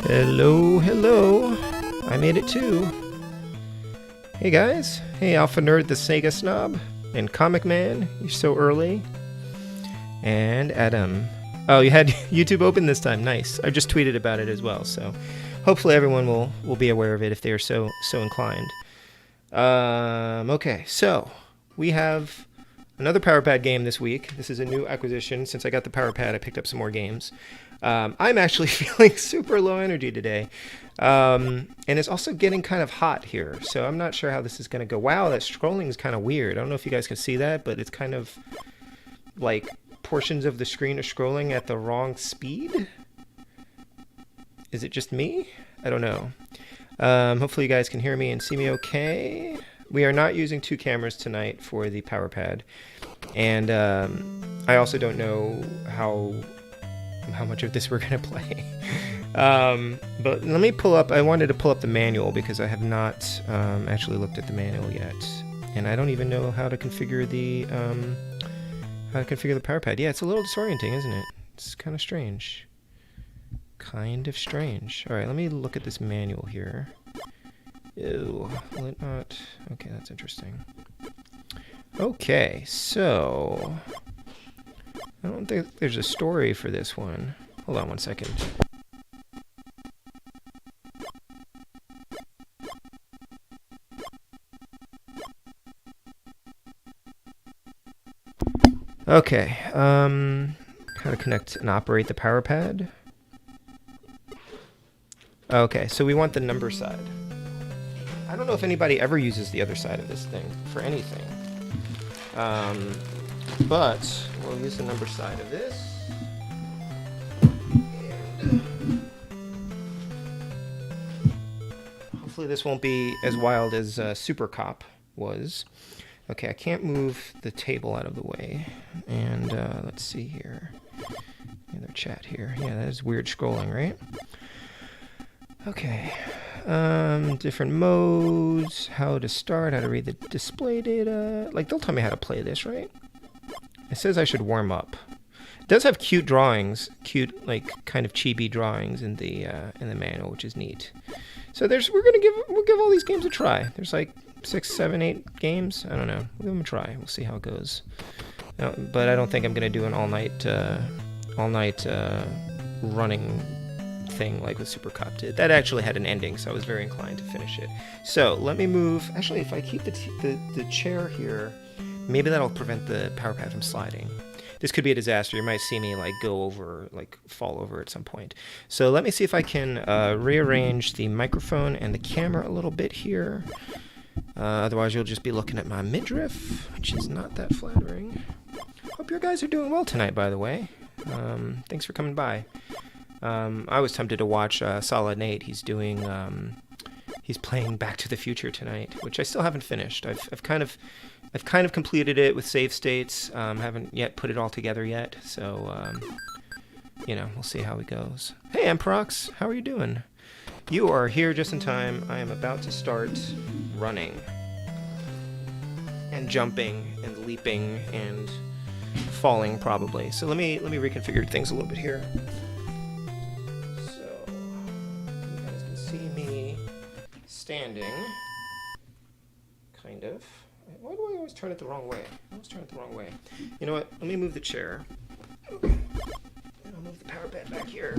Hello, hello. I made it too. Hey guys. Hey Alpha Nerd the Sega Snob. And Comic Man, you're so early. And Adam. Oh, you had YouTube open this time. Nice. I just tweeted about it as well, so hopefully everyone will be aware of it if they are so inclined. Okay, so we have another PowerPad game this week. This is a new acquisition. Since I got the PowerPad, I picked up some more games. I'm actually feeling super low energy today. And it's also getting kind of hot here, so I'm not sure how this is going to go. Wow, that scrolling is kind of weird. I don't know if you guys can see that, but it's kind of like portions of the screen are scrolling at the wrong speed. Is it just me? I don't know. Hopefully you guys can hear me and see me okay. We are not using two cameras tonight for the PowerPad. And I also don't know how much of this we're going to play. But let me pull up, I wanted to pull up the manual because I have not actually looked at the manual yet. And I don't even know how to configure the PowerPad. Yeah, it's a little disorienting, isn't it? It's kind of strange. Kind of strange. All right, let me look at this manual here. Ew, will it not? Okay, that's interesting. Okay, so I don't think there's a story for this one. Hold on one second. Okay, how to connect and operate the power pad. Okay, so we want the number side. I don't know if anybody ever uses the other side of this thing for anything. But we'll use the number side of this. And hopefully this won't be as wild as Super Cop was. Okay, I can't move the table out of the way. And let's see here. Another chat here. Yeah, that is weird scrolling, right? Okay. Different modes, how to start, how to read the display data. Like, they'll tell me how to play this, right? It says I should warm up. It does have cute drawings, cute, like, kind of chibi drawings in the manual, which is neat. So we'll give all these games a try. There's like 6, 7, 8 games. I don't know. We'll give them a try. We'll see how it goes. But I don't think I'm gonna do an all night running thing like with Super Cop did. That actually had an ending, so I was very inclined to finish it. So let me move. Actually, if I keep the chair here, maybe that'll prevent the power pad from sliding. This could be a disaster. You might see me like go over, like fall over at some point. So let me see if I can rearrange the microphone and the camera a little bit here. Otherwise, you'll just be looking at my midriff, which is not that flattering. Hope you guys are doing well tonight, by the way. Thanks for coming by. I was tempted to watch Solid Nate. He's playing Back to the Future tonight, which I still haven't finished. I've kind of completed it with save states. Haven't yet put it all together yet. So, we'll see how it goes. Hey, Emprox, how are you doing? You are here just in time. I am about to start running and jumping and leaping and falling probably. So let me reconfigure things a little bit here. So you guys can see me standing, kind of. Why do I always turn it the wrong way? I always turn it the wrong way. You know what? Let me move the chair. And I'll move the power pad back here.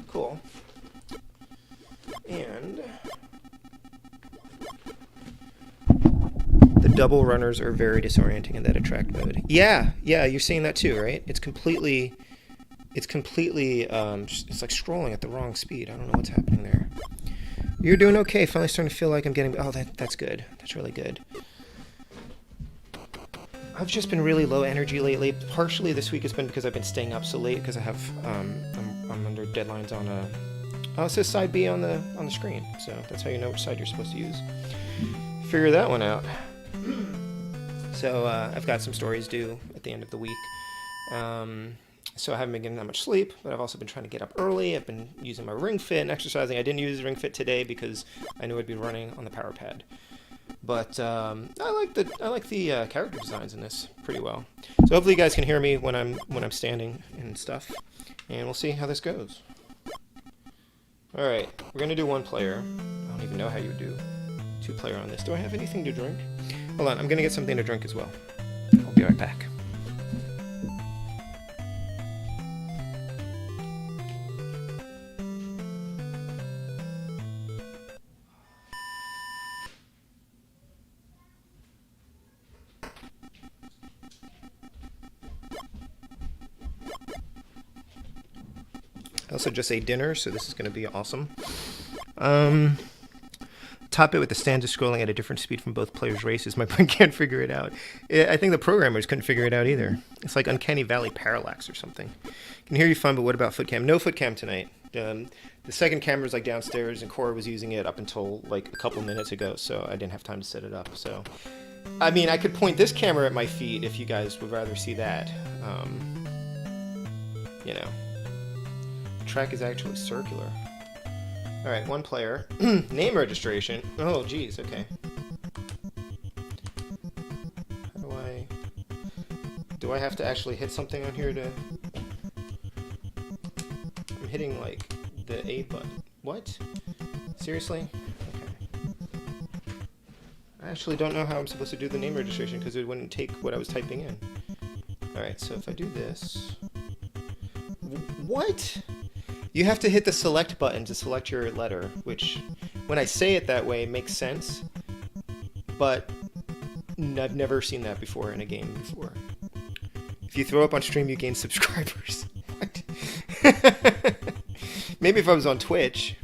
Cool. And the double runners are very disorienting in that attract mode. Yeah, you're seeing that too, right? It's completely, it's like scrolling at the wrong speed. I don't know what's happening there. You're doing okay. Finally starting to feel like I'm getting, oh, that's good. That's really good. I've just been really low energy lately. Partially this week has been because I've been staying up so late because I have, I'm under deadlines on it says side B on the screen. So that's how you know which side you're supposed to use. Figure that one out. So I've got some stories due at the end of the week. So I haven't been getting that much sleep, but I've also been trying to get up early. I've been using my Ring Fit and exercising. I didn't use Ring Fit today because I knew I'd be running on the power pad. But I like the character designs in this pretty well. So hopefully you guys can hear me when I'm standing and stuff, and we'll see how this goes. All right, we're gonna do one player. I don't even know how you would do 2-player on this. Do I have anything to drink? Hold on, I'm gonna get something to drink as well. I'll be right back. I also just ate dinner, so this is going to be awesome. Top it with the stanza scrolling at a different speed from both players' races. My brain can't figure it out. I think the programmers couldn't figure it out either. It's like Uncanny Valley Parallax or something. Can hear you fine, but what about foot cam? No foot cam tonight. The second camera's like downstairs, and Cora was using it up until like a couple minutes ago, so I didn't have time to set it up. So, I mean, I could point this camera at my feet if you guys would rather see that. The track is actually circular. All right, 1 player. Name registration. Oh, geez. Okay. How do I have to actually hit something on here to? I'm hitting like the A button. What? Seriously? Okay. I actually don't know how I'm supposed to do the name registration because it wouldn't take what I was typing in. All right, so if I do this, what? You have to hit the select button to select your letter, which, when I say it that way, makes sense. But I've never seen that before in a game before. If you throw up on stream, you gain subscribers. What? Maybe if I was on Twitch.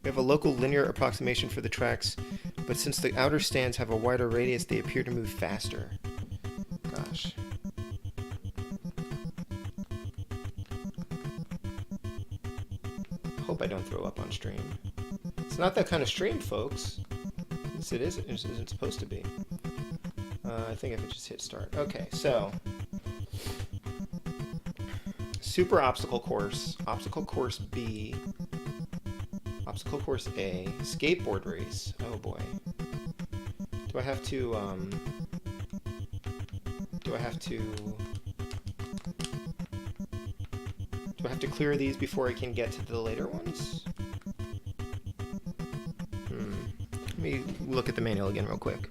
We have a local linear approximation for the tracks, but since the outer stands have a wider radius, they appear to move faster. Gosh. I hope I don't throw up on stream. It's not that kind of stream, folks. Yes, it isn't supposed to be. I think if I just hit start. Okay, so Super Obstacle Course, Obstacle Course B, Obstacle Course A, Skateboard Race. Oh boy. Do I have to clear these before I can get to the later ones? Let me look at the manual again real quick.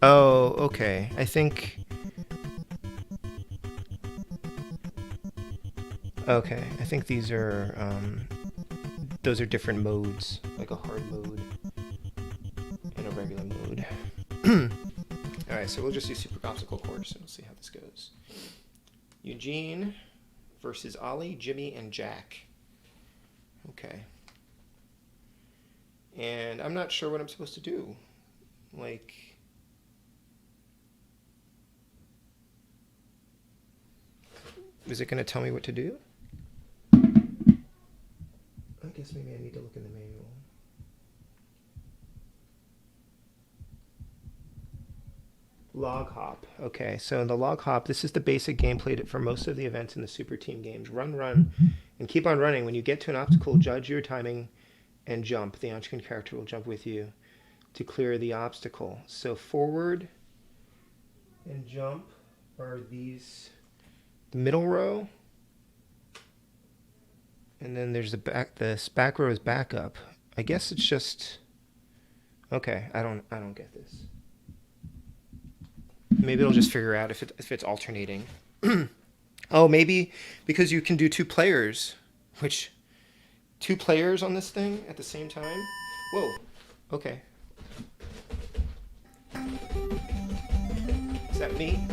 Oh, okay. I think... Okay, I think these are, those are different modes, like a hard mode and a regular mode. Alright, so we'll just do Super Obstacle Course and we'll see how this goes. Eugene versus Ollie, Jimmy, and Jack. Okay. And I'm not sure what I'm supposed to do. Like... Is it going to tell me what to do? I guess maybe I need to look in the manual. Log hop. Okay, so in the log hop, this is the basic gameplay for most of the events in the Super Team games. Run, and keep on running. When you get to an obstacle, judge your timing and jump. The on-screen character will jump with you to clear the obstacle. So forward and jump are these... the middle row, and then there's the back. This back row is backup. I guess it's just okay. I don't get this. Maybe it'll just figure out if it's alternating. Oh, maybe because you can do 2 players, which 2 players on this thing at the same time. Whoa. Okay. Is that me?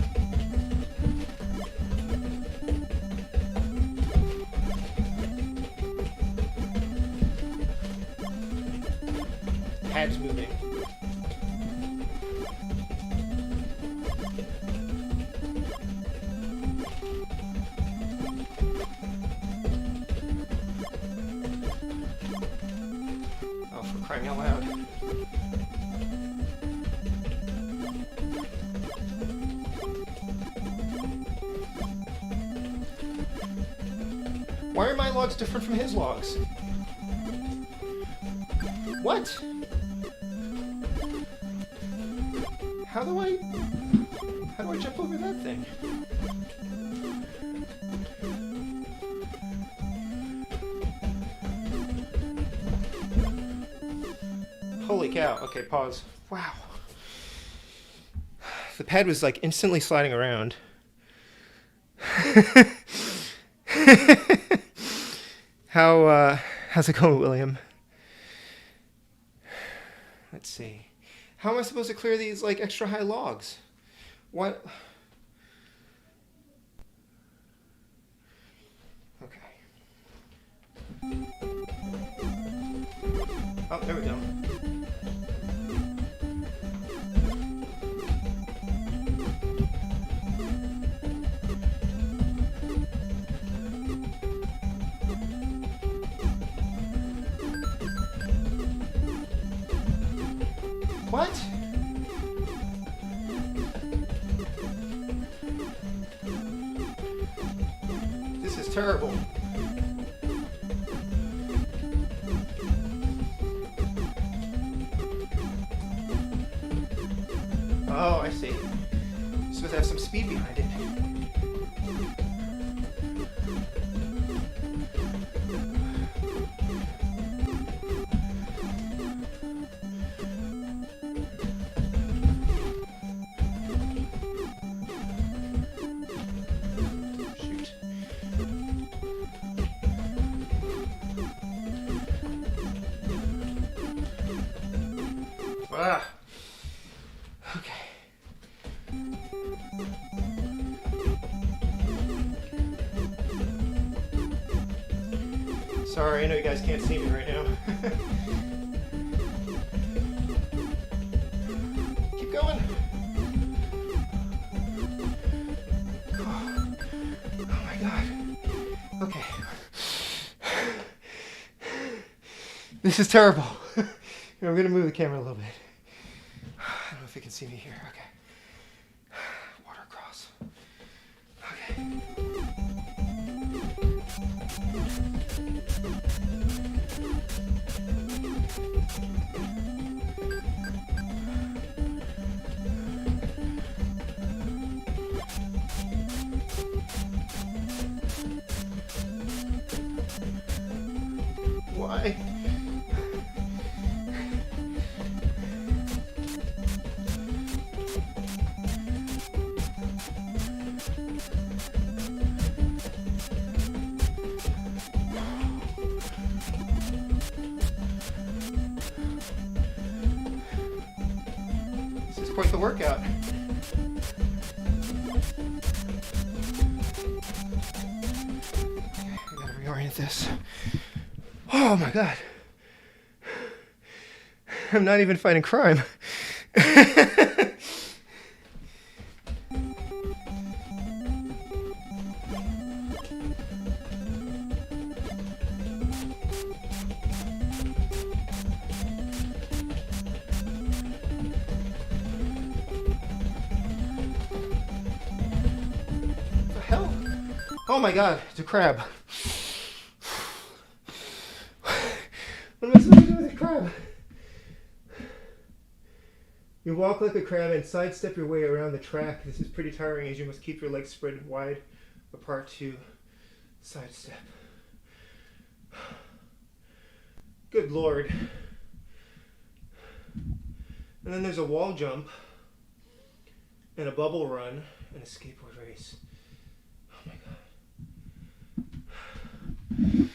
Pad's moving. Oh, for crying out loud. Why are my logs different from his logs? What? How do I jump over that thing? Holy cow. Okay, pause. Wow. The pad was like instantly sliding around. How's it going, William? Let's see. How am I supposed to clear these, like, extra high logs? What? Okay. Oh, there we go. What? This is terrible. Oh, I see. You're supposed to have some speed behind it. Ah. Okay. Sorry, I know you guys can't see me right now. Keep going. Oh my God. Okay. This is terrible. I'm going to move the camera a little bit. I don't know if you can see me here. Okay. Water across. Okay. Why? This is quite the workout. Okay, I gotta reorient this. Oh my God. I'm not even fighting crime. What the hell? Oh my God, it's a crab. What am I supposed to do with a crab? You walk like a crab and sidestep your way around the track. This is pretty tiring as you must keep your legs spread wide apart to sidestep. Good Lord. And then there's a wall jump and a bubble run and a skateboard race. Oh my God.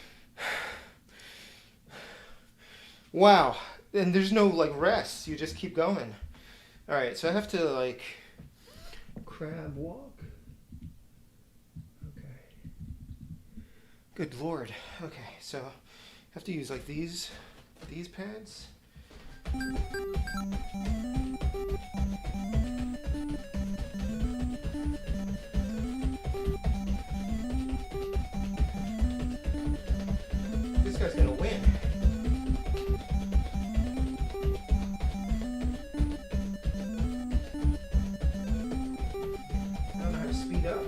Wow. And there's no like rest. You just keep going. All right, so I have to like crab walk. Okay. Good Lord. Okay, so I have to use like these pads. This guy's gonna win. Speed up.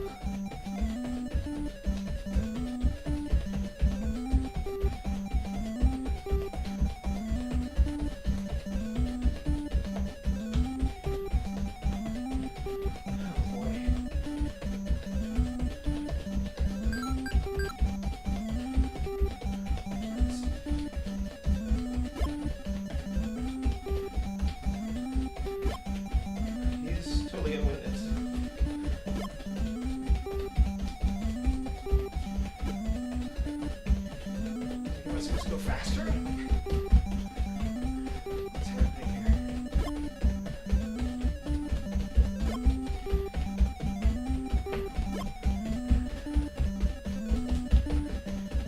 He's totally gonna win this. Supposed to go faster? What's happening here?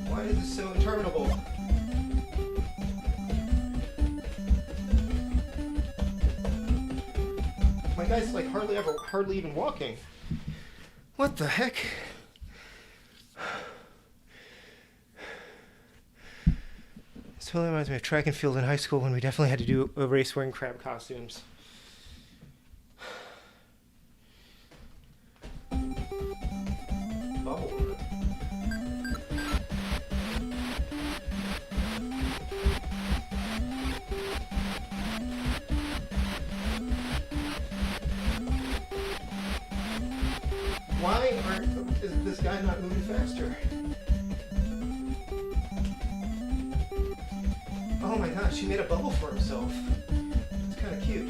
Why is this so interminable? My guy's like hardly even walking. What the heck? This totally reminds me of track and field in high school when we definitely had to do a race wearing crab costumes. Bubble. Why is this guy not moving faster? Oh my gosh, he made a bubble for himself. It's kind of cute.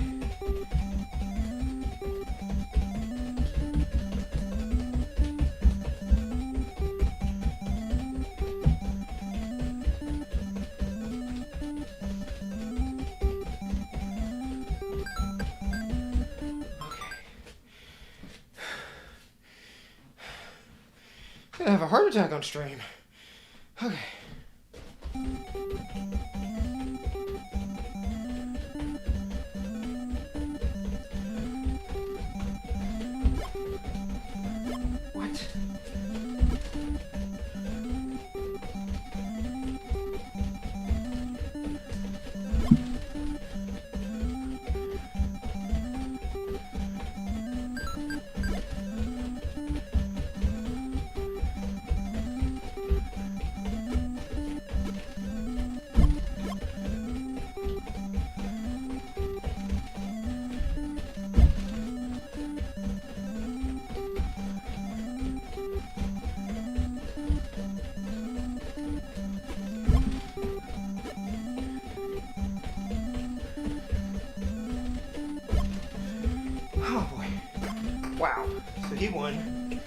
gonna have a heart attack on stream. Okay. What? Oh boy. Wow. So he won.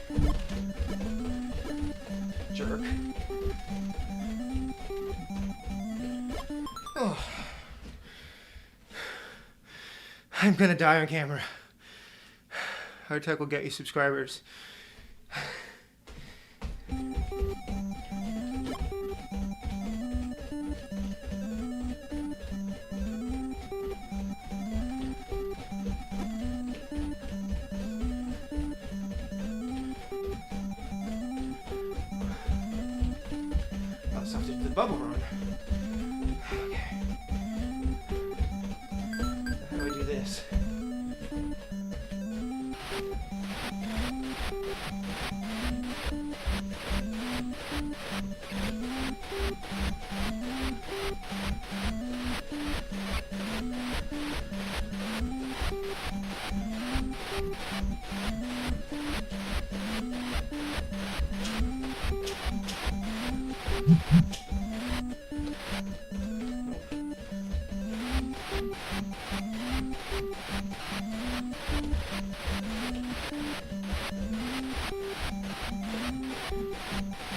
Jerk. Oh. I'm gonna die on camera. Heart attack will get you subscribers. The bubble run. Okay. How do I do this?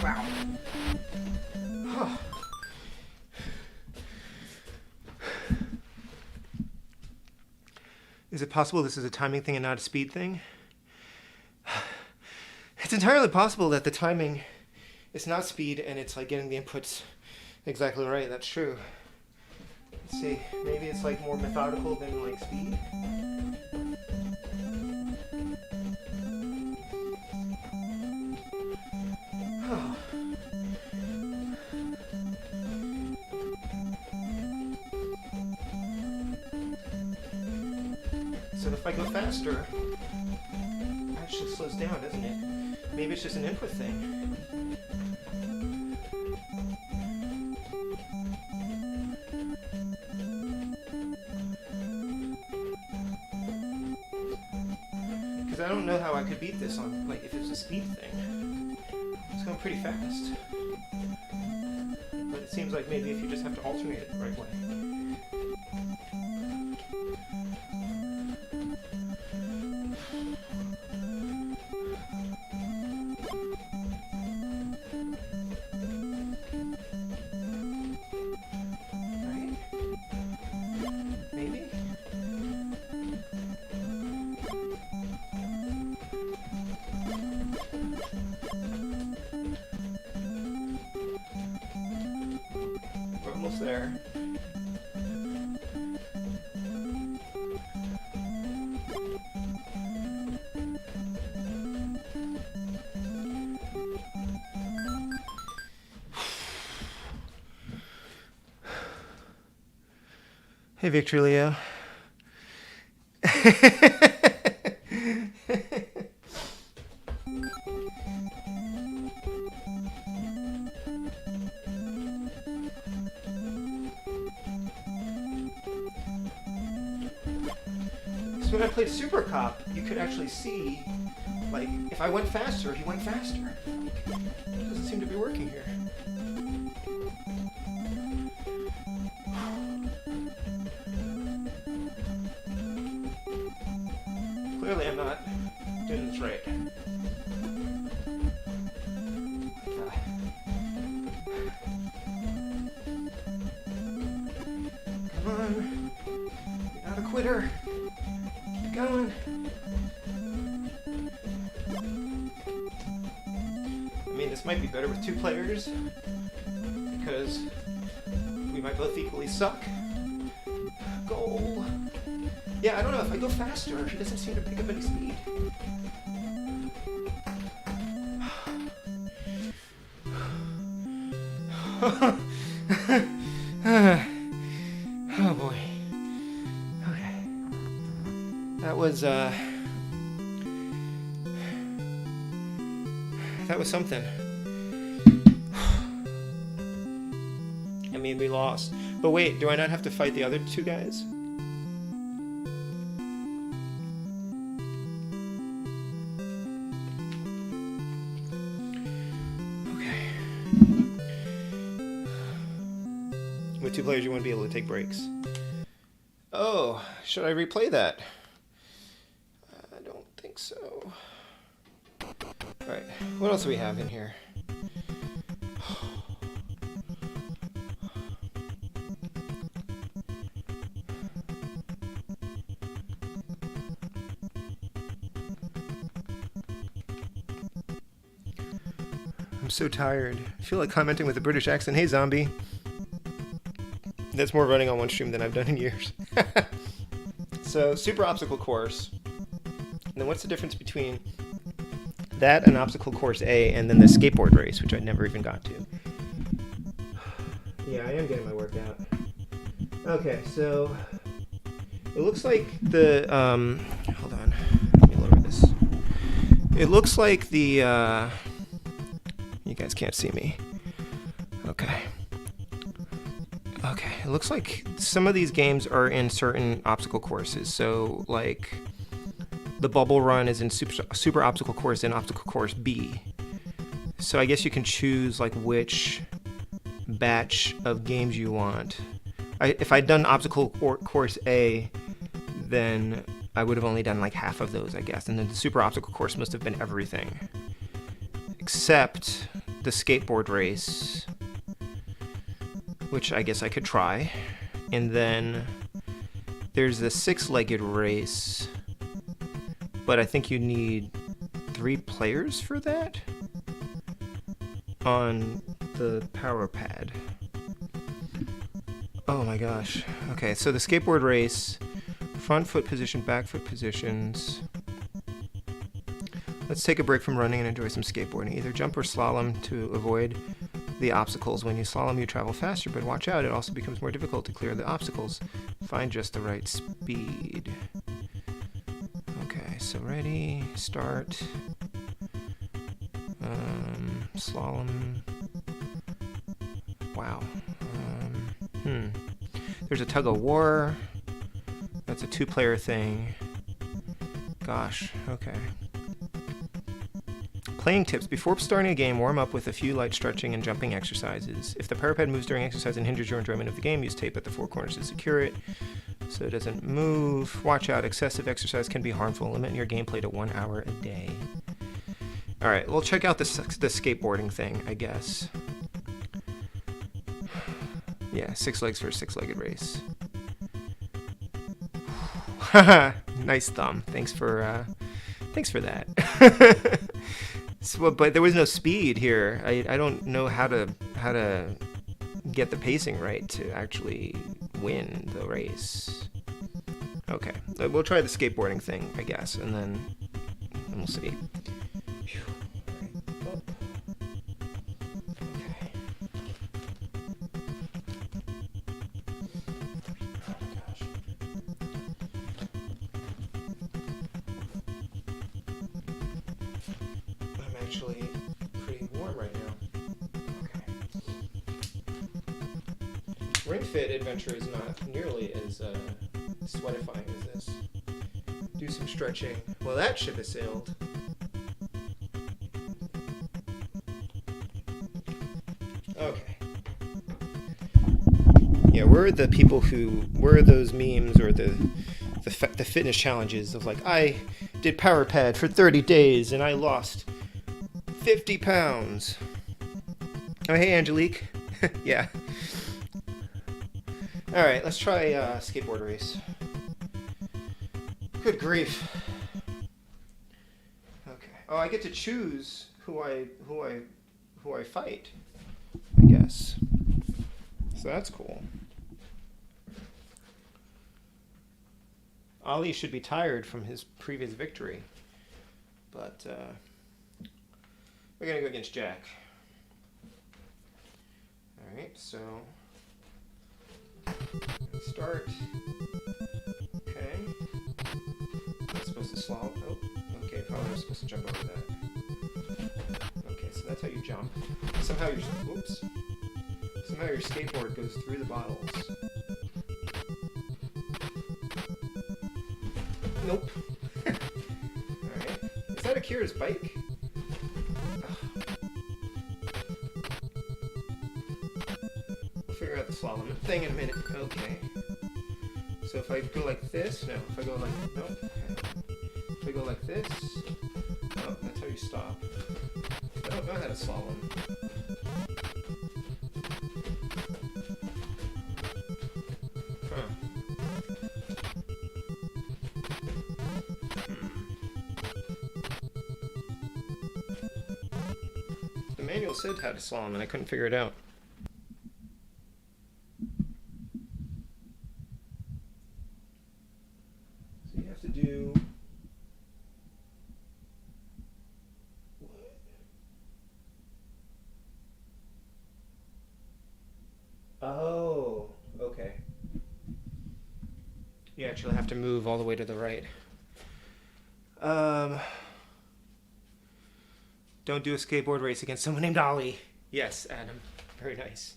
Wow. Huh. Is it possible this is a timing thing and not a speed thing? It's entirely possible that the timing is not speed and it's like getting the inputs exactly right. That's true. Let's see. Maybe it's like more methodical than like speed. Oh. So if I go faster, it actually slows down, doesn't it? Maybe it's just an input thing. Because I don't know how I could beat this on, like, if it's a speed thing. It's going pretty fast. But it seems like maybe if you just have to alternate it the right way. Right? Maybe? We're almost there. Hey, Victor Leo. So when I played Super Cop, you could actually see, like, if I went faster, he went faster. It doesn't seem to be working here. Clearly I'm not doing this right. Come on. You're not a quitter. Keep going. I mean, this might be better with 2 players, because we might both equally suck. Goal. Yeah, I don't know, if I go faster, she doesn't seem to pick up any speed. Oh boy. Okay. That was something. I mean, we lost. But wait, do I not have to fight the other 2 guys? Okay. With 2 players, you want to be able to take breaks. Oh, should I replay that? I don't think so. Alright, what else do we have in here? I'm so tired. I feel like commenting with a British accent. Hey, zombie. That's more running on one stream than I've done in years. So, super obstacle course. And then what's the difference between that and obstacle course A and then the skateboard race, which I never even got to? Yeah, I am getting my workout. Okay, so it looks like the hold on, let me lower this. It looks like the you guys can't see me. Okay. Okay, it looks like some of these games are in certain obstacle courses. So, like, the bubble run is in super obstacle course and obstacle course B. So I guess you can choose, like, which batch of games you want. If I'd done obstacle course A, then I would have only done, like, half of those, I guess. And then the super obstacle course must have been everything. Except the skateboard race, which I guess I could try. And then there's the 6-legged race, but I think you need 3 players for that on the power pad. Oh my gosh. Okay, so the skateboard race, front foot position, back foot positions. Let's take a break from running and enjoy some skateboarding. Either jump or slalom to avoid the obstacles. When you slalom, you travel faster, but watch out, it also becomes more difficult to clear the obstacles. Find just the right speed. Okay, so ready, start. Slalom. Wow. There's a tug of war. That's a 2-player thing. Gosh, okay. Playing tips. Before starting a game, warm up with a few light stretching and jumping exercises. If the power pad moves during exercise and hinders your enjoyment of the game, use tape at the 4 corners to secure it so it doesn't move. Watch out, excessive exercise can be harmful. Limit your gameplay to 1 hour a day. Alright, we'll check out the skateboarding thing, I guess. Yeah, 6 legs for a 6-legged race. Haha, nice thumb. Thanks for that. So, but there was no speed here. I don't know how to get the pacing right to actually win the race. Okay, we'll try the skateboarding thing, I guess, and then we'll see. Actually pretty warm right now. Okay. Ring Fit Adventure is not nearly as sweatifying as this. Do some stretching. Well, that ship has sailed. Okay. Yeah, we're the people who were those memes or the fitness challenges of like, I did power pad for 30 days and I lost 50 pounds. Oh, hey, Angelique. Yeah. All right, let's try skateboard race. Good grief. Okay. Oh, I get to choose who I who I fight, I guess. So that's cool. Ali should be tired from his previous victory, but we're gonna go against Jack. All right, so start. Okay, I'm supposed to slalom. Oh, okay, probably I'm supposed to jump over that. Okay, so that's how you jump. Somehow your somehow your skateboard goes through the bottles. Nope. Alright. Is that Akira's bike? We'll figure out the slalom thing in a minute. Okay. So if I go like this, no. If I go like, no. Okay. If I go like this, oh, that's how you stop. I don't know how to slalom. The manual said how to slalom, and I couldn't figure it out. So you have to do... Oh, okay. You actually have to move all the way to the right. Don't do a skateboard race against someone named Ollie. Yes, Adam. Very nice.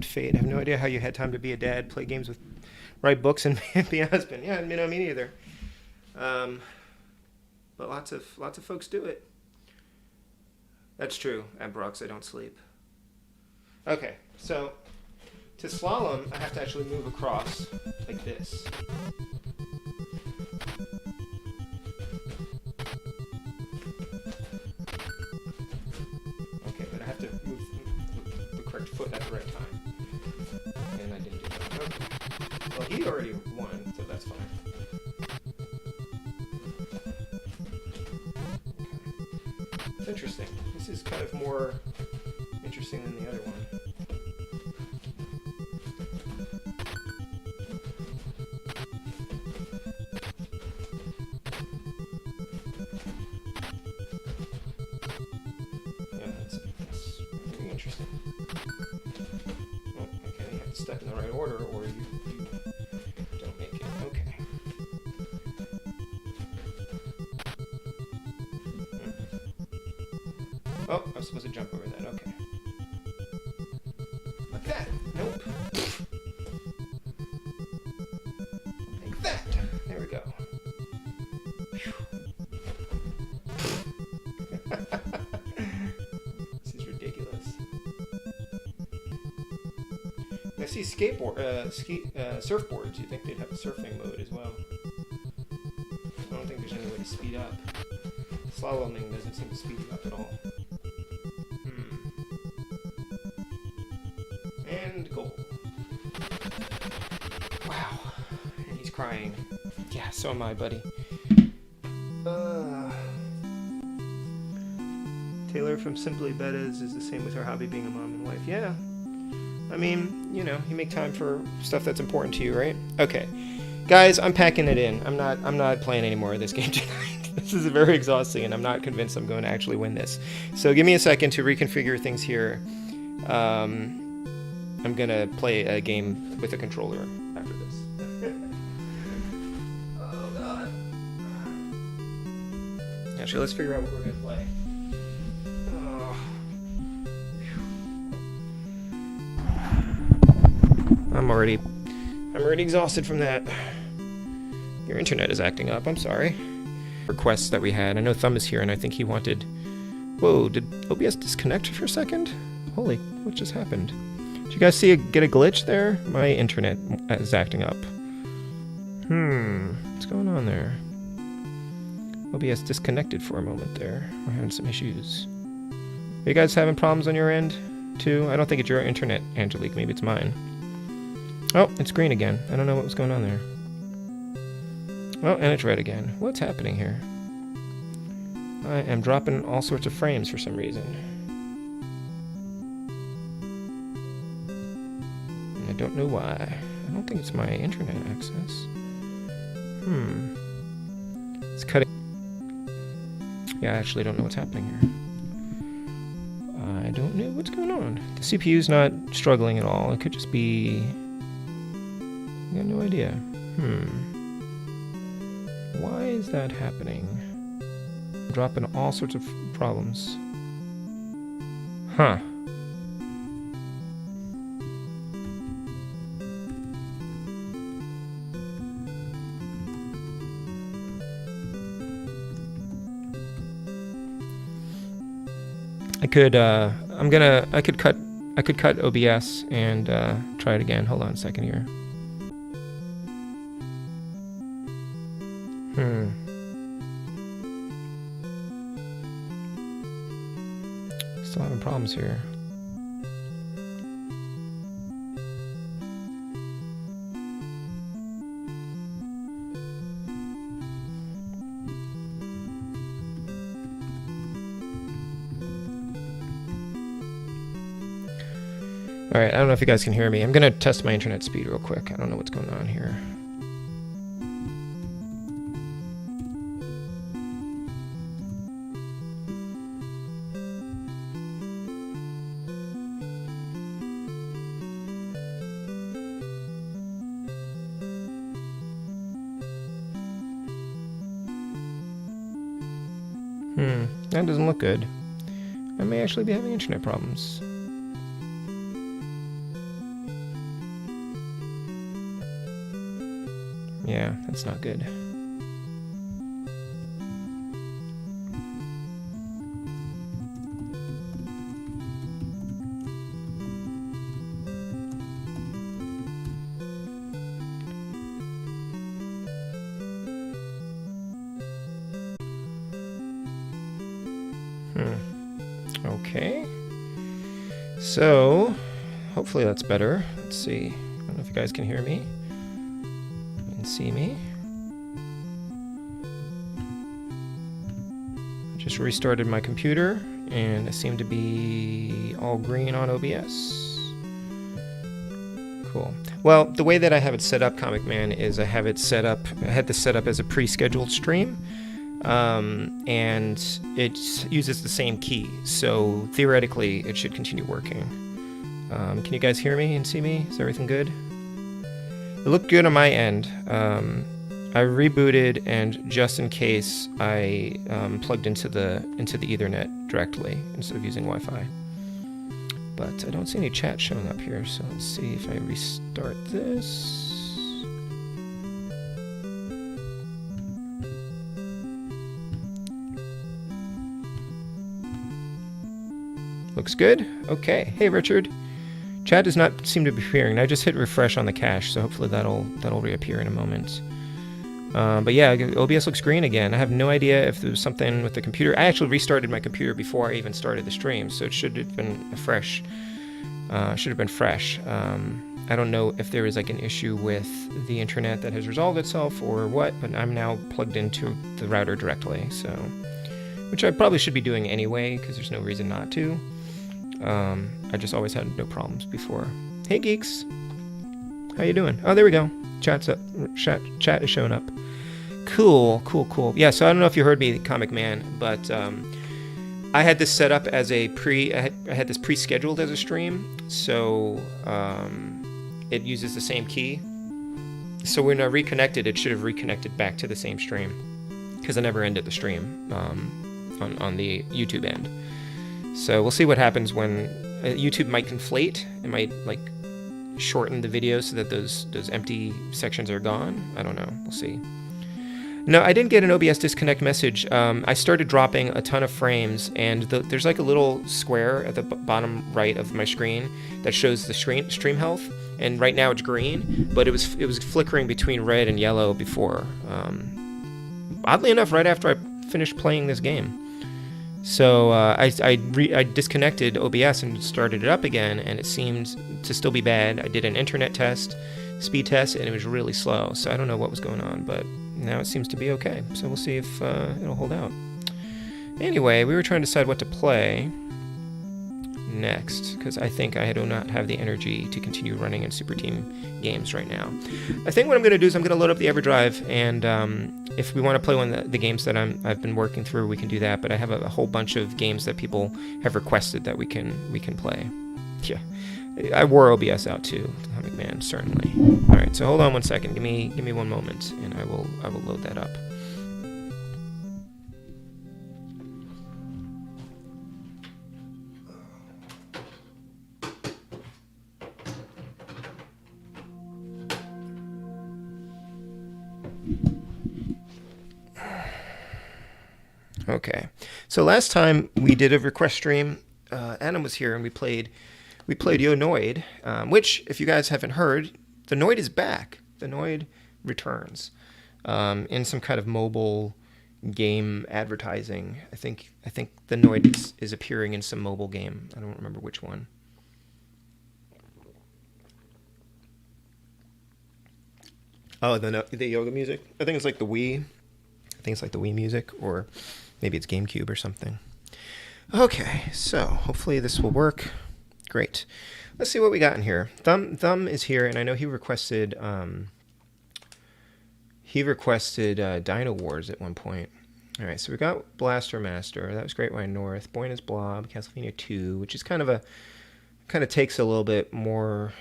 Fate. I have no idea how you had time to be a dad, play games with, write books, and be a husband. Yeah, me neither. But lots of folks do it. That's true. At Brooks, I don't sleep. Okay, so to slalom, I have to actually move across like this. Okay, but I have to move the correct foot at the right time. And I didn't do that. Okay. Well, he already won, so that's fine. Okay. It's interesting. This is kind of more interesting than the other one. Yeah, that's very interesting. Oh, okay, you have to step in the right order or you don't make it. Okay. Oh, I was supposed to jump over that. Okay. Like that. Nope. Like that. There we go. This is ridiculous. I see surfboards. You'd think they'd have a surfing mode as well. I don't think there's any way to speed up. Slaloming doesn't seem to speed you up at all. And goal. Wow. And he's crying. Yeah, so am I, buddy. Taylor from Simply Bettas is the same with her hobby being a mom and wife. Yeah. I mean, you know, you make time for stuff that's important to you, right? Okay. Guys, I'm packing it in. I'm not playing any more of this game tonight. This is very exhausting, and I'm not convinced I'm going to actually win this. So give me a second to reconfigure things here. I'm going to play a game with a controller after this. Oh, God. Actually, let's figure out what we're going to play. Oh. I'm already exhausted from that. Your internet is acting up. I'm sorry. Requests that we had. I know Thumb is here, and I think he wanted... Whoa, did OBS disconnect for a second? Holy, what just happened? Did you guys get a glitch there? My internet is acting up. What's going on there? OBS disconnected for a moment there. We're having some issues. Are you guys having problems on your end, too? I don't think it's your internet, Angelique. Maybe it's mine. Oh, it's green again. I don't know what was going on there. Oh, and it's red again. What's happening here? I am dropping all sorts of frames for some reason. don't know why. I don't think it's my internet access. It's cutting. Yeah, I actually don't know what's happening here. I don't know what's going on. The CPU's not struggling at all. It could just be... I got no idea. Why is that happening? I'm dropping all sorts of problems. Huh. I could cut OBS and try it again. Hold on a second here. Still having problems here. Alright, I don't know if you guys can hear me. I'm gonna test my internet speed real quick. I don't know what's going on here. That doesn't look good. I may actually be having internet problems. Yeah, that's not good. Okay. So, hopefully that's better. Let's see. I don't know if you guys can hear me. See me. Just restarted my computer and I seem to be all green on OBS. Cool. Well, the way that I have it set up, Comic Man, is I had this set up as a pre-scheduled stream, and it uses the same key, so theoretically it should continue working. Can you guys hear me and see me? Is everything good? It looked good on my end. I rebooted, and just in case, I plugged into the Ethernet directly instead of using Wi-Fi. But I don't see any chat showing up here, so let's see if I restart this. Looks good. Okay. Hey, Richard. Chat does not seem to be appearing. I just hit refresh on the cache, so hopefully that'll reappear in a moment. But yeah, OBS looks green again. I have no idea if there was something with the computer. I actually restarted my computer before I even started the stream, so it should have been fresh. I don't know if there is like an issue with the internet that has resolved itself or what, but I'm now plugged into the router directly, so which I probably should be doing anyway because there's no reason not to. I just always had no problems before. Hey geeks, how you doing? Oh, there we go. Chat's up. Chat is showing up. Cool. Yeah, so I don't know if you heard me, Comic Man, but I had this set up as a I had this pre-scheduled as a stream, so it uses the same key. So when I reconnected, it should have reconnected back to the same stream because I never ended the stream on the YouTube end. So we'll see what happens when YouTube might conflate. It might like shorten the video so that those empty sections are gone. I don't know. We'll see. No, I didn't get an OBS disconnect message. I started dropping a ton of frames, and there's like a little square at the bottom right of my screen that shows the stream health, and right now it's green, but it was flickering between red and yellow before. Oddly enough, right after I finished playing this game. So I disconnected OBS and started it up again, and it seemed to still be bad. I did an internet test, speed test, and it was really slow. So I don't know what was going on, but now it seems to be okay. So we'll see if it'll hold out. Anyway, we were trying to decide what to play. next, because I think I do not have the energy to continue running in Super Team games right now. I think what I'm going to do is I'm going to load up the EverDrive, and if we want to play one of the games that I've been working through, we can do that. But I have a whole bunch of games that people have requested that we can play. Yeah, I wore OBS out too, McMahon, certainly. All right, so hold on one second. Give me one moment, and I will load that up. Okay, so last time we did a request stream, Adam was here and we played Yo Noid, which, if you guys haven't heard, the Noid is back. The Noid returns in some kind of mobile game advertising. I think the Noid is appearing in some mobile game. I don't remember which one. Oh, the yoga music. I think it's like the Wii. I think it's like the Wii music, or maybe it's GameCube or something. Okay, so hopefully this will work. Great. Let's see what we got in here. Thumb is here, and I know he requested Dynowarz at one point. All right, so we got Blaster Master. That was Great Wine North. Buenos Blob, Castlevania 2, which is kind of takes a little bit more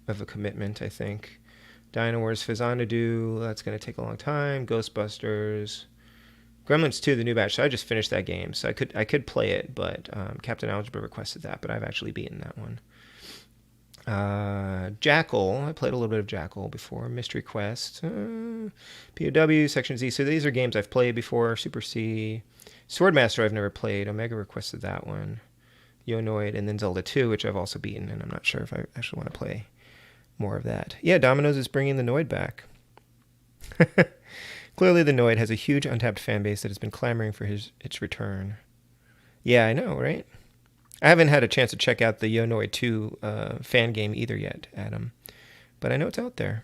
of a commitment, I think. Dynowarz, Fazanadu, that's going to take a long time. Ghostbusters, Gremlins 2, the new batch. So I just finished that game, so I could play it, but Captain Algebra requested that, but I've actually beaten that one. Jackal, I played a little bit of Jackal before. Mystery Quest, POW, Section Z. So these are games I've played before. Super C, Swordmaster I've never played. Omega requested that one. Yo Noid, and then Zelda 2, which I've also beaten, and I'm not sure if I actually want to play more of that. Yeah, Domino's is bringing the Noid back. Clearly the Noid has a huge untapped fan base that has been clamoring for its return. Yeah, I know, right? I haven't had a chance to check out the Yo Noid 2 fan game either yet, Adam. But I know it's out there.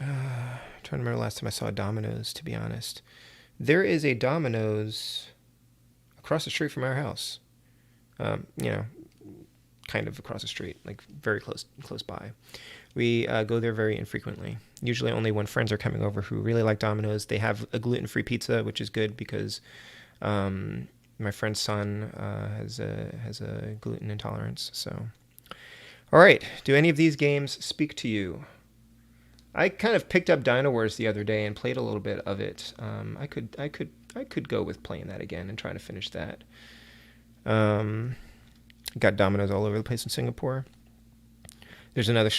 I'm trying to remember the last time I saw Domino's, to be honest. There is a Domino's across the street from our house. Kind of across the street, like very close by. We go there very infrequently. Usually only when friends are coming over who really like Domino's. They have a gluten-free pizza, which is good because my friend's son has a gluten intolerance. So, all right. Do any of these games speak to you? I kind of picked up Dynowarz the other day and played a little bit of it. I could go with playing that again and trying to finish that. Got Domino's all over the place in Singapore. There's another.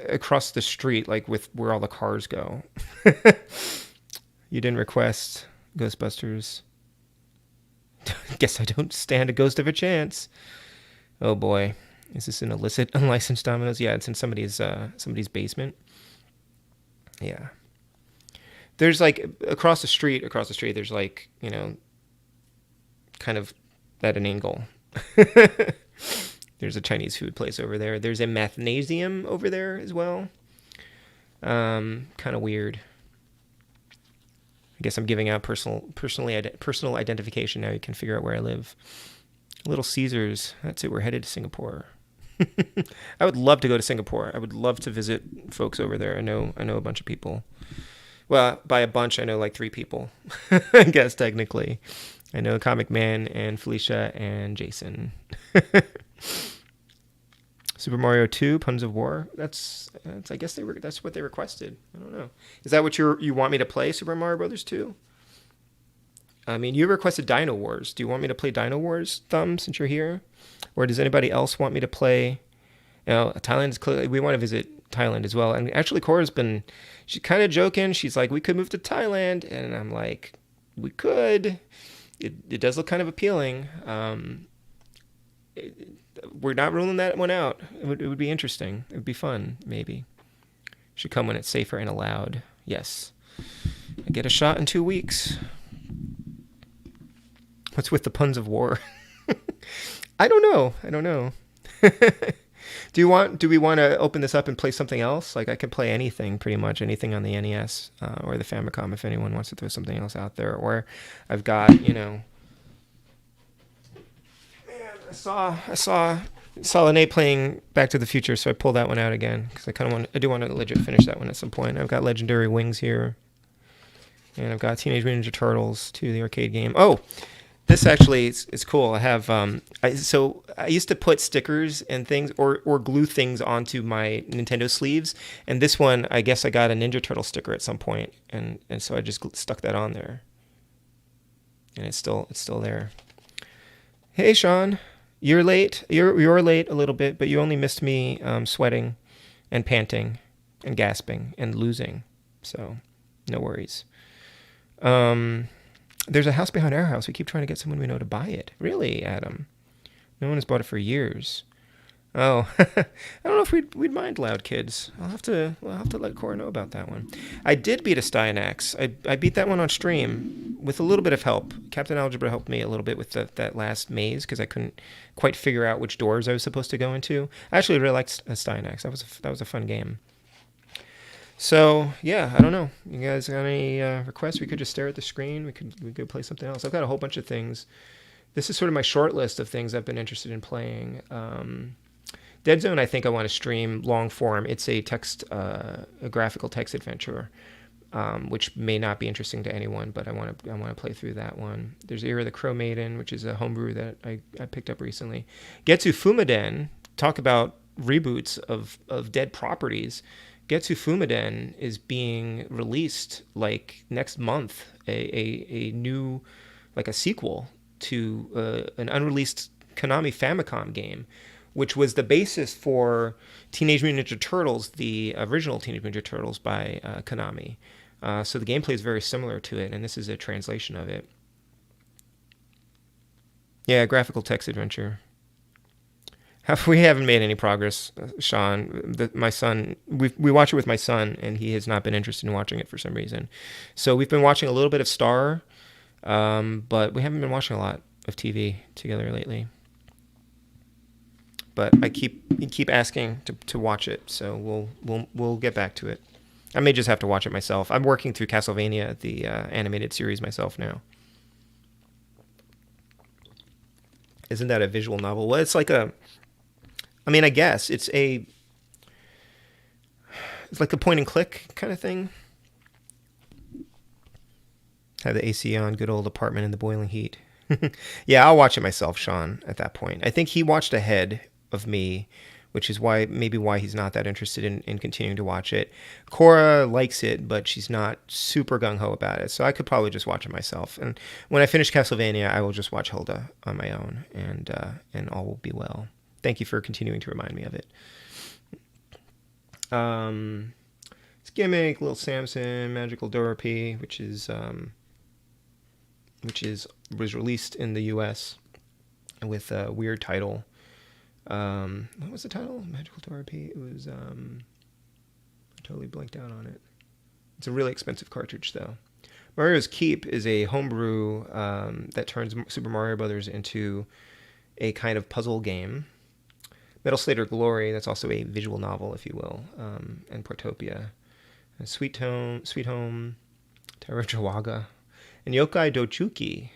Across the street, like with where all the cars go. You didn't request Ghostbusters. Guess I don't stand a ghost of a chance. Oh boy, is this an illicit, unlicensed Domino's? Yeah, it's in somebody's basement. Yeah. There's like across the street, there's like, kind of at an angle. There's a Chinese food place over there. There's a mathnasium over there as well. Kind of weird. I guess I'm giving out personal identification now. You can figure out where I live. Little Caesars. That's it. We're headed to Singapore. I would love to go to Singapore. I would love to visit folks over there. I know a bunch of people. Well, by a bunch, I know like 3 people, I guess, technically. I know Comic Man and Felicia and Jason. Super Mario 2, Puns of War. That's I guess that's what they requested. I don't know. Is that what you want me to play, Super Mario Brothers 2? I mean, you requested Dynowarz. Do you want me to play Dynowarz, Thumb, since you're here? Or does anybody else want me to play? Thailand is clearly, we want to visit Thailand as well. And actually, Cora's she's kind of joking. She's like, we could move to Thailand. And I'm like, we could. It does look kind of appealing. We're not ruling that one out. It would be interesting. It would be fun, maybe. Should come when it's safer and allowed. Yes. I get a shot in 2 weeks. What's with the Puns of War? I don't know. Do we want to open this up and play something else? Like I can play anything, pretty much anything on the NES or the Famicom if anyone wants to throw something else out there. Or I've got, you know, man, I saw Lene playing Back to the Future, so I pulled that one out again because I do want to legit finish that one at some point. I've got Legendary Wings here, and I've got Teenage Mutant Ninja Turtles 2, the arcade game. Oh, this actually is cool. I have so I used to put stickers and things or glue things onto my Nintendo sleeves, and this one I guess I got a Ninja Turtle sticker at some point, and so I just stuck that on there, and it's still there. Hey Sean, you're late. You're late a little bit, but you only missed me sweating and panting and gasping and losing, so no worries. There's a house behind our house. We keep trying to get someone we know to buy it. Really, Adam? No one has bought it for years. Oh, I don't know if we'd mind Loud Kids. We'll have to let Cora know about that one. I did beat a Styanax. I beat that one on stream with a little bit of help. Captain Algebra helped me a little bit with that last maze because I couldn't quite figure out which doors I was supposed to go into. I actually really liked Styanax. That was a fun game. So yeah, I don't know. You guys got any requests? We could just stare at the screen. We could play something else. I've got a whole bunch of things. This is sort of my short list of things I've been interested in playing. Dead Zone, I think I want to stream long form. It's a graphical text adventure, which may not be interesting to anyone, but I want to play through that one. There's Era the Crow Maiden, which is a homebrew that I picked up recently. Getsu Fumaden, talk about reboots of dead properties. Getsu Fumaden is being released like next month, a new, like a sequel to an unreleased Konami Famicom game, which was the basis for Teenage Mutant Ninja Turtles, the original Teenage Mutant Ninja Turtles by Konami. So the gameplay is very similar to it, and this is a translation of it. Yeah, graphical text adventure. We haven't made any progress, Sean. My son, we watch it with my son, and he has not been interested in watching it for some reason. So we've been watching a little bit of Star, but we haven't been watching a lot of TV together lately. But I keep asking to watch it, so we'll get back to it. I may just have to watch it myself. I'm working through Castlevania, the animated series, myself now. Isn't that a visual novel? Well, it's like I guess it's like a point and click kind of thing. Have the AC on, good old apartment in the boiling heat. Yeah, I'll watch it myself, Sean, at that point. I think he watched ahead of me, which is why he's not that interested in continuing to watch it. Cora likes it, but she's not super gung-ho about it, so I could probably just watch it myself. And when I finish Castlevania, I will just watch Hilda on my own, and all will be well. Thank you for continuing to remind me of it. It's Gimmick, Little Samson, Magical Dorothy, which was released in the U.S. with a weird title. What was the title? Magical Dorothy. It was I totally blanked out on it. It's a really expensive cartridge though. Mario's Keep is a homebrew that turns Super Mario Brothers into a kind of puzzle game. Metal Slater Glory, that's also a visual novel, if you will, and Portopia. And Sweet Home, Terra Jawaga, and Yokai Dochuki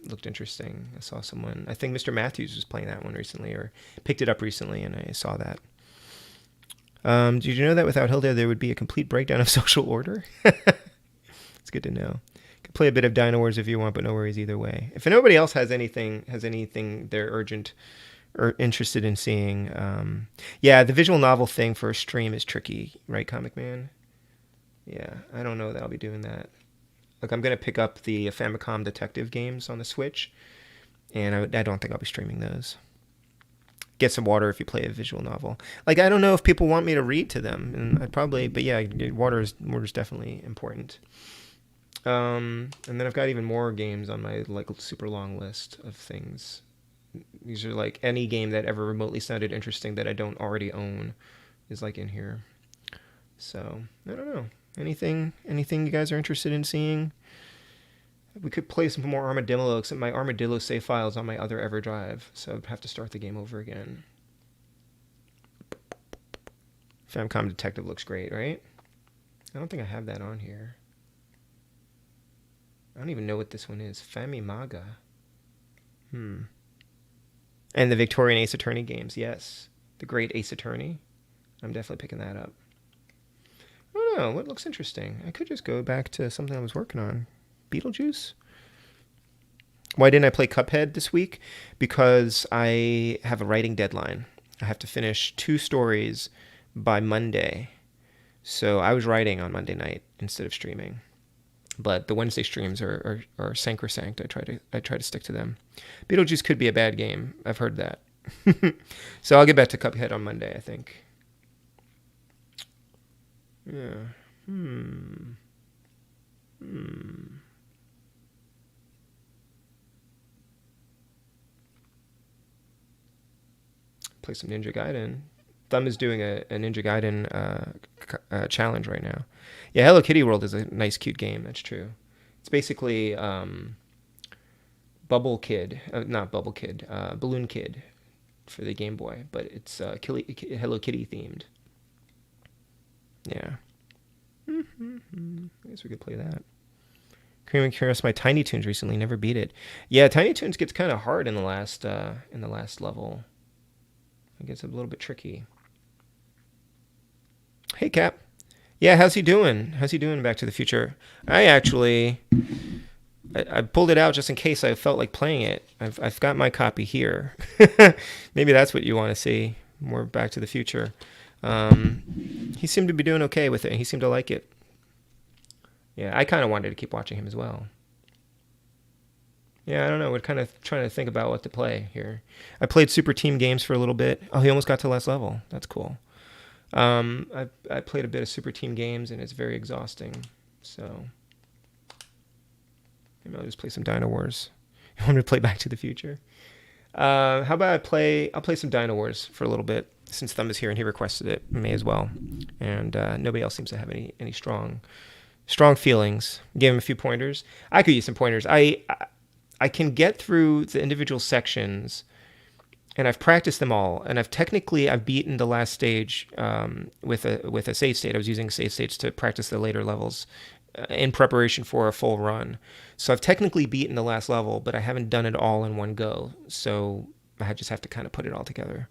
looked interesting. I saw someone, I think Mr. Matthews was playing that one recently, or picked it up recently, and I saw that. Did you know that without Hilda there would be a complete breakdown of social order? It's good to know. You can play a bit of Dynowarz if you want, but no worries either way. If nobody else has anything they're urgent or interested in seeing, yeah, the visual novel thing for a stream is tricky, right, Comic Man? Yeah, I don't know that I'll be doing that. Like, I'm going to pick up the Famicom detective games on the Switch, and I don't think I'll be streaming those. Get some water if you play a visual novel. Like, I don't know if people want me to read to them, and I'd probably, but yeah, water is definitely important. And then I've got even more games on my, like, super long list of things. These are, like, any game that ever remotely sounded interesting that I don't already own is, like, in here. So, I don't know. Anything you guys are interested in seeing? We could play some more Armadillo, except my Armadillo save files on my other EverDrive, so I'd have to start the game over again. Famicom Detective looks great, right? I don't think I have that on here. I don't even know what this one is. Famimaga. And the Victorian Ace Attorney games, yes. The Great Ace Attorney. I'm definitely picking that up. I don't know. What looks interesting? I could just go back to something I was working on. Beetlejuice? Why didn't I play Cuphead this week? Because I have a writing deadline. I have to finish 2 stories by Monday. So I was writing on Monday night instead of streaming. But the Wednesday streams are sacrosanct. I try to stick to them. Beetlejuice could be a bad game. I've heard that. So I'll get back to Cuphead on Monday, I think. Yeah. Play some Ninja Gaiden. Thumb is doing a Ninja Gaiden challenge right now. Yeah, Hello Kitty World is a nice, cute game. That's true. It's basically Bubble Kid, not Bubble Kid, Balloon Kid for the Game Boy, but it's Hello Kitty themed. Yeah. I guess we could play that. Cream and Curious, my Tiny Toons recently, never beat it. Yeah, Tiny Toons gets kind of hard in the last level. It gets a little bit tricky. Hey, Cap. Yeah, how's he doing? How's he doing in Back to the Future? I pulled it out just in case I felt like playing it. I've got my copy here. Maybe that's what you want to see, more Back to the Future. He seemed to be doing okay with it. He seemed to like it. Yeah, I kind of wanted to keep watching him as well. Yeah, I don't know. We're kind of trying to think about what to play here. I played Super Team games for a little bit. Oh, he almost got to the last level. That's cool. I played a bit of Super Team games, and it's very exhausting. So maybe I'll just play some Dynowarz. You want me to play Back to the Future? How about I'll play some Dynowarz for a little bit, since Thumb is here and he requested it. I may as well. And nobody else seems to have any strong feelings. Gave him a few pointers. I could use some pointers. I can get through the individual sections, and I've practiced them all, and I've beaten the last stage with a save state. I was using save states to practice the later levels in preparation for a full run. So I've technically beaten the last level, but I haven't done it all in one go. So I just have to kind of put it all together.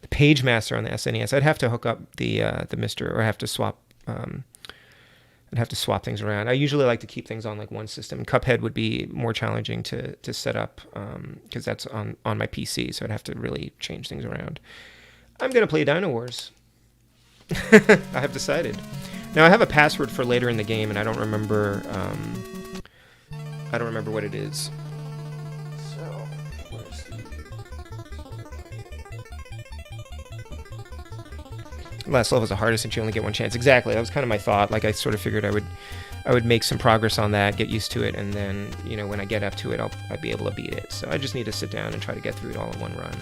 The Page Master on the SNES, I'd have to hook up the Mister, or have to swap. I'd have to swap things around. I usually like to keep things on like one system. Cuphead would be more challenging to set up because that's on my PC, so I'd have to really change things around. I'm going to play Dynowarz. I have decided. Now I have a password for later in the game, and I don't remember what it is. So, last level is the hardest since you only get one chance. Exactly. That was kind of my thought. Like, I sort of figured I would make some progress on that, get used to it, and then, when I get up to it, I'd be able to beat it. So I just need to sit down and try to get through it all in one run.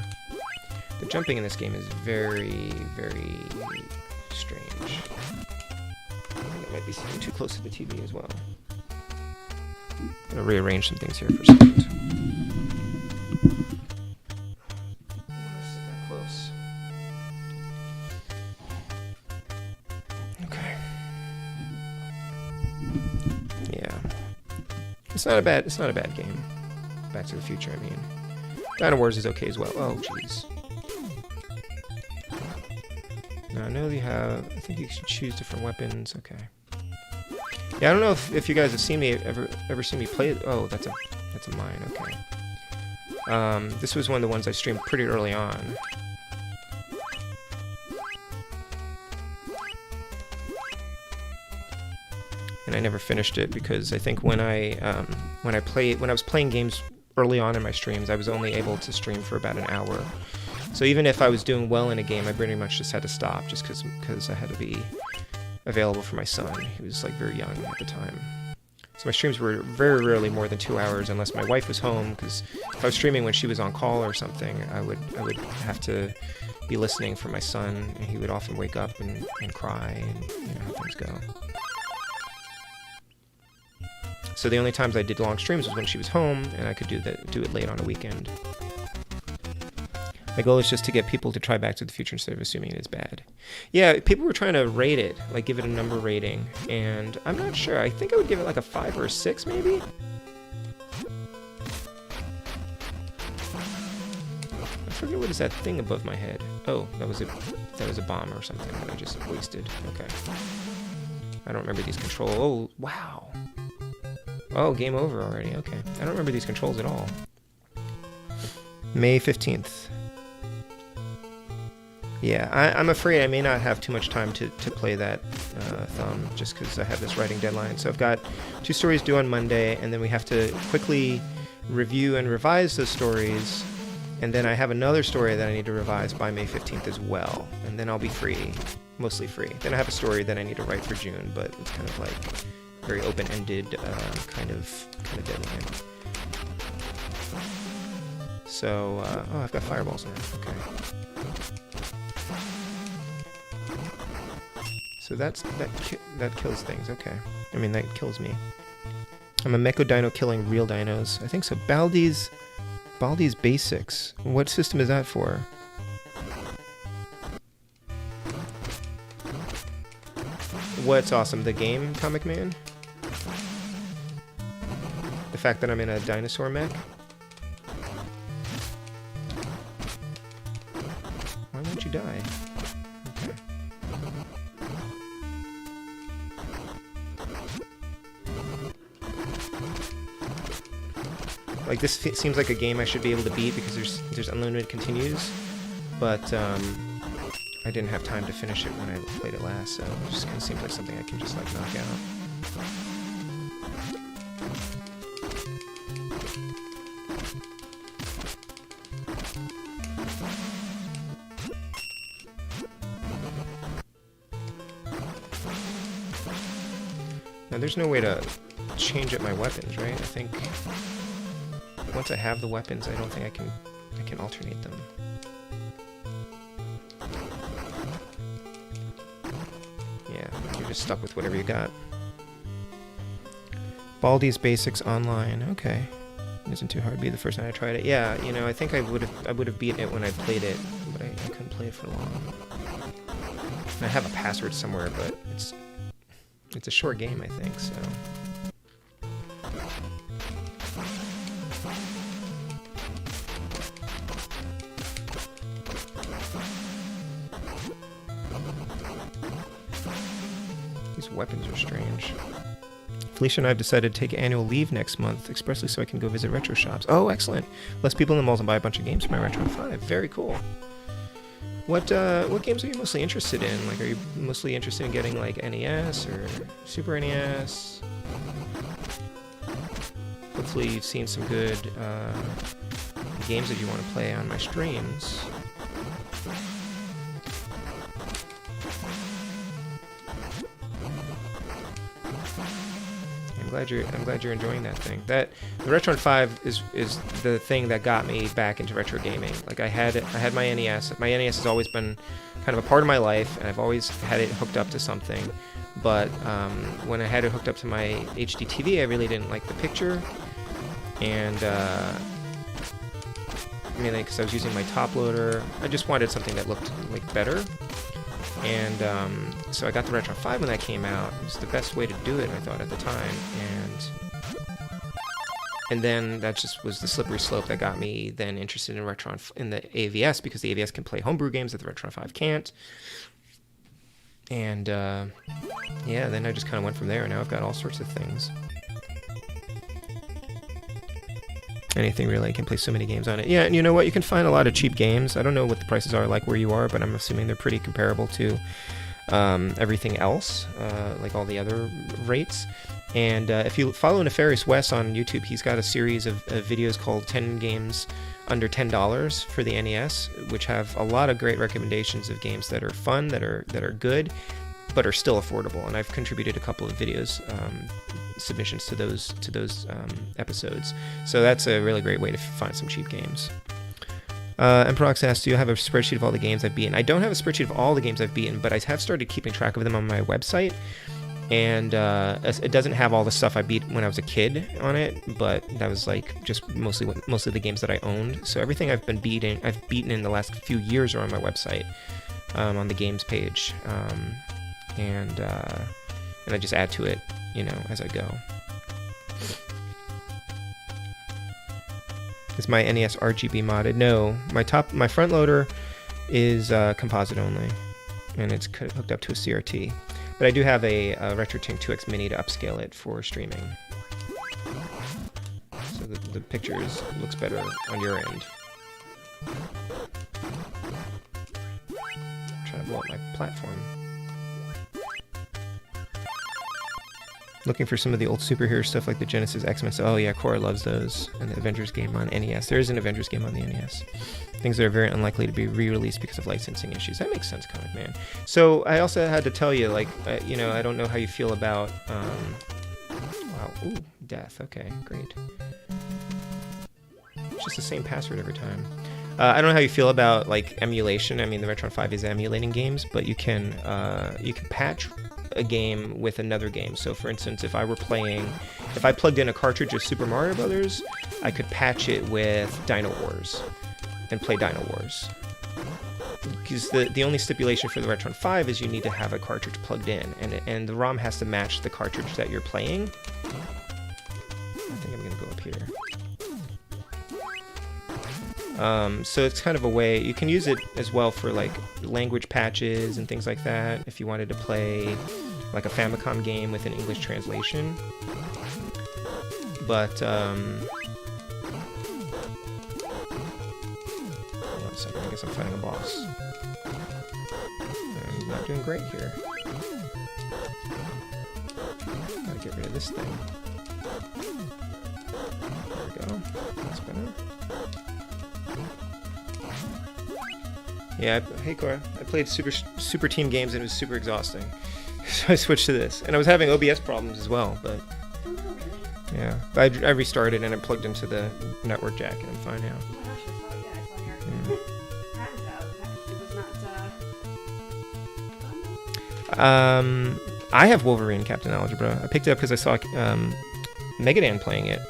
The jumping in this game is very, very strange. I think it might be sitting too close to the TV as well. I'm going to rearrange some things here for a second. Close. Okay. Yeah. It's not a bad game. Back to the Future, I mean. Dynowarz is okay as well. Oh, jeez. Now, I know you have... I think you should choose different weapons. Okay. Yeah, I don't know if you guys have seen me ever seen me play... Oh, that's a mine. Okay. This was one of the ones I streamed pretty early on. And I never finished it because I think when I was playing games early on in my streams, I was only able to stream for about an hour. So even if I was doing well in a game, I pretty much just had to stop just because I had to be available for my son. He was like very young at the time. So my streams were very rarely more than 2 hours unless my wife was home, because if I was streaming when she was on call or something, I would have to be listening for my son, and he would often wake up and cry, and how things go. So the only times I did long streams was when she was home, and I could do it late on a weekend. My goal is just to get people to try Back to the Future instead of assuming it is bad. Yeah, people were trying to rate it, like give it a number rating, and I'm not sure. I think I would give it like a 5 or a 6, maybe? I forget what is that thing above my head. Oh, that was a bomb or something that I just wasted. Okay. I don't remember these controls. Oh, wow. Oh, game over already. Okay. I don't remember these controls at all. May 15th. Yeah, I'm afraid I may not have too much time to play that thumb, just because I have this writing deadline. So I've got 2 stories due on Monday, and then we have to quickly review and revise those stories, and then I have another story that I need to revise by May 15th as well, and then I'll be free, mostly free. Then I have a story that I need to write for June, but it's kind of like very open-ended kind of deadline. So, oh, I've got fireballs now. Okay. So that kills things. Okay. I mean, that kills me. I'm a Mecha Dino killing real dinos. I think so. Baldi's Basics. What system is that for? What's awesome? The game, Comic Man? The fact that I'm in a dinosaur mech? Why won't you die? Okay. Like, this seems like a game I should be able to beat because there's unlimited continues, but I didn't have time to finish it when I played it last, so it just kind of seems like something I can just like knock out. Now there's no way to change up my weapons, right? I think once I have the weapons, I don't think I can alternate them. Yeah, you're just stuck with whatever you got. Baldi's Basics Online. Okay, it isn't too hard to be the first time I tried it. Yeah, you know, I think I would have beaten it when I played it, but I couldn't play it for long. I have a password somewhere, but it's a short game, I think, so. These weapons are strange. Felicia and I have decided to take annual leave next month, expressly so I can go visit retro shops. Oh, excellent. Less people in the malls and buy a bunch of games for my Retro 5. Very cool. What games are you mostly interested in? Like, are you mostly interested in getting, like, NES or Super NES? Hopefully you've seen some good games that you want to play on my streams. I'm glad you're enjoying that thing. The Retron 5 is the thing that got me back into retro gaming. Like, I had my NES. My NES has always been kind of a part of my life, and I've always had it hooked up to something. But when I had it hooked up to my HD TV, I really didn't like the picture, and mainly because I was using my top loader. I just wanted something that looked like better. And so I got the Retron 5 when that came out. It was the best way to do it, I thought, at the time. And then that just was the slippery slope that got me then interested in in the AVS, because the AVS can play homebrew games that the Retron 5 can't. And yeah, then I just kind of went from there. Now I've got all sorts of things. Anything really, I can play so many games on it. Yeah, and you know what? You can find a lot of cheap games. I don't know what the prices are like where you are, but I'm assuming they're pretty comparable to everything else, like all the other rates. And if you follow Nefarious Wes on YouTube, he's got a series of videos called 10 Games Under $10 for the NES, which have a lot of great recommendations of games that are fun, that are good, but are still affordable. And I've contributed a couple of videos, submissions to those episodes. So that's a really great way to find some cheap games. Emprox asks, do you have a spreadsheet of all the games I've beaten? I don't have a spreadsheet of all the games I've beaten, but I have started keeping track of them on my website. and it doesn't have all the stuff I beat when I was a kid on it, but that was like just mostly the games that I owned. So everything I've beaten in the last few years are on my website, on the games page, and I just add to it, you know, as I go. Is my NES RGB modded? No, my front loader is composite only, and it's hooked up to a CRT. But I do have a RetroTink 2X Mini to upscale it for streaming. So the pictures looks better on your end. I'm trying to blow up my platform. Looking for some of the old superhero stuff like the Genesis X-Men. Oh yeah, Cora loves those. And the Avengers game on NES. There is an Avengers game on the NES. Things that are very unlikely to be re-released because of licensing issues. That makes sense, Comic Man. So I also had to tell you, like, you know, I don't know how you feel about... wow, ooh, death. Okay, great. It's just the same password every time. I don't know how you feel about, like, emulation. I mean, the Retron 5 is emulating games, but you can patch a game with another game. So for instance, if I plugged in a cartridge of Super Mario Brothers, I could patch it with Dynowarz and play Dynowarz. Because the only stipulation for the Retron 5 is you need to have a cartridge plugged in, and the ROM has to match the cartridge that you're playing. I think I'm gonna go up here. So it's kind of a way, you can use it as well for like language patches and things like that if you wanted to play like a Famicom game with an English translation. But, hold on a second, I guess I'm fighting a boss. I'm not doing great here. Gotta get rid of this thing. There we go, that's better. Yeah, hey Cora, I played super team games and it was super exhausting. So I switched to this. And I was having OBS problems as well, but... yeah, I restarted and I plugged into the network jack and I'm fine now. I have Wolverine Captain Algebra. I picked it up because I saw Megadan playing it.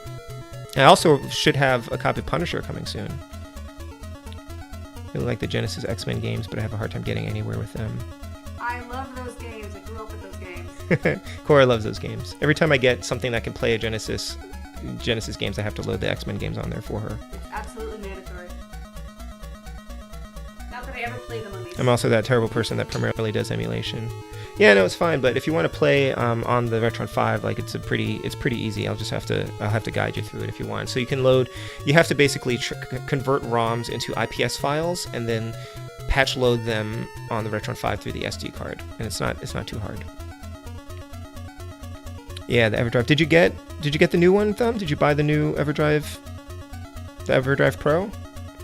I also should have a copy of Punisher coming soon. I really like the Genesis X-Men games, but I have a hard time getting anywhere with them. I love those games. I grew up with those games. Cora loves those games. Every time I get something that can play a Genesis games, I have to load the X-Men games on there for her. It's absolutely mandatory. Not that I ever play them on these. I'm also that terrible person that primarily does emulation. Yeah, no, it's fine. But if you want to play on the Retron 5, like it's pretty easy. I'll have to guide you through it if you want. So you can load. You have to basically convert ROMs into IPS files and then patch load them on the Retron 5 through the SD card, and it's not too hard. Yeah, the EverDrive. Did you get the new one, Thumb? Did you buy the new EverDrive? The EverDrive Pro,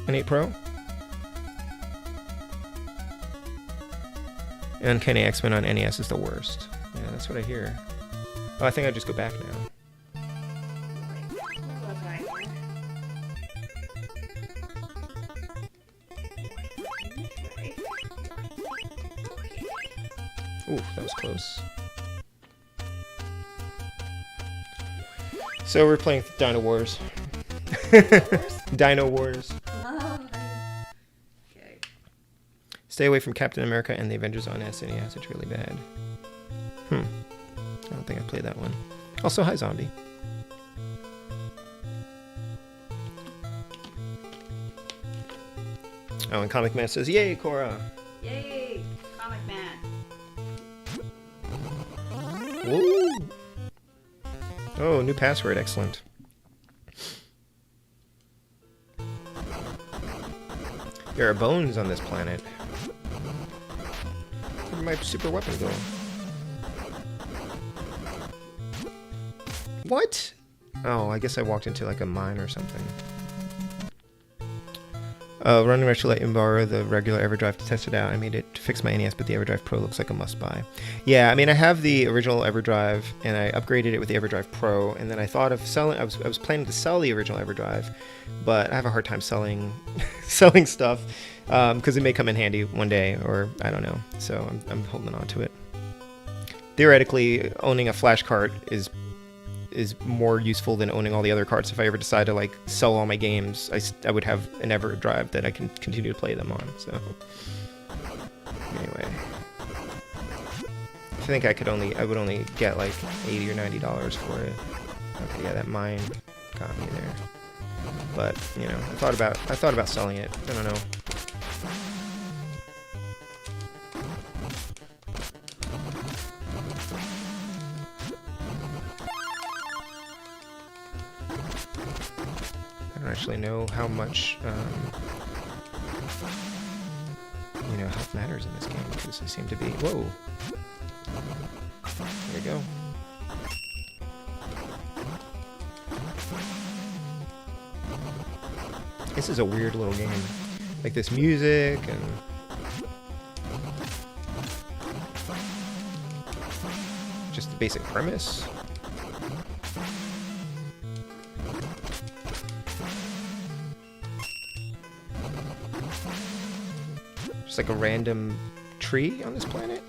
an 8 Pro. Uncanny X-Men on NES is the worst. Yeah, that's what I hear. Oh, I think I'll just go back now. Ooh, that was close. So we're playing Dynowarz. Dynowarz. Okay. Stay away from Captain America and the Avengers on SNES. It's really bad. I don't think I played that one. Also, hi Zombie. Oh, and Comic Man says, "Yay, Cora!" Yay, Comic Man. Woo! Oh, new password. Excellent. There are bones on this planet. Where'd my super weapon go? What? Oh, I guess I walked into like a mine or something. Running retro let you borrow the regular EverDrive to test it out. I made it to fix my NES, but the EverDrive Pro looks like a must-buy. Yeah, I mean, I have the original EverDrive, and I upgraded it with the EverDrive Pro, and then I thought of selling. I was planning to sell the original EverDrive, but I have a hard time selling stuff because it may come in handy one day, or I don't know. So I'm holding on to it. theoretically, owning a flash cart is more useful than owning all the other carts. If I ever decide to like sell all my games, I would have an ever drive that I can continue to play them on. So anyway, I think I would only get like $80 or $90 for it. Okay, yeah, that mine got me there. But you know, I thought about selling it. I don't know. I don't actually know how much, you know, health matters in this game, because they seem to be... Whoa! There we go. This is a weird little game. Like this music and... just the basic premise. Just like a random tree on this planet.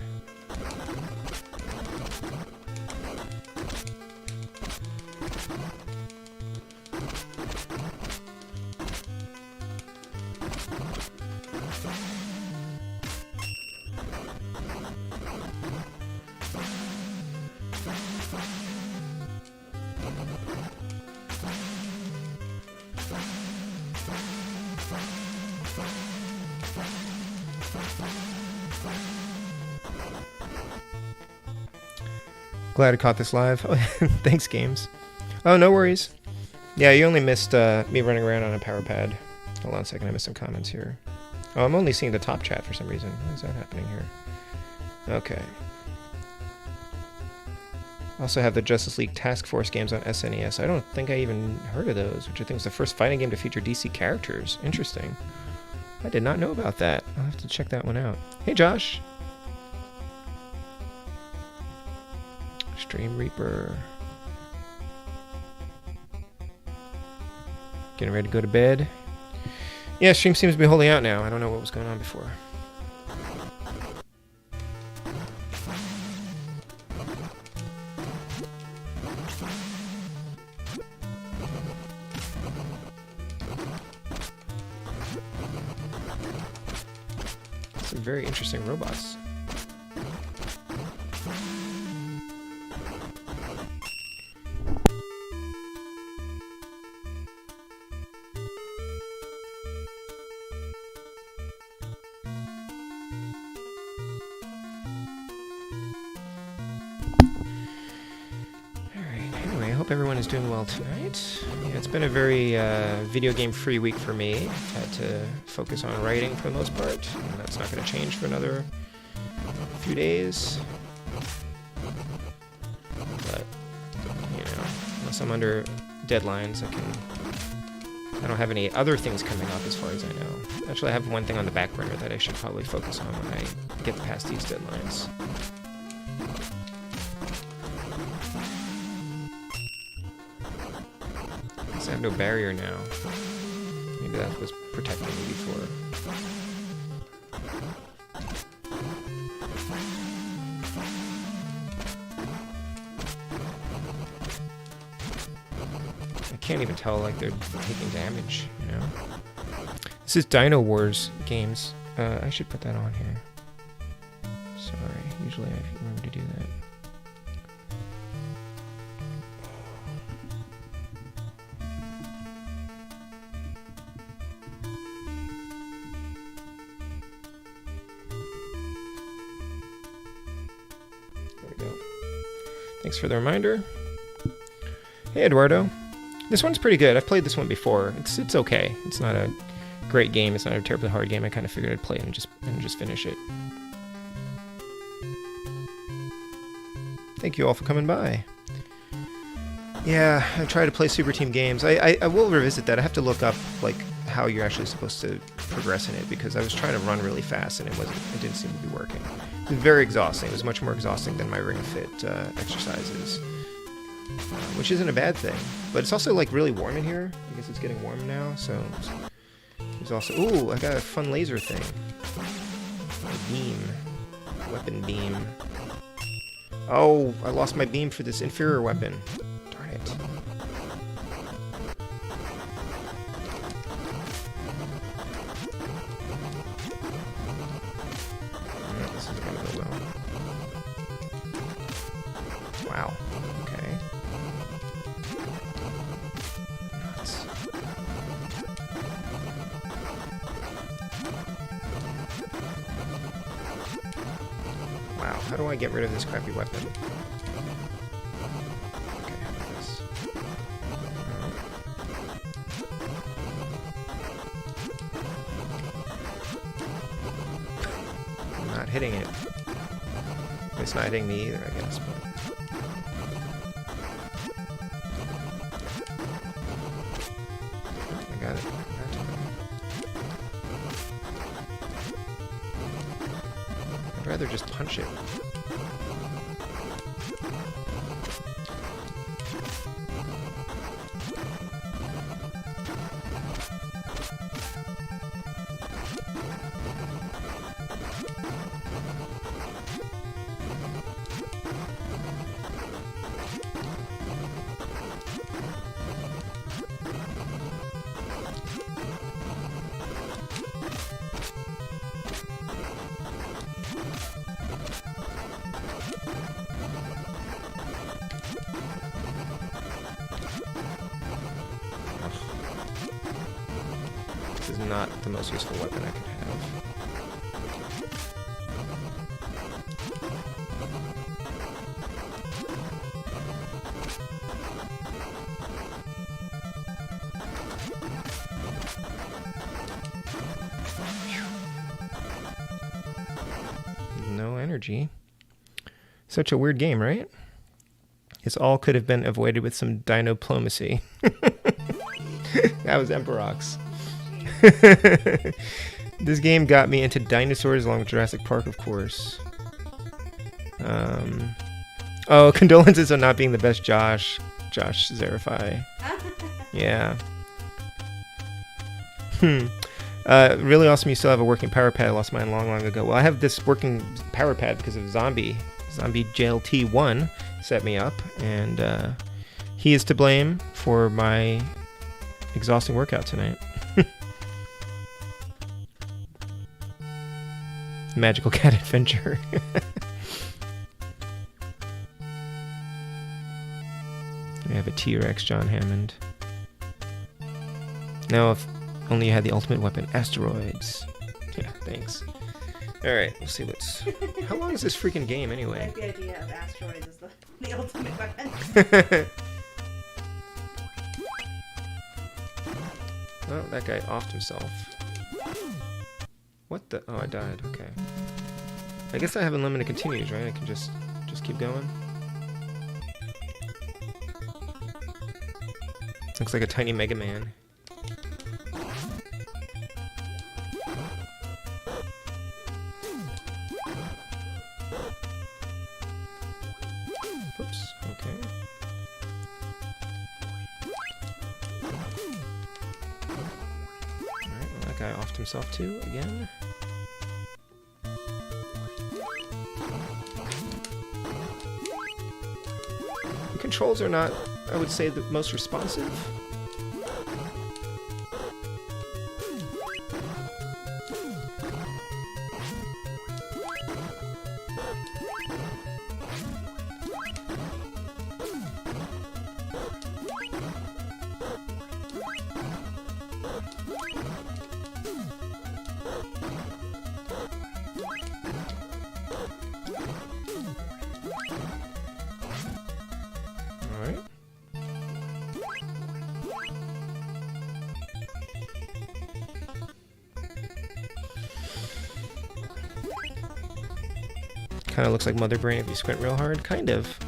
Glad I caught this live. Thanks, games. Oh, no worries. Yeah, you only missed me running around on a power pad. Hold on a second, I missed some comments here. Oh, I'm only seeing the top chat for some reason. Why is that happening here? Okay. Also have the Justice League Task Force games on SNES. I don't think I even heard of those, which I think was the first fighting game to feature DC characters. Interesting. I did not know about that. I'll have to check that one out. Hey, Josh. Stream Reaper. Getting ready to go to bed. Yeah, stream seems to be holding out now. I don't know what was going on before. Some very interesting robots. Everyone is doing well tonight. Yeah, it's been a very video game free week for me. I've had to focus on writing for the most part, and that's not going to change for another few days. But, you know, unless I'm under deadlines, I don't have any other things coming up as far as I know. Actually, I have one thing on the back burner that I should probably focus on when I get past these deadlines. I have no barrier now. Maybe that was protecting me before. I can't even tell, like, they're taking damage, you know? This is Dynowarz games. I should put that on here. Sorry, usually I remember to do that. Thanks for the reminder. Hey, Eduardo. This one's pretty good. I've played this one before. It's okay. It's not a great game. It's not a terribly hard game. I kind of figured I'd play it and just finish it. Thank you all for coming by. Yeah, I try to play Super Team games. I will revisit that. I have to look up like how you're actually supposed to progress in it, because I was trying to run really fast and it didn't seem to be working. It was very exhausting. It was much more exhausting than my Ring Fit exercises, which isn't a bad thing. But it's also like really warm in here. I guess it's getting warm now, so there's also... Ooh, I got a fun laser thing. A beam. Weapon beam. Oh, I lost my beam for this inferior weapon. Darn it. This is gonna go well. Wow. Okay. Nuts. Wow, how do I get rid of this crappy weapon? Okay, how about this? I'm not hitting it. It's not hitting me either, I guess, but... I got it. I'd rather just punch it. This is not the most useful weapon I could have. No energy. Such a weird game, right? This all could have been avoided with some dinoplomacy. That was Emperox. This game got me into dinosaurs along with Jurassic Park, of course. Oh, condolences on not being the best Josh Zarify. Yeah. Really awesome you still have a working power pad. I lost mine long ago. Well, I have this working power pad because of Zombie JLT1 set me up, and he is to blame for my exhausting workout tonight. Magical Cat Adventure. We have a T-Rex John Hammond. Now, if only you had the ultimate weapon, asteroids. Yeah, thanks. Alright, we'll see what's... How long is this freaking game, anyway? I like the idea of asteroids as the ultimate weapon. Oh, that guy offed himself. What the... Oh, I died. Okay. I guess I have unlimited continues, right? I can just keep going. Looks like a tiny Mega Man. Whoops. Okay. Alright, well, that guy offed himself too, again. The controls are not, I would say, the most responsive. Alright. Kind of looks like Mother Brain if you squint real hard. Kind of.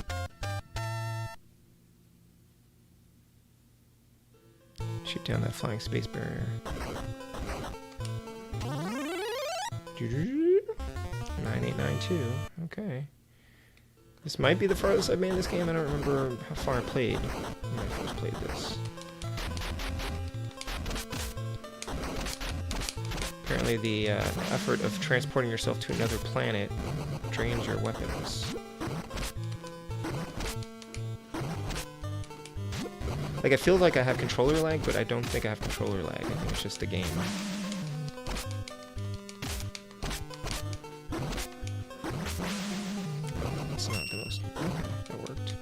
Shoot down that flying space barrier. 9892. Okay. This might be the farthest I've made in this game. I don't remember how far I played when I first played this. Apparently the effort of transporting yourself to another planet drains your weapons. Like, I feel like I have controller lag, but I don't think I have controller lag. I think it's just the game. That's not the most... Okay, that worked.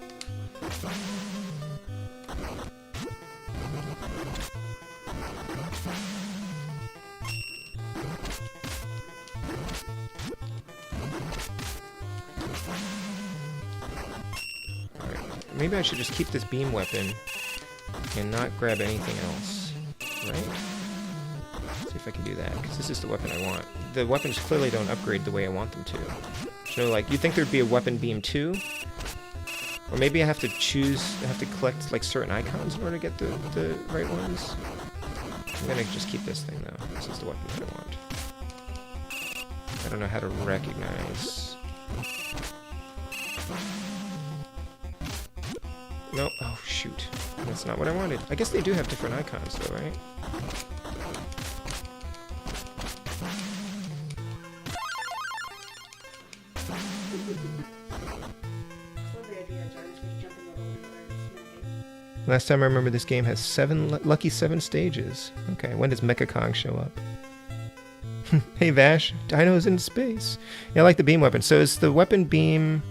Maybe I should just keep this beam weapon and not grab anything else, right? Let's see if I can do that, because this is the weapon I want. The weapons clearly don't upgrade the way I want them to. So, like, you'd think there'd be a weapon beam too? Or maybe I have to collect, like, certain icons in order to get the right ones? I'm gonna just keep this thing, though. This is the weapon that I want. I don't know how to recognize... No, oh shoot. That's not what I wanted. I guess they do have different icons though, right? Last time I remember this game has lucky 7 stages. Okay, when does Mecha Kong show up? Hey Vash, Dino's in space. Yeah, I like the beam weapon. So is the weapon beam...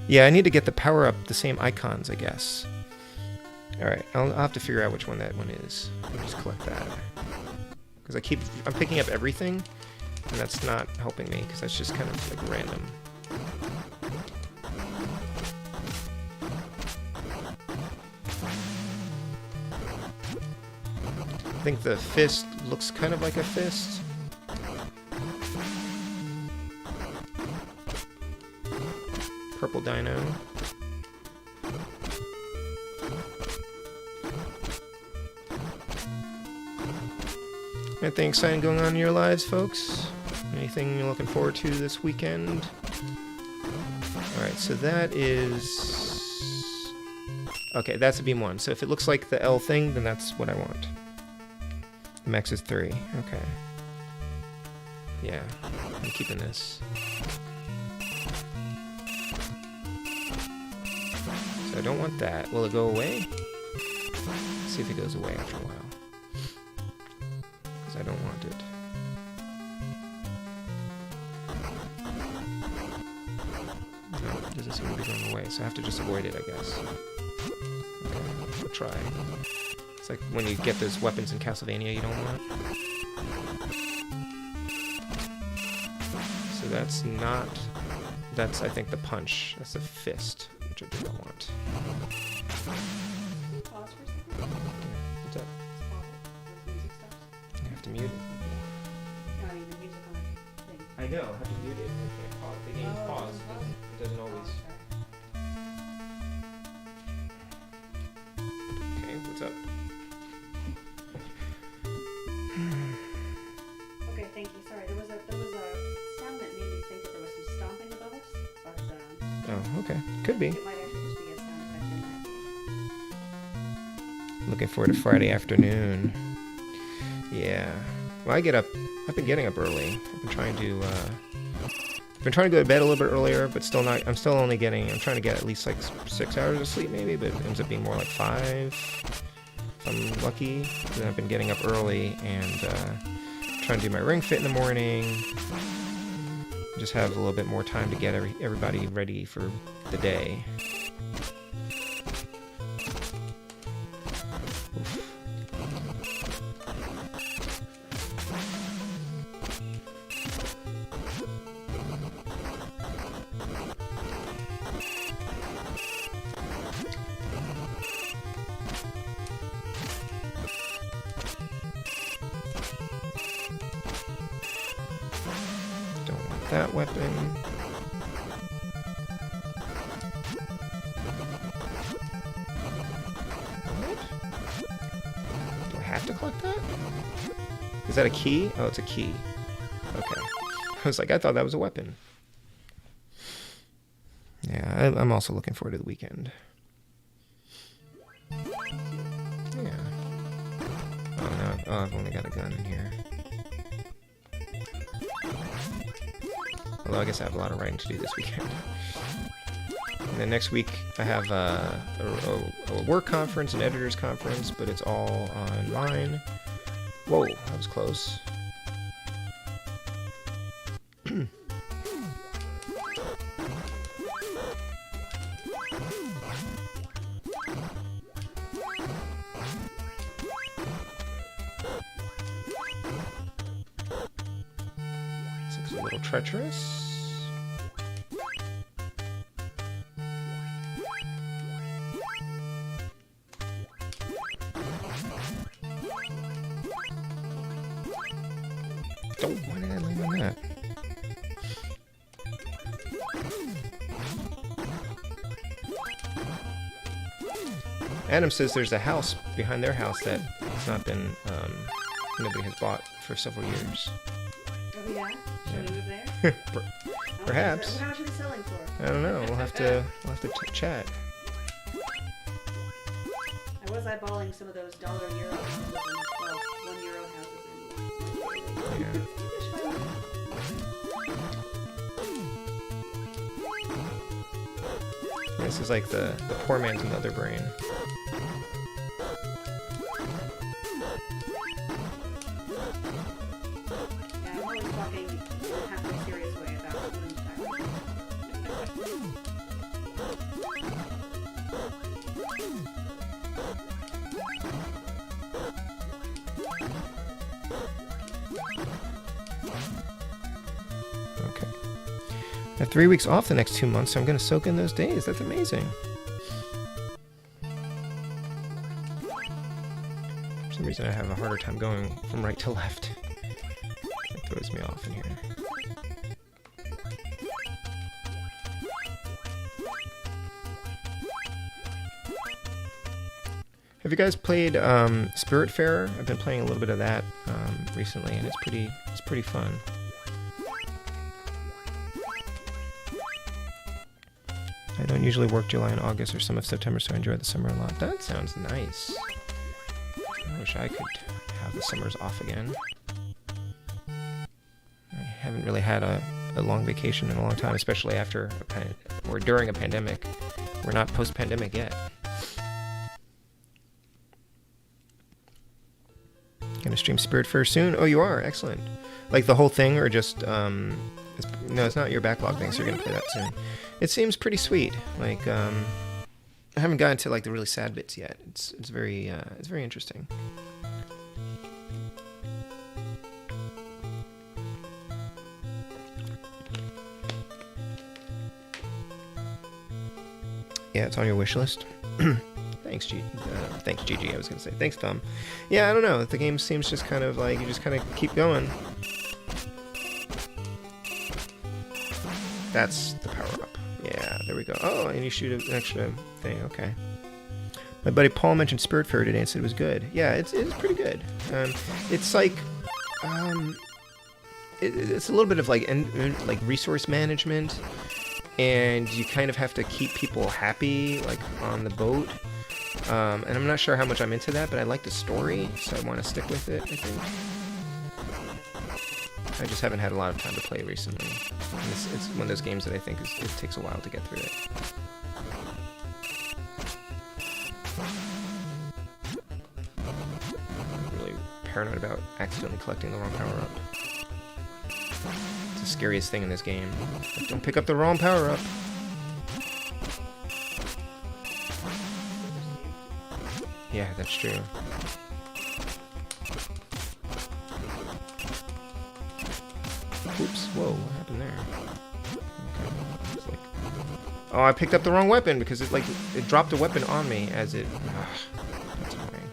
Yeah, I need to get the power up the same icons, I guess. Alright, I'll have to figure out which one that one is. I'll just collect that. Because I'm picking up everything, and that's not helping me, because that's just kind of like random. I think the fist looks kind of like a fist. Purple dino. Anything exciting going on in your lives, folks? Anything you're looking forward to this weekend? Alright, so that is... Okay, that's a beam 1. So if it looks like the L thing, then that's what I want. Max is 3. Okay. Yeah, I'm keeping this. I don't want that. Will it go away? Let's see if it goes away after a while. Because I don't want it. No, it doesn't seem to be going away, so I have to just avoid it, I guess. Okay, I'll try. It's like when you get those weapons in Castlevania you don't want. So that's not... That's, I think, the punch. That's the fist. I do not want. Pause for a second. What's up? Music stops. I have to mute it. No, I mean the music on the thing. I know, I have to mute it. I can't pause. The game's paused, but it doesn't always. Okay, what's up? Okay, thank you. Sorry, there was a sound that made me think that there was some stomping above us, but Oh, okay. Could be. it might actually just be a sound effect in that. Looking forward to Friday afternoon. Yeah. Well, I've been getting up early. I've been trying to go to bed a little bit earlier, but still not. I'm trying to get at least like 6 hours of sleep maybe, but it ends up being more like 5. If I'm lucky. Then I've been getting up early and trying to do my ring fit in the morning. Just have a little bit more time to get everybody ready for the day. Oof. That weapon. What? Do I have to collect that? Is that a key? Oh, it's a key. Okay. I was like, I thought that was a weapon. Yeah, I'm also looking forward to the weekend. Yeah. Oh, no. Oh, I've only got a gun in here. Although I guess I have a lot of writing to do this weekend. And then next week I have a work conference, an editor's conference, but it's all online. Whoa, that was close. This looks a little treacherous. Oh, why did I land on that? Adam says there's a house behind their house that has not been, nobody has bought for several years. Oh yeah? Should we move there? Perhaps. How much are they selling for? I don't know. We'll have to chat. I was eyeballing some of those $1 euro houses and, well, €1 houses in. Yeah. This is like the poor man's mother brain. Yeah, I'm always talking in a halfway serious way about women's power. Okay. I have 3 weeks off the next 2 months, so I'm going to soak in those days. That's amazing. For some reason, I have a harder time going from right to left. It throws me off in here. Have you guys played Spiritfarer? I've been playing a little bit of that recently, and it's pretty fun. I don't usually work July and August or some of September, so I enjoy the summer a lot. That sounds nice. I wish I could have the summers off again. I haven't really had a long vacation in a long time, especially after or during a pandemic. We're not post-pandemic yet. Gonna stream Spiritfarer soon? Oh, you are? Excellent. Like the whole thing, or just no, it's not your backlog thing, so you're gonna play that soon. It seems pretty sweet. Like I haven't gotten to like the really sad bits yet. It's very interesting. Yeah, it's on your wish list. Thanks, thanks, Gigi. I was gonna say thanks, Tom. Yeah, I don't know. The game seems just kind of like you just kind of keep going. That's the power up. Yeah, there we go. Oh, and you shoot an extra thing. Okay. My buddy Paul mentioned Spiritfarer today and said it was good. Yeah, it's pretty good. It's like it's a little bit of like resource management, and you kind of have to keep people happy like on the boat. And I'm not sure how much I'm into that, but I like the story, so I want to stick with it, I think. I just haven't had a lot of time to play recently. It's one of those games that I think it takes a while to get through it. I'm really paranoid about accidentally collecting the wrong power-up. It's the scariest thing in this game. Like, don't pick up the wrong power-up. Yeah, that's true. Oops, whoa, what happened there? Okay. It's like, oh, I picked up the wrong weapon because it dropped a weapon on me as it... That's annoying.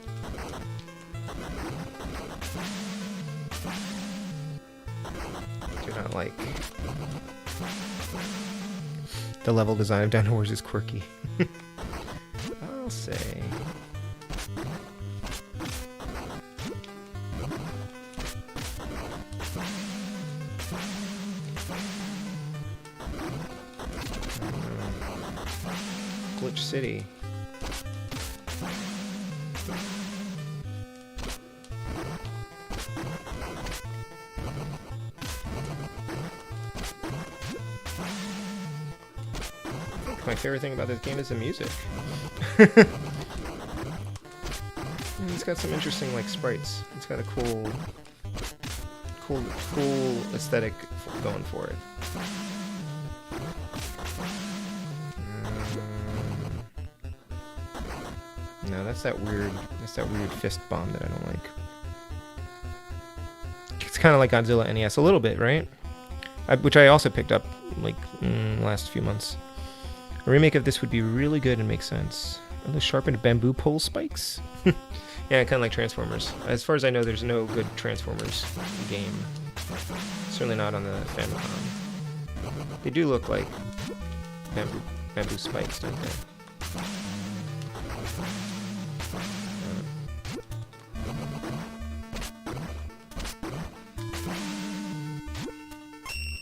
I do not like... The level design of Dynowarz is quirky. I'll say... Glitch City. my favorite thing about this game is the music. It's got some interesting like sprites. It's got a cool aesthetic going for it. No, that's that weird fist bomb that I don't like. It's kind of like Godzilla NES a little bit, right? Which I also picked up like last few months. A remake of this would be really good and make sense. Are those sharpened bamboo pole spikes? Yeah, kind of like Transformers. As far as I know, there's no good Transformers game. Certainly not on the Famicom. They do look like bamboo spikes, don't they?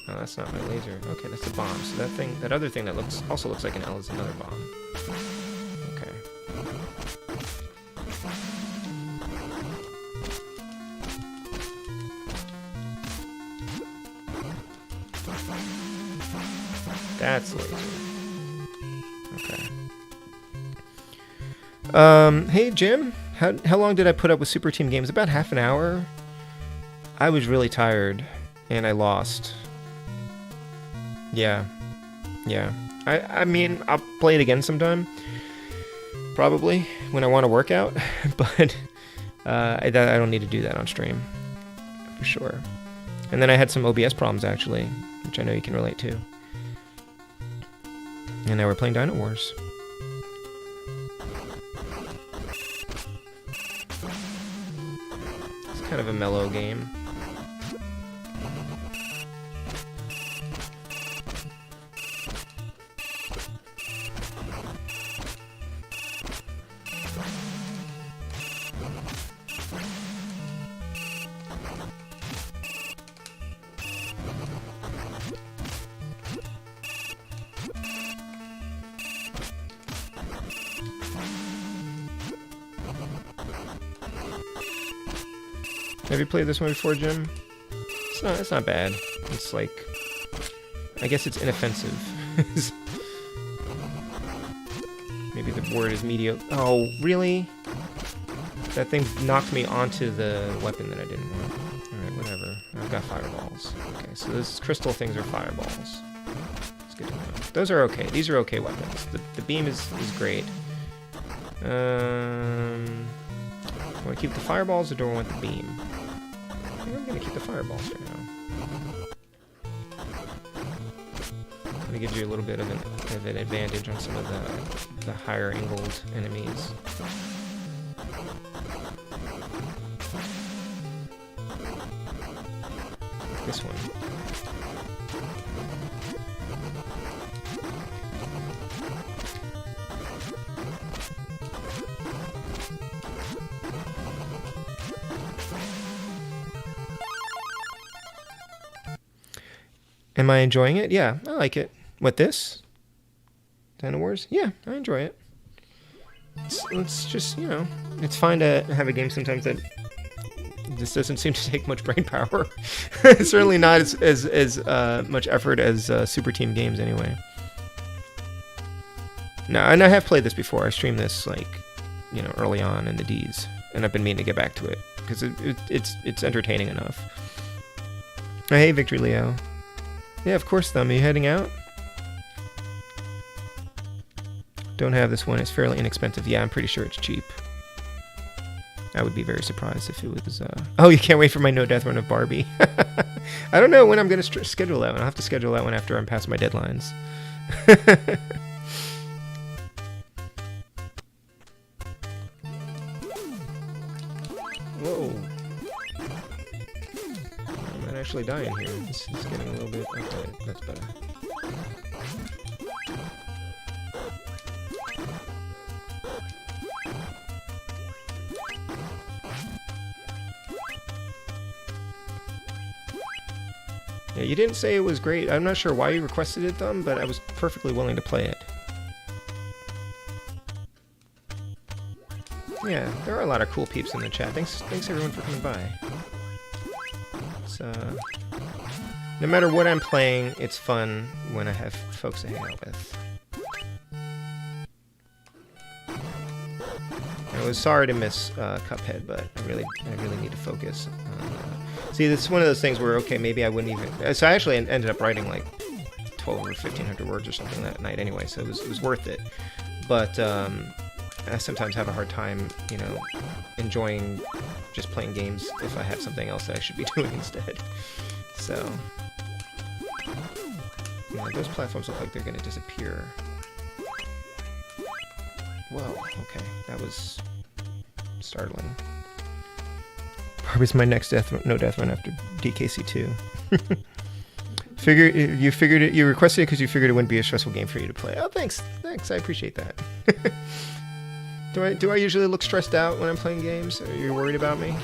Oh, that's not my laser. Okay, that's a bomb. So that other thing that also looks like an L is another bomb. Okay. That's laser. Okay. Hey Jim, how long did I put up with Super Team games? About half an hour. I was really tired, and I lost. Yeah. I mean, I'll play it again sometime, probably when I want to work out, but I don't need to do that on stream, for sure. And then I had some OBS problems actually, which I know you can relate to. And now we're playing Dynowarz. It's kind of a mellow game. Have you played this one before, Jim? It's not bad. It's like, I guess it's inoffensive. Maybe the word is mediocre. Oh, really? That thing knocked me onto the weapon that I didn't want. Alright, whatever. I've got fireballs. Okay, so those crystal things are fireballs. It's good to know. Those are okay. These are okay weapons. The beam is great. Want to keep the fireballs or do I want the beam? I think I'm going to keep the fireballs for now. It gives you a little bit of an advantage on some of the higher angled enemies. This one. Am I enjoying it? Yeah, I like it. What, this? Dynowarz? Yeah, I enjoy it. It's just, you know, it's fine to have a game sometimes that just doesn't seem to take much brain power. It's certainly not as much effort as Super Team games anyway. No, and I have played this before. I streamed this, like, you know, early on in the Ds, and I've been meaning to get back to it because it's entertaining enough. Oh, hey, Victory Leo. Yeah, of course, Thumb. Are you heading out? Don't have this one. It's fairly inexpensive. Yeah, I'm pretty sure it's cheap. I would be very surprised if it was... Oh, you can't wait for my No Death Run of Barbie. I don't know when I'm going to schedule that one. I'll have to schedule that one after I'm past my deadlines. Whoa. I might actually die in here. It's getting a little bit... Okay, that's better. Yeah, you didn't say it was great. I'm not sure why you requested it, Thumb, but I was perfectly willing to play it. Yeah, there are a lot of cool peeps in the chat. Thanks everyone for coming by. It's, no matter what I'm playing, it's fun when I have folks to hang out with. I was sorry to miss Cuphead, but I really need to focus on... See, this is one of those things where, okay, maybe I wouldn't even... So I actually ended up writing like 12 or 1,500 words or something that night anyway, so it was worth it. But I sometimes have a hard time, you know, enjoying just playing games if I have something else that I should be doing instead. So... Yeah, those platforms look like they're going to disappear. Whoa, okay, that was startling. Probably my next no death run after DKC2. You figured it. You requested it because you figured it wouldn't be a stressful game for you to play. Oh, thanks. I appreciate that. Do I usually look stressed out when I'm playing games? Are you worried about me?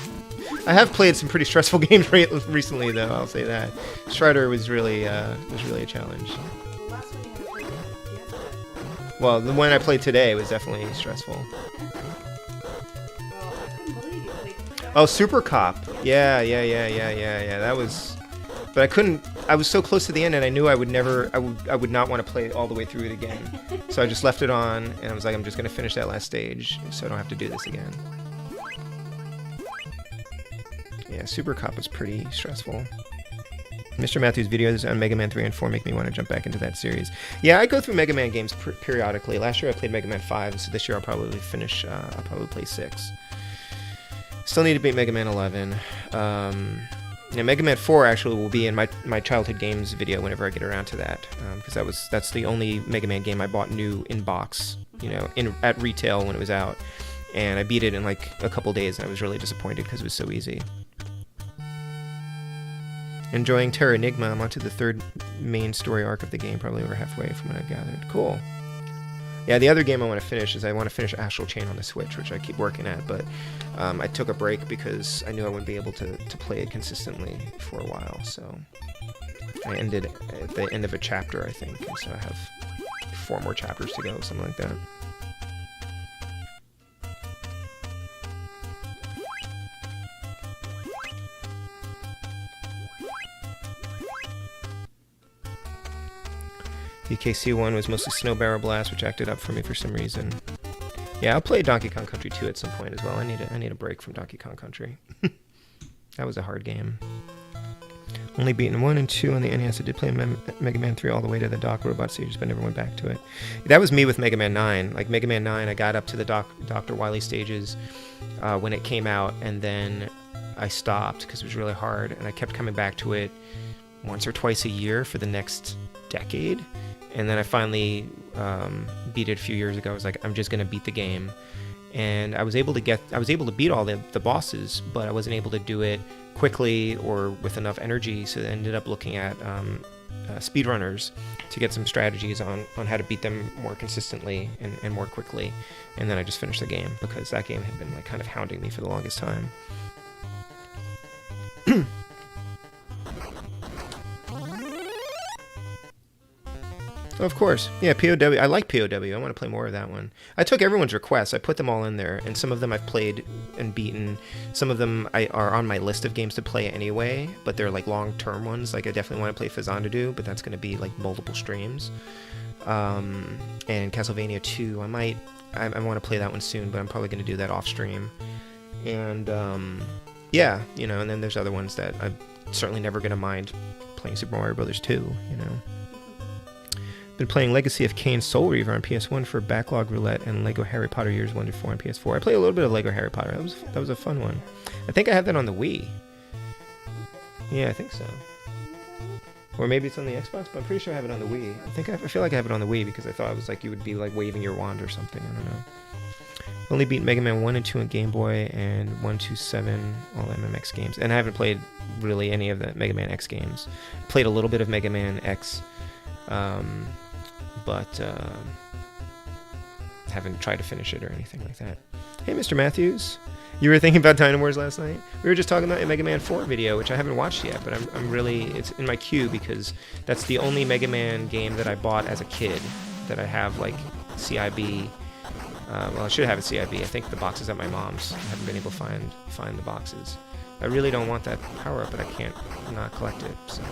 I have played some pretty stressful games recently, though. I'll say that. Strider was really a challenge. Well, the one I played today was definitely stressful. Oh, Super Cop. Yeah. That was... But I couldn't... I was so close to the end, and I knew I would not want to play it all the way through it again. So I just left it on, and I was like, I'm just going to finish that last stage, so I don't have to do this again. Yeah, Super Cop was pretty stressful. Mr. Matthews' videos on Mega Man 3 and 4 make me want to jump back into that series. Yeah, I go through Mega Man games periodically. Last year I played Mega Man 5, so this year I'll probably finish, I'll probably play 6. Still need to beat Mega Man 11. Yeah, Mega Man 4 actually will be in my childhood games video whenever I get around to that, because that's the only Mega Man game I bought new in box, you know, at retail when it was out, and I beat it in like a couple days, and I was really disappointed because it was so easy. Enjoying Terra Enigma. I'm onto the 3rd main story arc of the game, probably over halfway from what I've gathered. Cool. Yeah, the other game I want to finish is I want to finish Astral Chain on the Switch, which I keep working at, but I took a break because I knew I wouldn't be able to play it consistently for a while, so I ended at the end of a chapter, I think, and so I have 4 more chapters to go, something like that. DKC1 was mostly Snow Barrel Blast, which acted up for me for some reason. Yeah, I'll play Donkey Kong Country 2 at some point as well. I need a break from Donkey Kong Country. That was a hard game. Only beaten 1 and 2 on the NES. I did play Mega Man 3 all the way to the Doc Robot stages, but never went back to it. That was me with Mega Man 9. Like, Mega Man 9, I got up to the Dr. Wily stages when it came out, and then I stopped because it was really hard, and I kept coming back to it once or twice a year for the next decade. And then I finally beat it a few years ago. I was like, I'm just gonna beat the game, and I was able to beat all the bosses, but I wasn't able to do it quickly or with enough energy. So I ended up looking at speedrunners to get some strategies on how to beat them more consistently and more quickly. And then I just finished the game because that game had been like kind of hounding me for the longest time. Of course. Yeah, POW. I like POW. I want to play more of that one. I took everyone's requests. I put them all in there, and some of them I've played and beaten. Some of them are on my list of games to play anyway, but they're like long-term ones. Like, I definitely want to play Fazanadu, but that's going to be like multiple streams. And Castlevania 2, I want to play that one soon, but I'm probably going to do that off-stream. And, yeah, you know, and then there's other ones that I'm certainly never going to mind playing Super Mario Brothers 2, you know. Been playing Legacy of Kain Soul Reaver on PS1 for Backlog Roulette and Lego Harry Potter Years 1 to 4 on PS4. I played a little bit of Lego Harry Potter. That was a fun one. I think I have that on the Wii. Yeah, I think so. Or maybe it's on the Xbox, but I'm pretty sure I have it on the Wii. I feel like I have it on the Wii because I thought it was like you would be like waving your wand or something. I don't know. Only beat Mega Man 1 and 2 on Game Boy and 1, 2, 7 all MMX games. And I haven't played really any of the Mega Man X games. Played a little bit of Mega Man X. But haven't tried to finish it or anything like that. Hey, Mr. Matthews, you were thinking about Dynowarz last night? We were just talking about a Mega Man 4 video, which I haven't watched yet, but I'm really, it's in my queue because that's the only Mega Man game that I bought as a kid that I have like CIB. Well, I should have a CIB. I think the box is at my mom's. I haven't been able to find the boxes. I really don't want that power up, but I can't not collect it. So.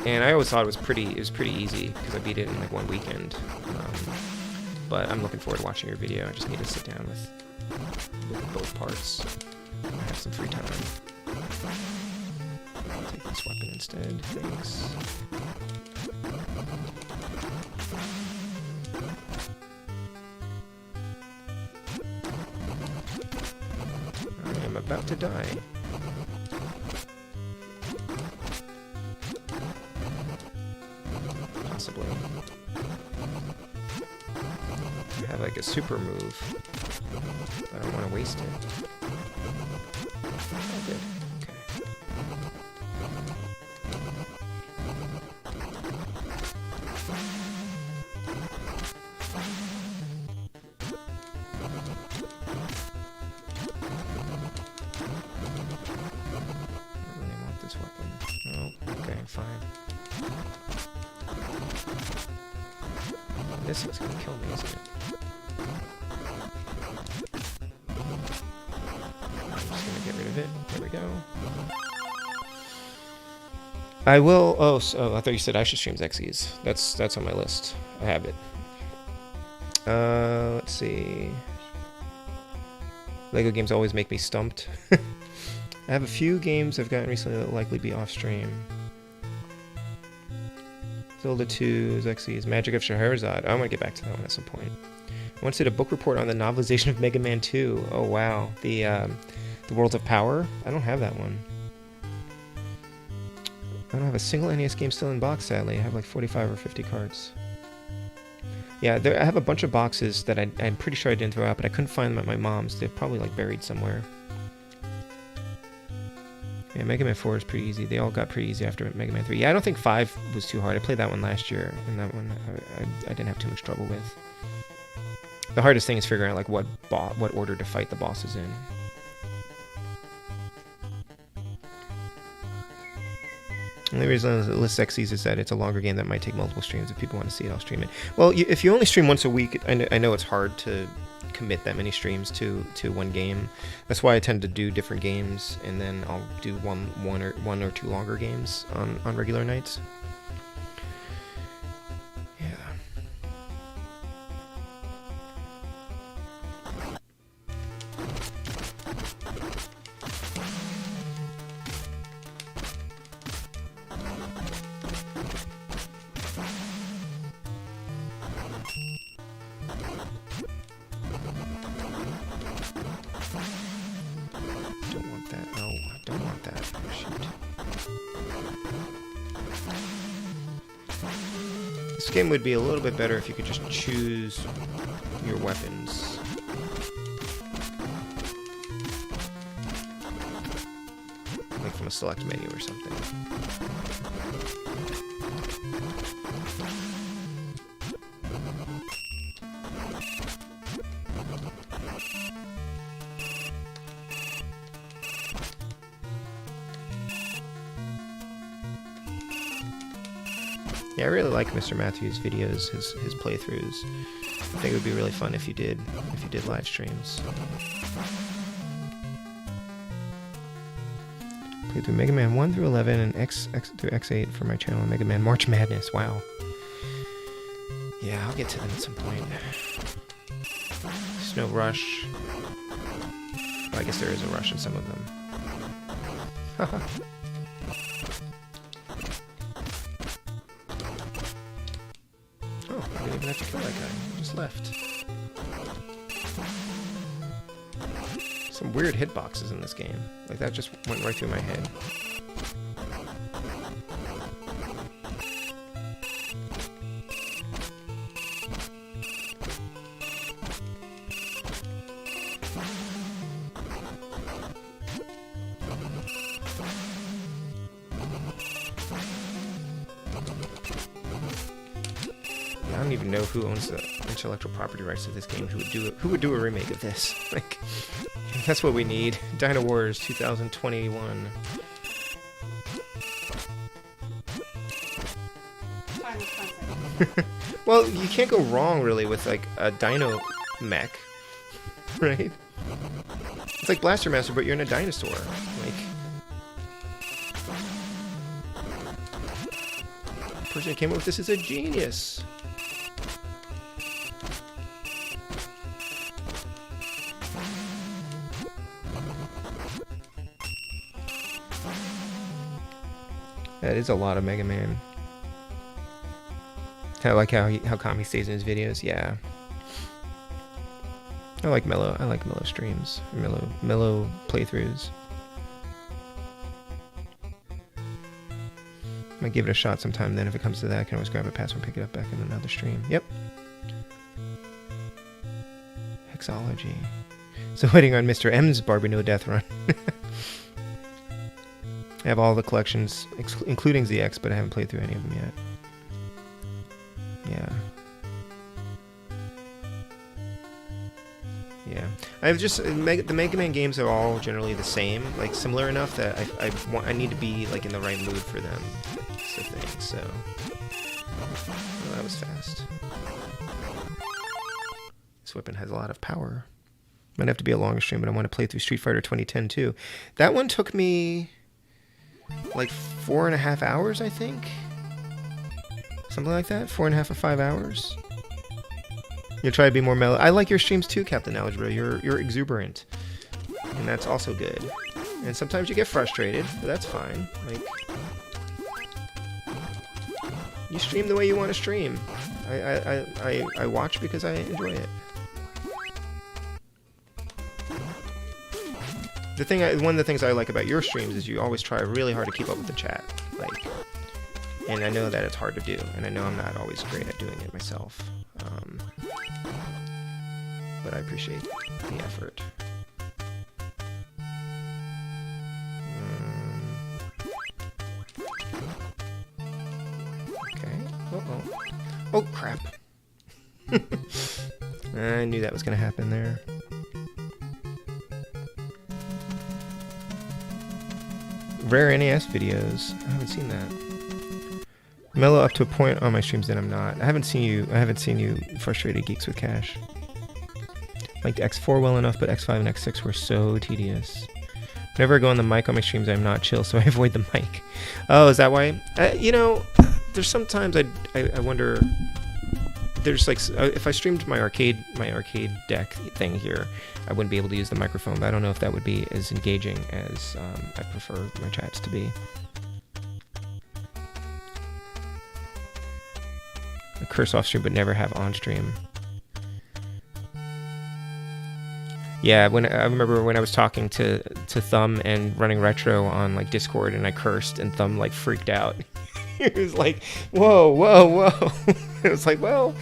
And I always thought it was pretty easy because I beat it in like one weekend. but I'm looking forward to watching your video. I just need to sit down with look at both parts. I have some free time. I'll take this weapon instead. Thanks. I am about to die. Possibly. I have like a super move. I don't want to waste it. Oh, good. Okay. I don't really want this weapon. Oh, okay, fine. This is gonna kill me, isn't it? I'm just gonna get rid of it. There we go. I will. Oh, so I thought you said I should stream Xyz. That's on my list. I have it. Let's see. Lego games always make me stumped. I have a few games I've gotten recently that will likely be off stream. Zelda 2, Xyz, Magic of Scheherazade. I want to get back to that one at some point. I once did a book report on the novelization of Mega Man 2. Oh wow, the Worlds of Power. I don't have that one. I don't have a single NES game still in box, sadly. I have like 45 or 50 cards. Yeah, I have a bunch of boxes that I'm pretty sure I didn't throw out, but I couldn't find them at my mom's. They're probably like buried somewhere. Yeah, Mega Man 4 is pretty easy. They all got pretty easy after Mega Man 3. Yeah, I don't think 5 was too hard. I played that one last year, and that one I didn't have too much trouble with. The hardest thing is figuring out like what order to fight the bosses in. The only reason I list Xyz is that it's a longer game that might take multiple streams. If people want to see it, I'll stream it. Well, if you only stream once a week, I know it's hard to commit that many streams to one game. That's why I tend to do different games, and then I'll do one or two longer games on regular nights. Yeah. This game would be a little bit better if you could just choose your weapons. Like from a select menu or something. Yeah, I really like Mr. Matthews' videos, his playthroughs. I think it would be really fun if you did live streams. Played through Mega Man 1 through 11 and X through X8 for my channel on Mega Man March Madness. Wow. Yeah, I'll get to them at some point. Snow Rush. Well, I guess there is a rush in some of them. Haha. I didn't even have to kill that guy. He just left. Some weird hitboxes in this game. Like, that just went right through my head. I don't even know who owns the intellectual property rights to this game. Who would do a remake of this? Like, that's what we need. Dynowarz 2021. Well, you can't go wrong really with like a Dino mech, right? It's like Blaster Master, but you're in a dinosaur. Like, the person who came up with this is a genius. That is a lot of Mega Man. I like how Kami stays in his videos. Yeah. I like mellow streams, mellow playthroughs. Might give it a shot sometime. Then, if it comes to that, I can always grab a password, pick it up back in another stream. Yep. Hexology. So waiting on Mr. M's Barbie No Death Run. I have all the collections, including ZX, but I haven't played through any of them yet. Yeah. Yeah, I've just the Mega Man games are all generally the same, like similar enough that I need to be like in the right mood for them. That's the thing. So well, that was fast. This weapon has a lot of power. Might have to be a longer stream, but I want to play through Street Fighter 2010 too. That one took me like 4.5 hours, I think. Something like that, 4.5 or 5 hours. You'll try to be more mellow. I like your streams too, Captain Algebra. You're exuberant, and that's also good. And sometimes you get frustrated, but that's fine. Like, you stream the way you want to stream. I watch because I enjoy it. One of the things I like about your streams is you always try really hard to keep up with the chat. Like, and I know that it's hard to do, and I know I'm not always great at doing it myself. But I appreciate the effort. Okay. Oh, crap. I knew that was going to happen there. Rare NES videos. I haven't seen that. Mellow up to a point on my streams, then I'm not. I haven't seen you frustrated geeks with cash. Liked X4 well enough, but X5 and X6 were so tedious. Whenever I go on the mic on my streams, I'm not chill, so I avoid the mic. Oh, is that why? You know, there's sometimes I wonder. There's like, if I streamed my arcade deck thing here, I wouldn't be able to use the microphone. But I don't know if that would be as engaging as I prefer my chats to be. I curse off stream, but never have on stream. Yeah, I remember when I was talking to Thumb and running Retro on like Discord, and I cursed, and Thumb like freaked out. He was like, "Whoa, whoa, whoa!" It was like, well,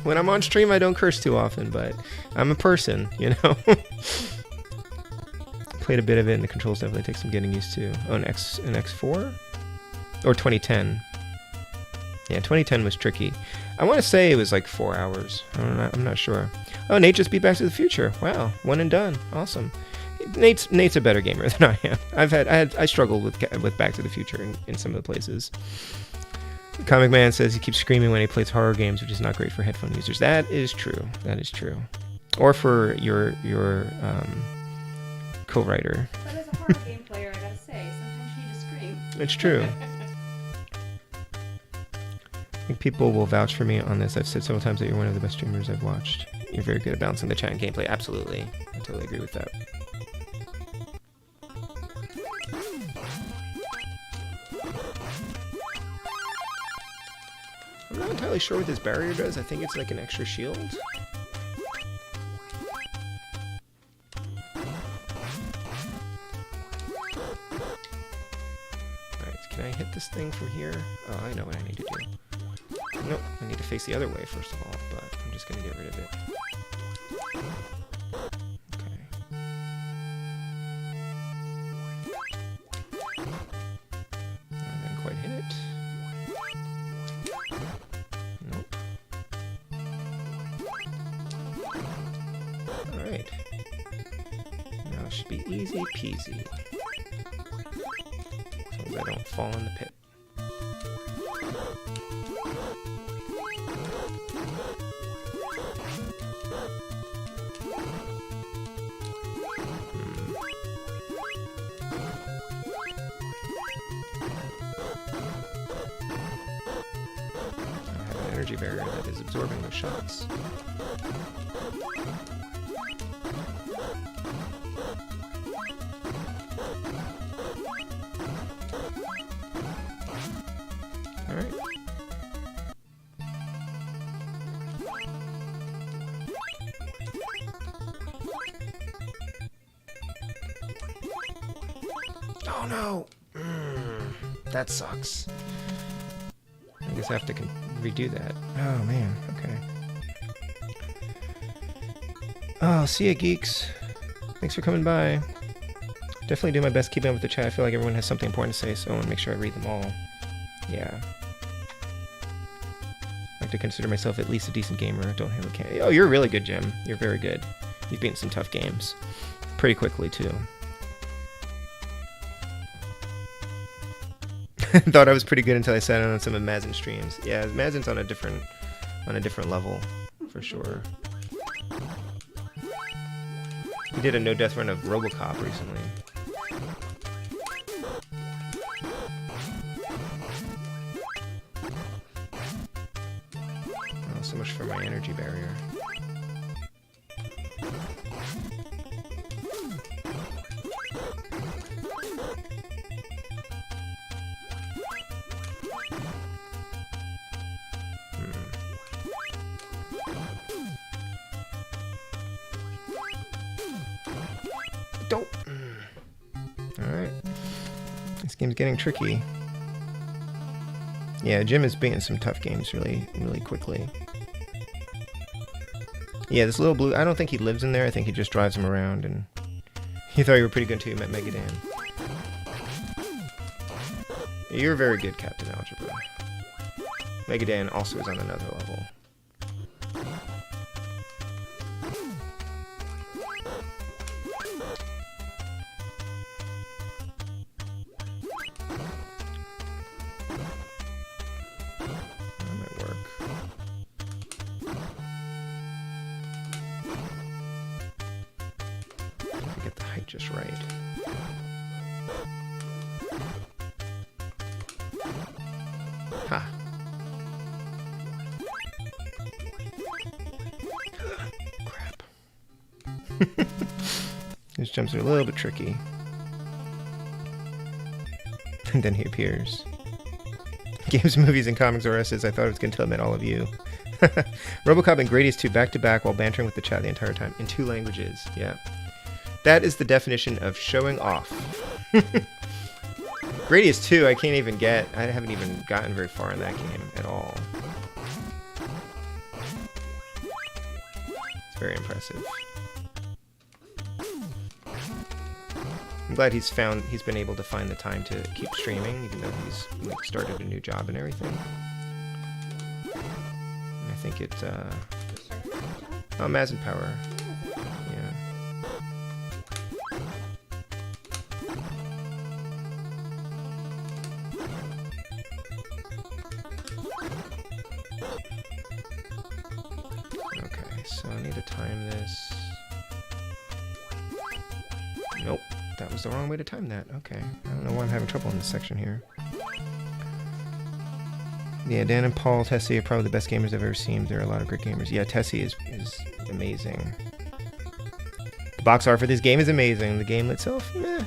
when I'm on stream, I don't curse too often, but I'm a person, you know. Played a bit of it, and the controls definitely take some getting used to. Oh, an X4 or 2010. Yeah, 2010 was tricky. I want to say it was like 4 hours. I'm not sure. Oh, Nate just beat Back to the Future. Wow, one and done. Awesome. Nate's a better gamer than I am. I struggled with Back to the Future in some of the places. Comic Man says he keeps screaming when he plays horror games, which is not great for headphone users. That is true. That is true. Or for your co-writer. But as a horror game player, I gotta say, sometimes you need to scream. It's true. I think people will vouch for me on this. I've said several times that you're one of the best streamers I've watched. You're very good at balancing the chat and gameplay. Absolutely. I totally agree with that. I'm not entirely sure what this barrier does. I think it's like an extra shield. Alright, can I hit this thing from here? Oh, I know what I need to do. Nope, I need to face the other way first of all, but I'm just going to get rid of it. Okay. I didn't quite hit it. Nope. Alright. Now it should be easy peasy. As long as I don't fall in the pit. Barrier that is absorbing those shots. no! That sucks. I guess I have to redo that. Oh man, okay. Oh, see ya, geeks. Thanks for coming by. Definitely do my best keeping up with the chat. I feel like everyone has something important to say, so I want to make sure I read them all. Yeah. I like to consider myself at least a decent gamer. Don't have a can. Oh, you're really good, Jim. You're very good. You've beaten some tough games. Pretty quickly, too. Thought I was pretty good until I sat on some of Mazin's streams. Yeah, Mazin's on a different level, for sure. He did a no-death run of RoboCop recently. Oh, so much for my energy barrier. Don't. Alright. This game's getting tricky. Yeah, Jim is beating some tough games really quickly. Yeah, this little blue, I don't think he lives in there. I think he just drives him around, and he thought you were pretty good until you met Megadan. You're very good, Captain Algebra. Megadan also is on another level. Just right. Ha. Crap. These jumps are a little bit tricky. And then he appears. Games, movies, and comics or essays. I thought I was going to admit all of you. RoboCop and Grady's 2 back-to-back while bantering with the chat the entire time. In 2 languages. Yeah. That is the definition of showing off. Gradius 2, I can't even get. I haven't even gotten very far in that game at all. It's very impressive. I'm glad he's been able to find the time to keep streaming, even though he's started a new job and everything. And I think it. Oh, Mazin Power. So I need to time this. Nope, that was the wrong way to time that. Okay, I don't know why I'm having trouble in this section here. Yeah, Dan and Paul Tessie are probably the best gamers I've ever seen. There are a lot of great gamers. Yeah, Tessie is amazing. The box art for this game is amazing. The game itself, meh.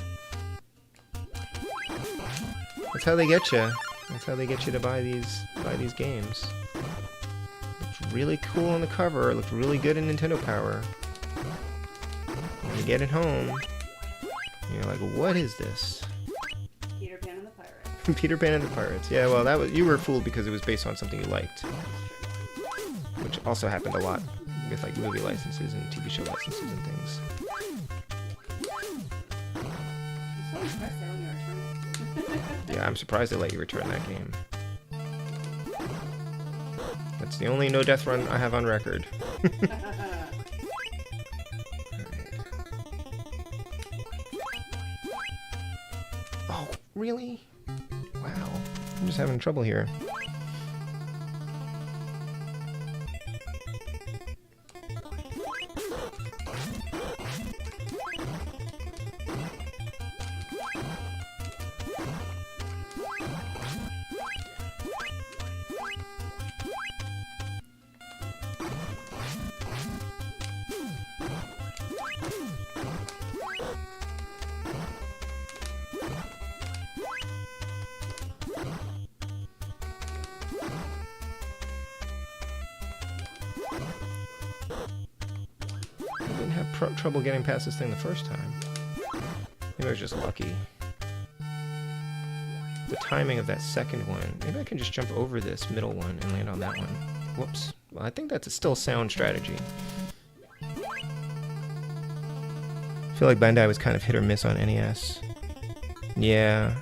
That's how they get you. That's how they get you to buy these games. Really cool on the cover, looked really good in Nintendo Power. When you get it home, you're like, what is this? Peter Pan and the Pirates. Peter Pan and the Pirates. Yeah, well, you were fooled because it was based on something you liked. Which also happened a lot with like movie licenses and TV show licenses and things. I'm so impressed they let me return it. Yeah, I'm surprised they let you return that game. That's the only no-death run I have on record. Oh, really? Wow. I'm just having trouble here. Trouble getting past this thing the first time. Maybe I was just lucky. the timing of that second one. Maybe I can just jump over this middle one and land on that one. Whoops. Well, I think that's a still sound strategy. I feel like Bandai was kind of hit or miss on NES. Yeah.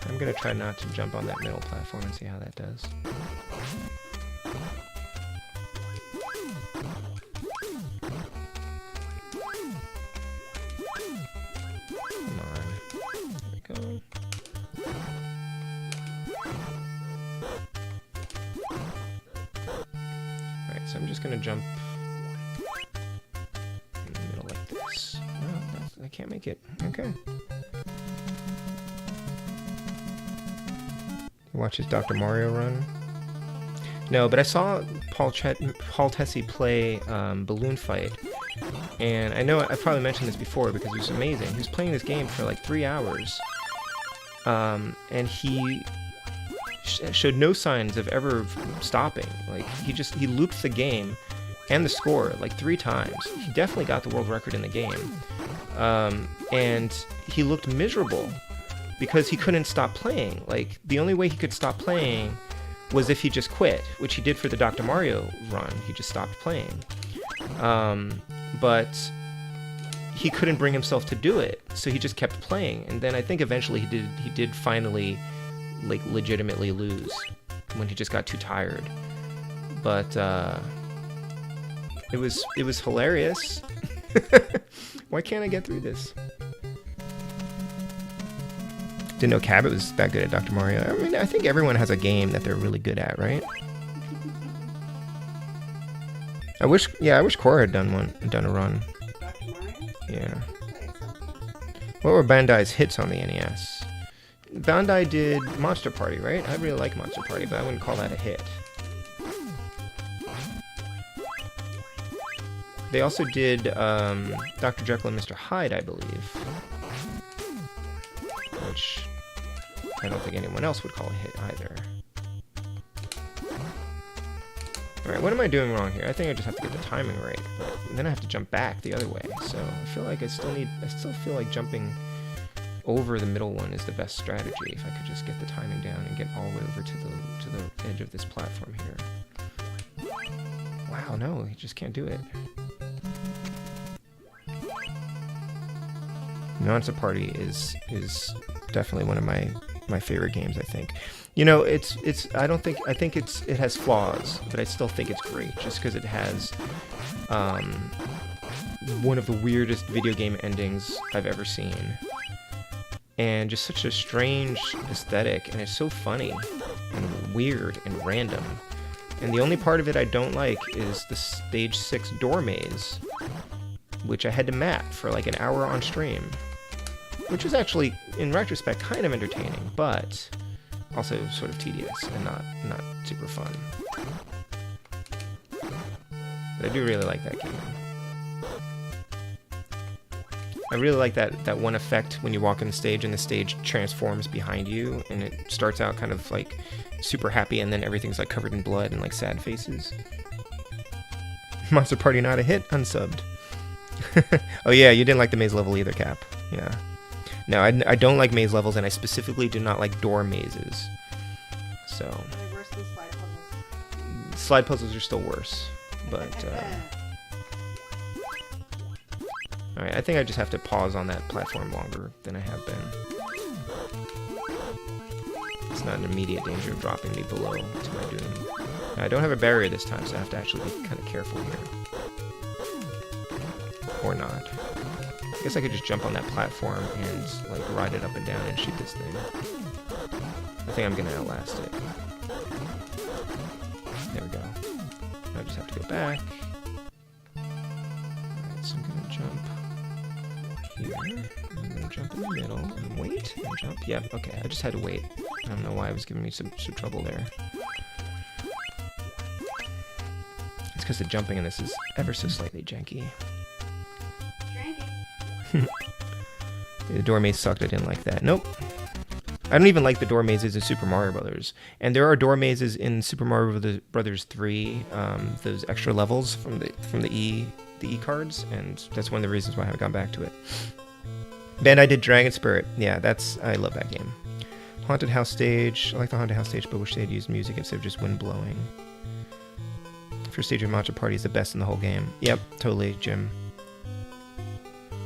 I'm gonna try not to jump on that middle platform and see how that does. Come on. There we go. Alright, so I'm just gonna jump in the middle like this. No, I can't make it. Okay. Watch his Dr. Mario run. No, but I saw Paul Tessie play Balloon Fight, and I know I've probably mentioned this before because it was amazing. He was playing this game for like 3 hours, and he showed no signs of ever stopping. Like he looped the game and the score like 3 times. He definitely got the world record in the game, and he looked miserable because he couldn't stop playing. Like, the only way he could stop playing was if he just quit, which he did for the Dr. Mario run. He just stopped playing. But he couldn't bring himself to do it, so he just kept playing. And then I think eventually he did finally, like, legitimately lose when he just got too tired. But it was hilarious. Why can't I get through this? Didn't know Cabot was that good at Dr. Mario. I mean, I think everyone has a game that they're really good at, right? I wish Cora had done a run. Yeah. What were Bandai's hits on the NES? Bandai did Monster Party, right? I really like Monster Party, but I wouldn't call that a hit. They also did Dr. Jekyll and Mr. Hyde, I believe. Which I don't think anyone else would call a hit either. Alright, what am I doing wrong here? I think I just have to get the timing right, but then I have to jump back the other way. So I feel like I still feel like jumping over the middle one is the best strategy if I could just get the timing down and get all the way over to the edge of this platform here. Wow, no, you just can't do it. Monster Party is definitely one of my favorite games, I think. You know, I think it has flaws, but I still think it's great just because it has one of the weirdest video game endings I've ever seen. And just such a strange aesthetic, and it's so funny and weird and random. And the only part of it I don't like is the stage 6 door maze, which I had to map for like an hour on stream. Which was actually, in retrospect, kind of entertaining, but also sort of tedious and not super fun. But I do really like that game. I really like that one effect when you walk on the stage and the stage transforms behind you, and it starts out kind of like super happy, and then everything's like covered in blood and like sad faces. Monster Party not a hit, unsubbed. Oh yeah, you didn't like the maze level either, Cap. Yeah. No, I don't like maze levels, and I specifically do not like door mazes. So. Are they worse than slide puzzles? Slide puzzles are still worse, but. All right, I think I just have to pause on that platform longer than I have been. It's not an immediate danger of dropping me below to my doom. I don't have a barrier this time, so I have to actually be kind of careful here. Or not. I guess I could just jump on that platform and like ride it up and down and shoot this thing. I think I'm gonna outlast it. There we go. I just have to go back. Alright, so I'm gonna jump here. I'm gonna jump in the middle and wait and jump. Yep, okay, I just had to wait. I don't know why it was giving me some trouble there. It's because the jumping in this is ever so slightly janky. The door maze sucked, I didn't like that. Nope. I don't even like the door mazes in Super Mario Brothers. And there are door mazes in Super Mario Brothers 3, those extra levels from the E cards, and that's one of the reasons why I haven't gone back to it. Then I did Dragon Spirit. Yeah, I love that game. Haunted House stage. I like the Haunted House stage, but wish they'd used music instead of just wind blowing. First stage of Matcha Party is the best in the whole game. Yep, totally, Jim.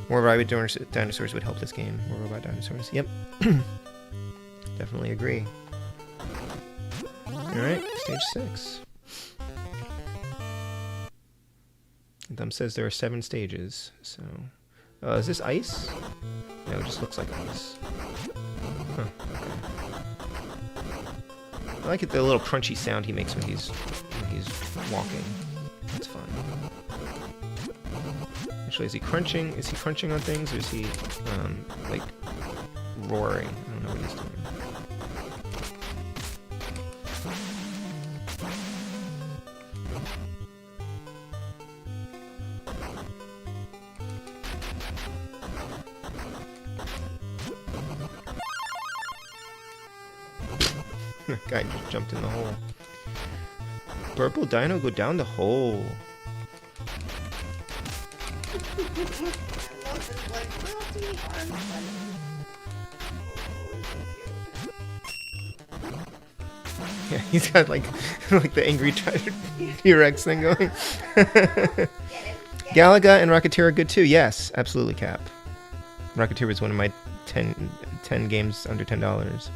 More robot dinosaurs would help this game. More robot dinosaurs. Yep. Definitely agree. Alright, stage 6. Thumb says there are 7 stages, so... is this ice? No, it just looks like ice. Huh, okay. I like the little crunchy sound he makes when he's walking. That's fun. Actually, is he crunching? Is he crunching on things, or is he, like, roaring? I don't know what he's doing. That guy just jumped in the hole. Purple dino go down the hole. Yeah, he's got like the angry T-Rex thing going. Galaga and Rocketeer are good too. Yes, absolutely, Cap. Rocketeer was one of my 10 games under $10.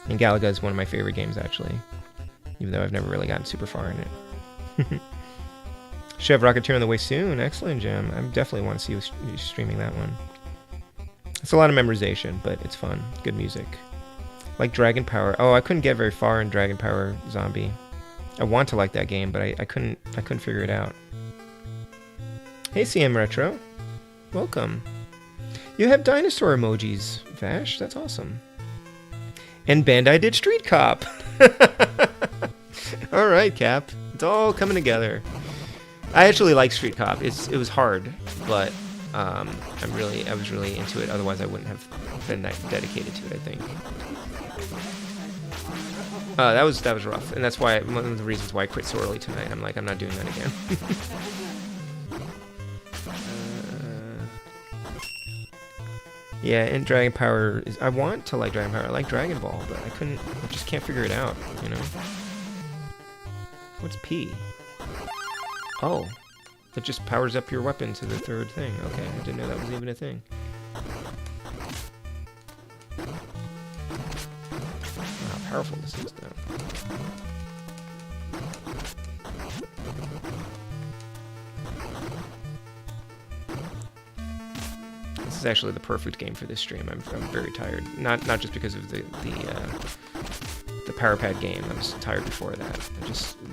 And Galaga is one of my favorite games, actually. Even though I've never really gotten super far in it. Should have Rocketeer on the way soon. Excellent, Jim. I definitely want to see you streaming that one. It's a lot of memorization, but it's fun. Good music. Like Dragon Power. Oh, I couldn't get very far in Dragon Power Zombie. I want to like that game, but I couldn't figure it out. Hey, CM Retro. Welcome. You have dinosaur emojis, Vash. That's awesome. And Bandai did Street Cop. All right, Cap. It's all coming together. I actually like Street Cop. It was hard, but I was really into it. Otherwise, I wouldn't have been that dedicated to it, I think. That was rough, and that's why one of the reasons why I quit so early tonight. I'm like, I'm not doing that again. Yeah, and Dragon Power I want to like Dragon Power. I like Dragon Ball, but I just can't figure it out, you know? What's P? Oh. It just powers up your weapon to the third thing. Okay, I didn't know that was even a thing. Wow, how powerful this is, though. This is actually the perfect game for this stream. I'm very tired. Not just because of the Power Pad game. I was tired before that.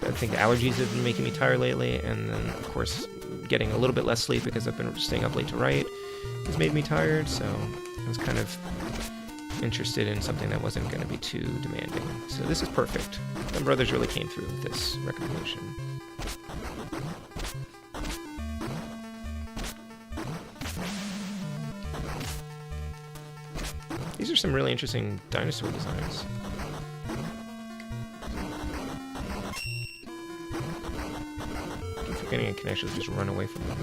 I think allergies have been making me tired lately, and then of course getting a little bit less sleep because I've been staying up late to write has made me tired. So I was kind of interested in something that wasn't going to be too demanding. So this is perfect. Them brothers really came through with this recommendation. These are some really interesting dinosaur designs. I'm forgetting I can actually just run away from them.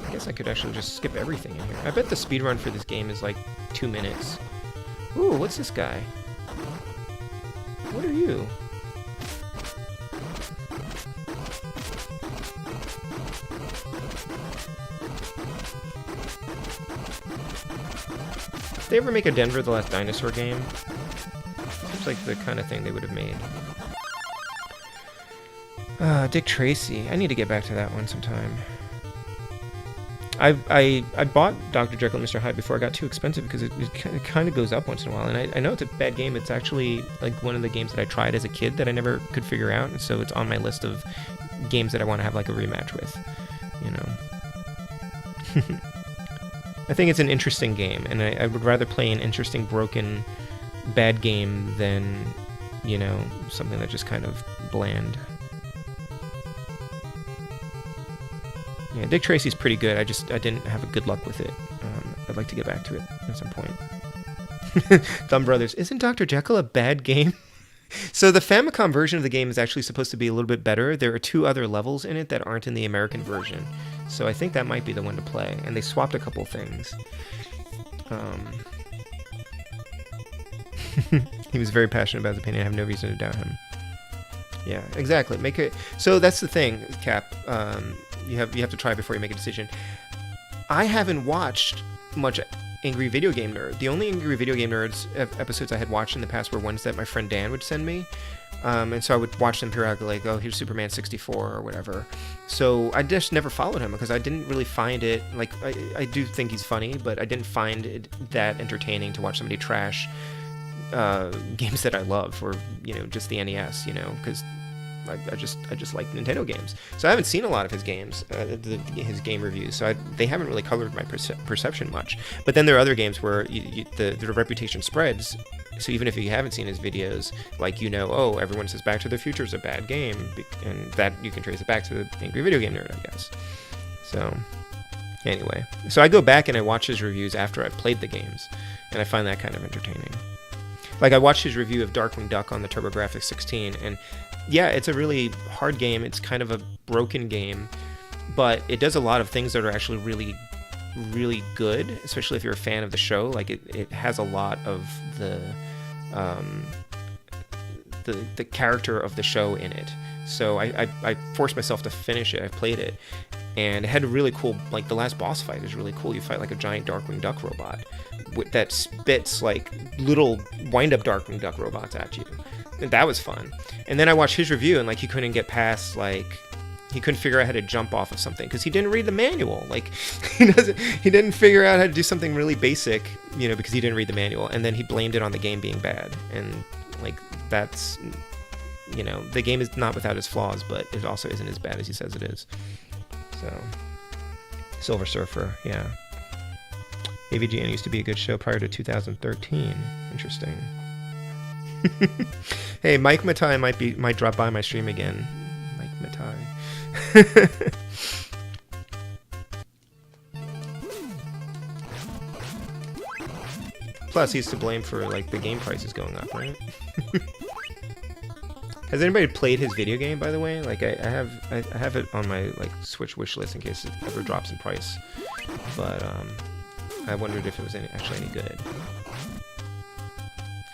I guess I could actually just skip everything in here. I bet the speedrun for this game is like 2 minutes. Ooh, what's this guy? What are you? Did they ever make a Denver the Last Dinosaur game? Seems like the kind of thing they would have made. Dick Tracy. I need to get back to that one sometime. I bought Dr. Jekyll and Mr. Hyde before it got too expensive because it kind of goes up once in a while. And I know it's a bad game. It's actually like one of the games that I tried as a kid that I never could figure out. And so it's on my list of games that I want to have like a rematch with, you know. I think it's an interesting game. And I would rather play an interesting, broken, bad game than you know, something that's just kind of bland. Yeah, Dick Tracy's pretty good. I didn't have a good luck with it. I'd like to get back to it at some point. Thumb Brothers, isn't Dr. Jekyll a bad game? So the Famicom version of the game is actually supposed to be a little bit better. There are 2 other levels in it that aren't in the American version. So I think that might be the one to play. And they swapped a couple things. He was very passionate about his opinion. I have no reason to doubt him. Yeah, exactly. Make it. So that's the thing, Cap. You have to try before you make a decision. I haven't watched much Angry Video Game Nerd. The only Angry Video Game Nerds episodes I had watched in the past were ones that my friend Dan would send me. And so I would watch them periodically, like, oh, here's Superman 64 or whatever. So I just never followed him because I didn't really find it, like, I do think he's funny, but I didn't find it that entertaining to watch somebody trash games that I love, or, you know, just the NES, you know, because I just like Nintendo games. So I haven't seen a lot of his games, his game reviews. So they haven't really colored my perception much. But then there are other games where the reputation spreads. So even if you haven't seen his videos, like, you know, oh, everyone says Back to the Future is a bad game, and that you can trace it back to the Angry Video Game Nerd, I guess. So anyway, so I go back and I watch his reviews after I've played the games, and I find that kind of entertaining. Like, I watched his review of Darkwing Duck on the TurboGrafx 16, and yeah, it's a really hard game. It's kind of a broken game, but it does a lot of things that are actually really, really good, especially if you're a fan of the show. Like, it has a lot of the character of the show in it. So I forced myself to finish it. I played it, and it had a really cool, like, the last boss fight is really cool. You fight like a giant Darkwing Duck robot that spits like little wind-up Darkwing Duck robots at you. And that was fun. And then I watched his review, and, like, he couldn't get past, like, he couldn't figure out how to jump off of something because he didn't read the manual. Like, he didn't figure out how to do something really basic, you know, because he didn't read the manual. And then he blamed it on the game being bad. And, like, that's, you know, the game is not without its flaws, but it also isn't as bad as he says it is. So, Silver Surfer, yeah. AVGN used to be a good show prior to 2013. Interesting. Hey, Mike Matai might drop by my stream again. Mike Matai. Plus, he's to blame for, like, the game prices going up, right? Has anybody played his video game, by the way? Like, I have it on my, like, Switch wish list in case it ever drops in price. But I wondered if it was actually any good.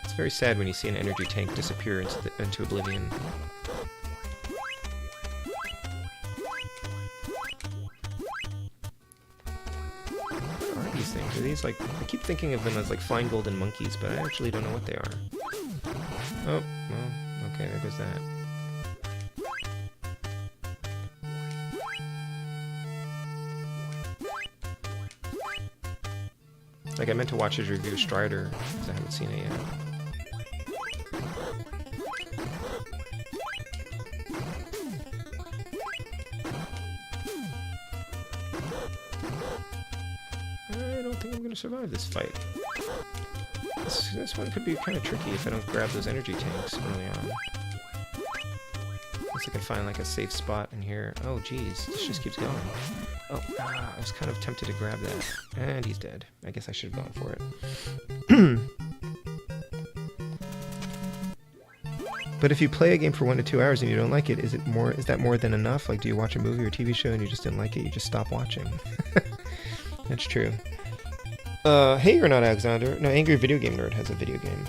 It's very sad when you see an energy tank disappear into oblivion. What are these things? Are these, like, I keep thinking of them as, like, flying golden monkeys, but I actually don't know what they are. Oh, well, okay, there goes that. Like, I meant to watch his review of Strider, because I haven't seen it yet. I don't think I'm going to survive this fight. This one could be kind of tricky if I don't grab those energy tanks early on. Unless I can find, like, a safe spot in here. Oh, geez, this just keeps going. Oh, I was kind of tempted to grab that. And he's dead. I guess I should have gone for it. But if you play a game for 1 to 2 hours and you don't like it, is that more than enough? Like, do you watch a movie or TV show and you just didn't like it, you just stop watching? That's true. Hey, you're not Alexander. No, Angry Video Game Nerd has a video game.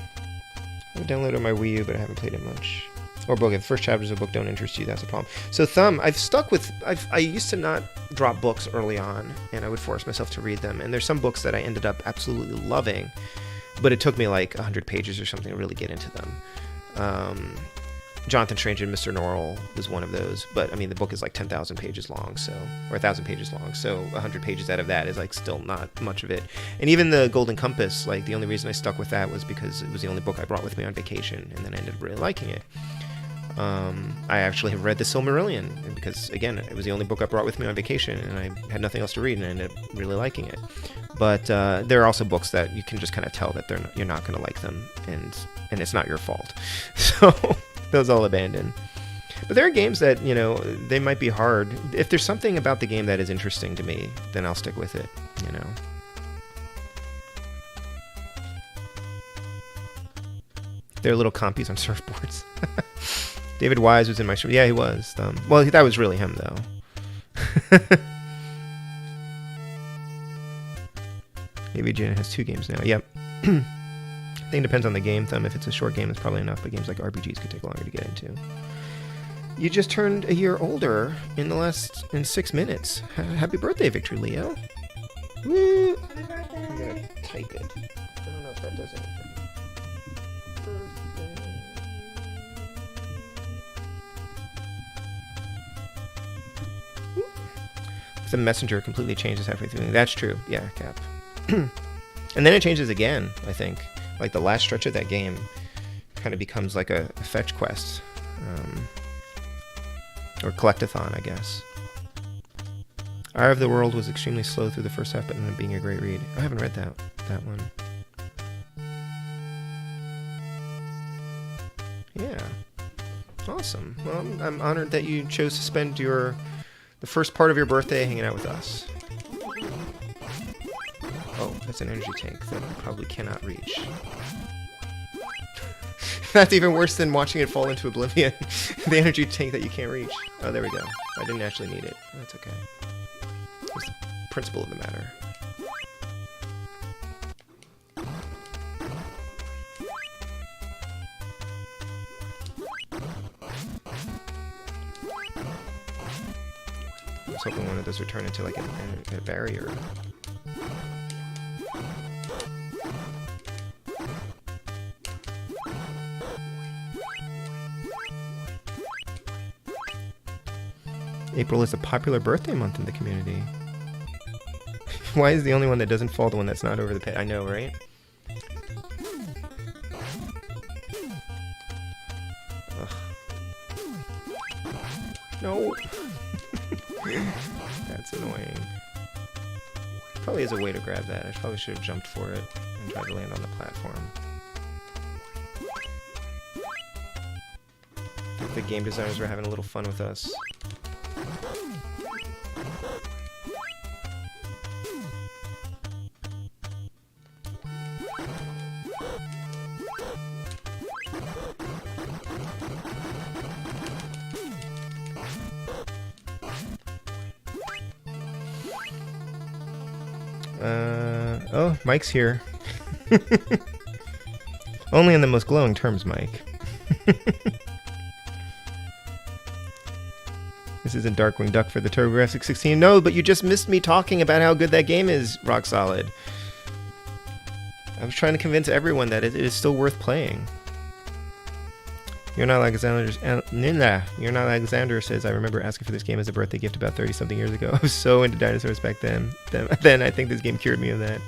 I downloaded it on my Wii U, but I haven't played it much. Or book. If the first chapters of a book don't interest you, that's a problem. So Thumb, I used to not drop books early on, and I would force myself to read them. And there's some books that I ended up absolutely loving, but it took me like 100 pages or something to really get into them. Jonathan Strange and Mr. Norrell was one of those, but I mean the book is like 10,000 pages long, or 1,000 pages long, so 100 pages out of that is like still not much of it. And even the Golden Compass, like the only reason I stuck with that was because it was the only book I brought with me on vacation, and then I ended up really liking it. I actually have read The Silmarillion because, again, it was the only book I brought with me on vacation, and I had nothing else to read, and I ended up really liking it. But there are also books that you can just kind of tell that you're not going to like them, and it's not your fault. So those I'll abandon. But there are games that, you know, they might be hard. If there's something about the game that is interesting to me, then I'll stick with it, you know. They're little compies on surfboards. David Wise was in my show. Yeah, he was. Well, that was really him, though. Maybe Janet has 2 games now. Yep. I think it depends on the game, Thumb. If it's a short game, it's probably enough, but games like RPGs could take longer to get into. You just turned a year older in 6 minutes. Happy birthday, Victor Leo. Woo! Happy birthday! I'm gonna type it. I don't know if that does anything. The messenger completely changes halfway through. That's true. Yeah, Cap. And then it changes again, I think. Like the last stretch of that game kind of becomes like a fetch quest. Or collectathon, I guess. Eye of the World was extremely slow through the first half, but ended up being a great read. I haven't read that one. Yeah. Awesome. Well, I'm honored that you chose to spend the first part of your birthday hanging out with us. Oh, that's an energy tank that I probably cannot reach. That's even worse than watching it fall into oblivion. The energy tank that you can't reach. Oh, there we go. I didn't actually need it. That's okay. That's the principle of the matter. I was hoping one of those would turn into like a barrier. April is a popular birthday month in the community. Why is the only one that doesn't fall the one that's not over the pit? I know, right? Ugh. No! That's annoying. Probably is a way to grab that. I probably should have jumped for it and tried to land on the platform. I think the game designers were having a little fun with us. Oh, Mike's here. Only in the most glowing terms, Mike. This isn't Darkwing Duck for the TurboGrafx 16. No, but you just missed me talking about how good that game is, Rock Solid. I was trying to convince everyone that it is still worth playing. You're not Alexander says, I remember asking for this game as a birthday gift about 30-something years ago. I was so into dinosaurs back then. Then I think this game cured me of that.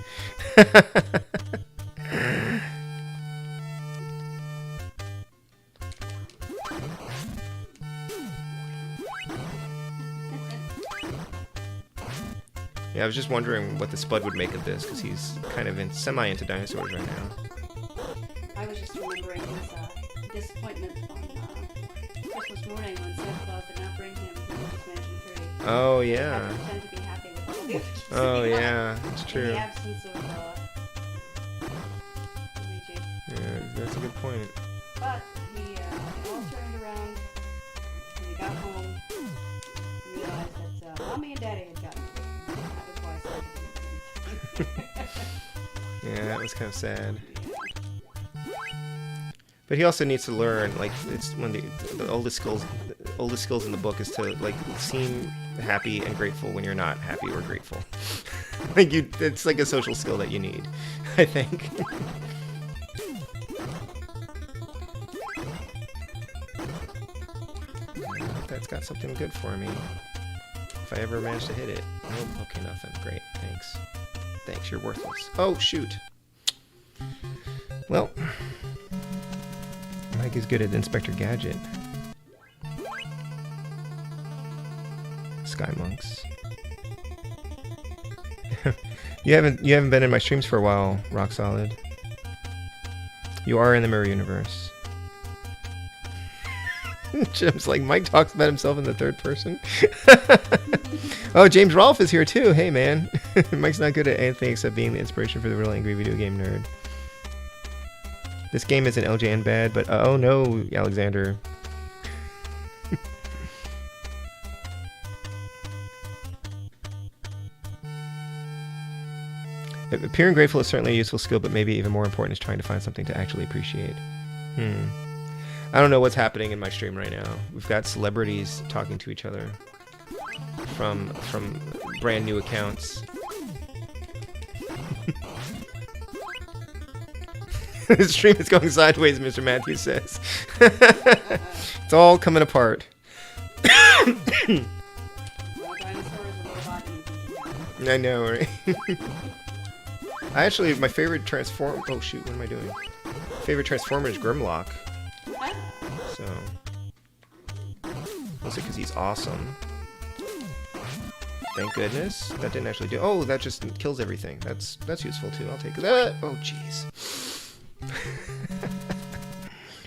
Yeah, I was just wondering what the Spud would make of this, because he's kind of semi into dinosaurs right now. I was just remembering his disappointment on Christmas morning when Santa Claus did not bring him Luigi's Mansion 3. Oh, He yeah. had to pretend to be happy with all the gifts Oh, he got yeah, that's in true. the absence of Luigi. Yeah, that's a good point. But he all turned around when he got home and realized that Mommy and Daddy had gotten it. That was why Santa didn't. Yeah, that was kind of sad. But he also needs to learn, like, it's one of the oldest skills in the book is to, like, seem happy and grateful when you're not happy or grateful. Like, it's like a social skill that you need, I think. I hope that's got something good for me. If I ever manage to hit it. Nope, okay, nothing. Great, thanks. Thanks, you're worthless. Oh, shoot. Well, Mike is good at Inspector Gadget. Sky Monks. you haven't been in my streams for a while, Rock Solid. You are in the mirror universe. Jim's like, Mike talks about himself in the third person. Oh, James Rolfe is here too. Hey, man. Mike's not good at anything except being the inspiration for the real angry video game nerd. This game isn't LJN bad, but oh no, Alexander. Appearing grateful is certainly a useful skill, but maybe even more important is trying to find something to actually appreciate. I don't know what's happening in my stream right now. We've got celebrities talking to each other from brand new accounts. The stream is going sideways, Mr. Matthews says. It's all coming apart. I know, right? My favorite transform. Oh shoot, what am I doing? Favorite transformer is Grimlock. So, mostly because he's awesome. Thank goodness that didn't actually do. Oh, that just kills everything. That's useful too. I'll take that. Oh jeez.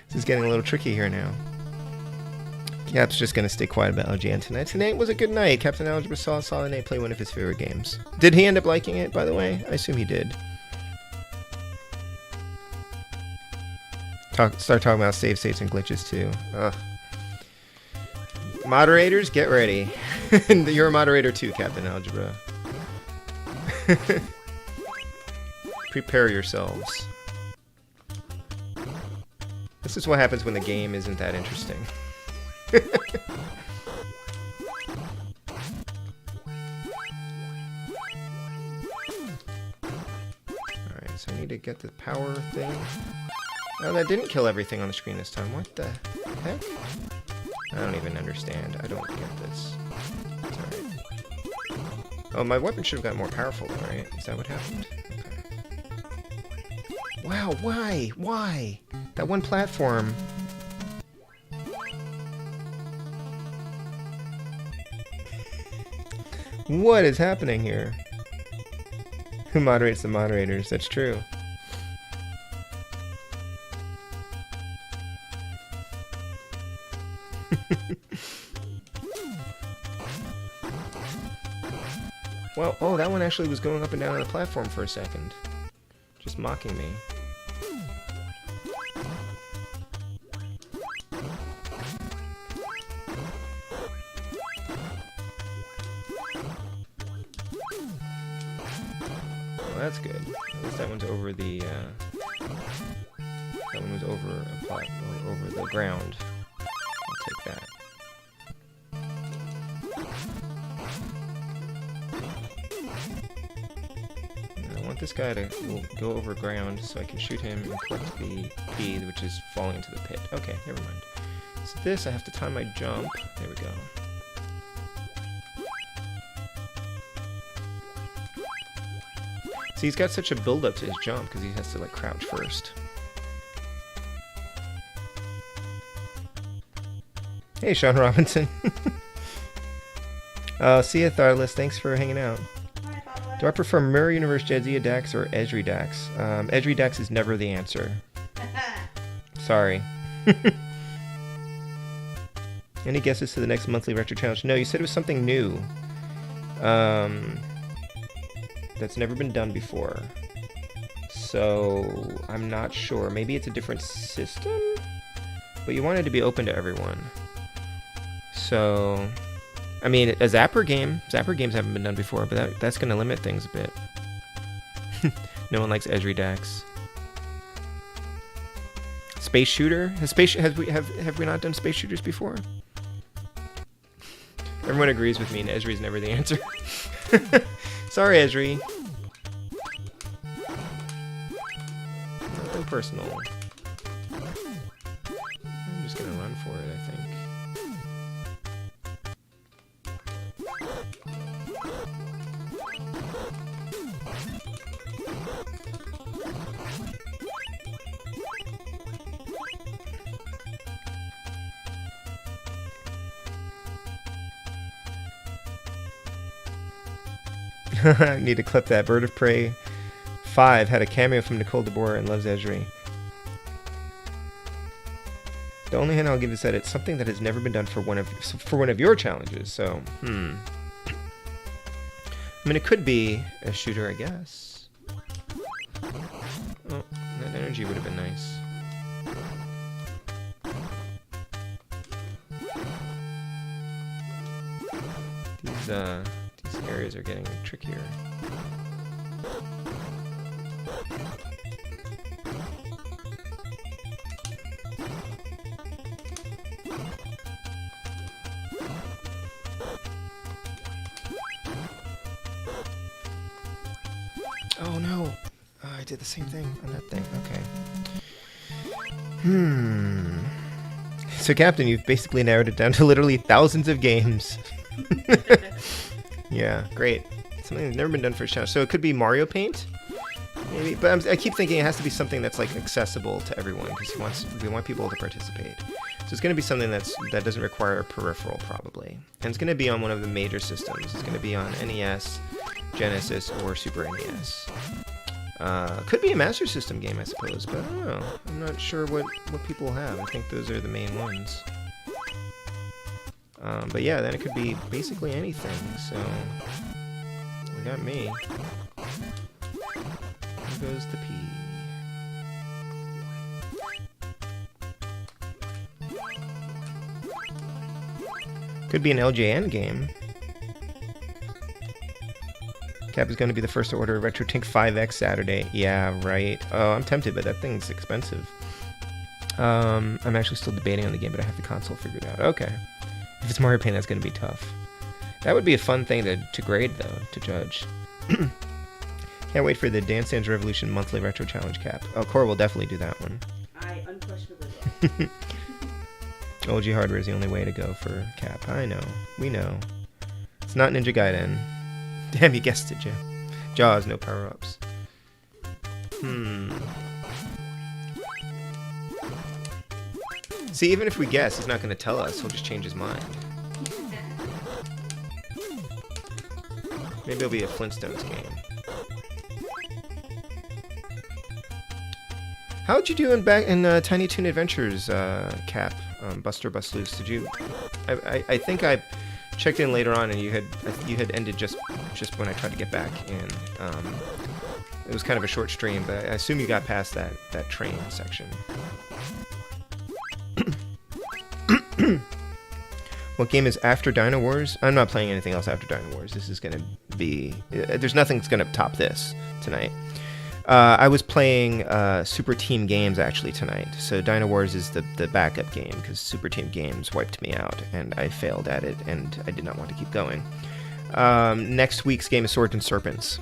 This is getting a little tricky here now. Cap's just gonna stay quiet about LGN tonight. Tonight was a good night. Captain Algebra saw Solid Nate play one of his favorite games. Did he end up liking it, by the way? I assume he did. Start talking about save states and glitches too. Ugh. Moderators, get ready. You're a moderator too, Captain Algebra. Prepare yourselves. This is what happens when the game isn't that interesting. Alright, so I need to get the power thing. Oh, that didn't kill everything on the screen this time. What the heck? I don't even understand. I don't get this. It's alright. Oh, my weapon should have gotten more powerful though, right? Is that what happened? Okay. Wow, why? Why? That one platform. What is happening here? Who moderates the moderators? That's true. Well, oh, that one actually was going up and down on the platform for a second. Just mocking me. Well, that's good. At least that one's over the, that one was over over the ground. I'll take that. This guy to go over ground so I can shoot him and collect the P, which is falling into the pit. Okay, never mind. So this, I have to time my jump. There we go. See, he's got such a build-up to his jump because he has to, like, crouch first. Hey, Sean Robinson. See ya, Tharless. Thanks for hanging out. Do I prefer Mirror Universe Jadzia Dax or Esri Dax? Esri Dax is never the answer. Sorry. Any guesses to the next monthly retro challenge? No, you said it was something new. That's never been done before. So, I'm not sure. Maybe it's a different system? But you want it to be open to everyone. So... I mean, a Zapper game. Zapper games haven't been done before, but that's going to limit things a bit. No one likes Esri Dax. Space shooter? Have we not done space shooters before? Everyone agrees with me, and Esri's never the answer. Sorry, Esri. Nothing personal. I'm just gonna run for it, I think. I need to clip that. Bird of Prey 5 had a cameo from Nicole DeBoer and Loves Esri. The only hint I'll give is that it's something that has never been done for one of your challenges. So, I mean, it could be a shooter, I guess. Oh, that energy would have been nice. These areas are getting trickier. Oh no! I did the same thing on that thing. Okay. So, Captain, you've basically narrowed it down to literally thousands of games. Yeah, great. Something that's never been done for a challenge. So it could be Mario Paint, maybe. But I keep thinking it has to be something that's like accessible to everyone because we want people to participate. So it's going to be something that doesn't require a peripheral, probably. And it's going to be on one of the major systems. It's going to be on NES, Genesis, or Super NES. Could be a Master System game, I suppose, but I don't know. I'm not sure what people have. I think those are the main ones. But yeah, then it could be basically anything, so... We got me. There goes the P. Could be an LJN game. Cap is going to be the first to order a RetroTink 5X Saturday. Yeah, right. Oh, I'm tempted, but that thing's expensive. I'm actually still debating on the game, but I have the console figured out. Okay. If it's Mario Paint, that's going to be tough. That would be a fun thing to grade, though, to judge. Can't wait for the Dance Dance Revolution monthly retro challenge, Cap. Oh, Cora will definitely do that one. I unquestionably will. OG hardware is the only way to go for Cap. I know. We know. It's not Ninja Gaiden. Damn, you guessed it, Jim. Jaws, no power-ups. See, even if we guess, he's not going to tell us. He'll just change his mind. Maybe it'll be a Flintstones game. How'd you do in Tiny Toon Adventures, Cap? Buster Bust Loose. Did you? I think I checked in later on, and you had ended just when I tried to get back in. It was kind of a short stream, but I assume you got past that train section. What game is after Dynowarz? I'm not playing anything else after Dynowarz. This is going to be... there's nothing that's going to top this tonight. I was playing Super Team Games, actually, tonight. So Dynowarz is the backup game, because Super Team Games wiped me out, and I failed at it, and I did not want to keep going. Next week's game is Swords and Serpents,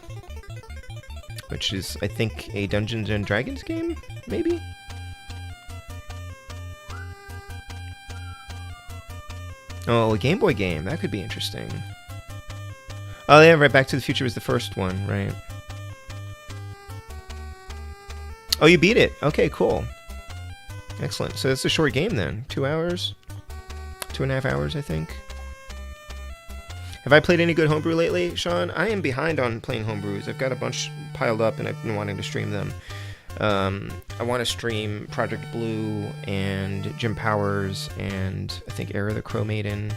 which is, I think, a Dungeons & Dragons game, maybe? Oh, a Game Boy game. That could be interesting. Oh, yeah, right. Back to the Future was the first one, right? Oh, you beat it. Okay, cool. Excellent. So it's a short game then. 2 hours? 2.5 hours, I think. Have I played any good homebrew lately, Sean? I am behind on playing homebrews. I've got a bunch piled up, and I've been wanting to stream them. I want to stream Project Blue and Jim Powers and I think Era the Crow Maiden.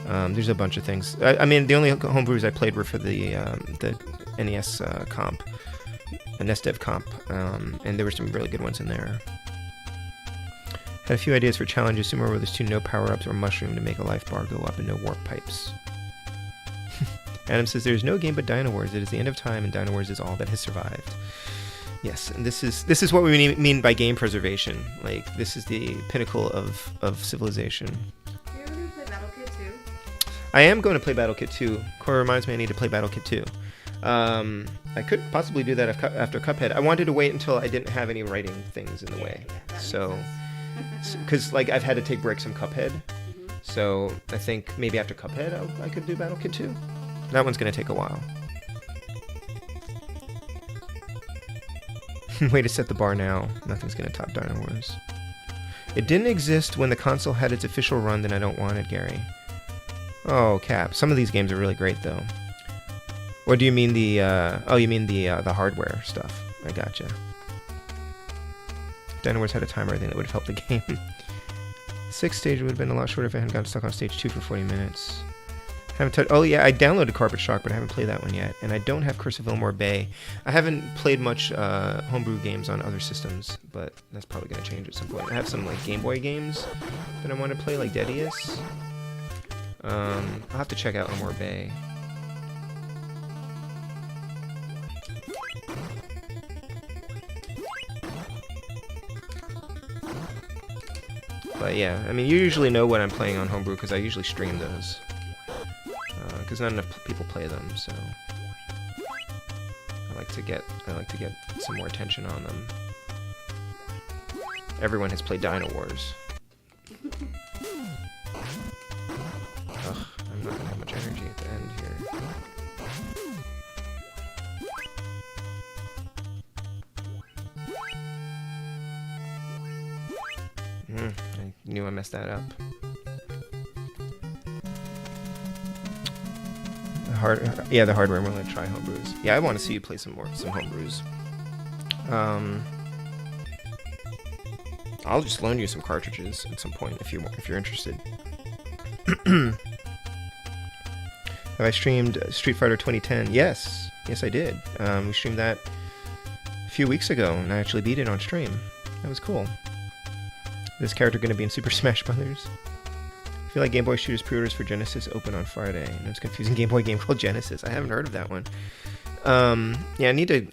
There's a bunch of things. I mean, the only homebrews I played were for the NES comp, the NES Dev comp, and there were some really good ones in there. Had a few ideas for challenges, similar where there's 2 no power-ups or mushroom to make a life bar go up and no warp pipes. Adam says, there's no game but Dynowarz. It is the end of time and Dynowarz is all that has survived. Yes, and this is what we mean by game preservation. Like, this is the pinnacle of civilization. Are you ever going to play Battle Kit 2? I am going to play Battle Kit 2. Cora reminds me I need to play Battle Kit 2. I could possibly do that after Cuphead. I wanted to wait until I didn't have any writing things in the way. Yeah, so, because like I've had to take breaks from Cuphead. Mm-hmm. So I think maybe after Cuphead I could do Battle Kit 2. That one's going to take a while. Way to set the bar now. Nothing's going to top Dynowarz. It didn't exist when the console had its official run, then I don't want it, Gary. Oh, Cap. Some of these games are really great, though. Or do you mean the? Oh, you mean the hardware stuff? I gotcha. Dynowarz had a timer, I think that would have helped the game. 6th stage would have been a lot shorter if I hadn't gotten stuck on stage 2 for 40 minutes. Haven't touched. Oh yeah, I downloaded Carpet Shock, but I haven't played that one yet. And I don't have Curse of Ilmore Bay. I haven't played much homebrew games on other systems, but that's probably going to change at some point. I have some like Game Boy games that I want to play, like Deadius. I'll have to check out Ilmore Bay. But yeah, I mean, you usually know what I'm playing on homebrew because I usually stream those. Because not enough people play them, so I like to get some more attention on them. Everyone has played Dynowarz. Ugh, I'm not gonna have much energy at the end here. I knew I messed that up. Yeah, the hardware. I'm gonna try homebrews. Yeah, I want to see you play some homebrews. I'll just loan you some cartridges at some point if you're interested. Have I streamed Street Fighter 2010? Yes, I did. We streamed that a few weeks ago, and I actually beat it on stream. That was cool. This character going to be in Super Smash Brothers. I feel like Game Boy Shooters pre-orders for Genesis open on Friday. And it's a confusing Game Boy game called Genesis. I haven't heard of that one. Yeah, I need to.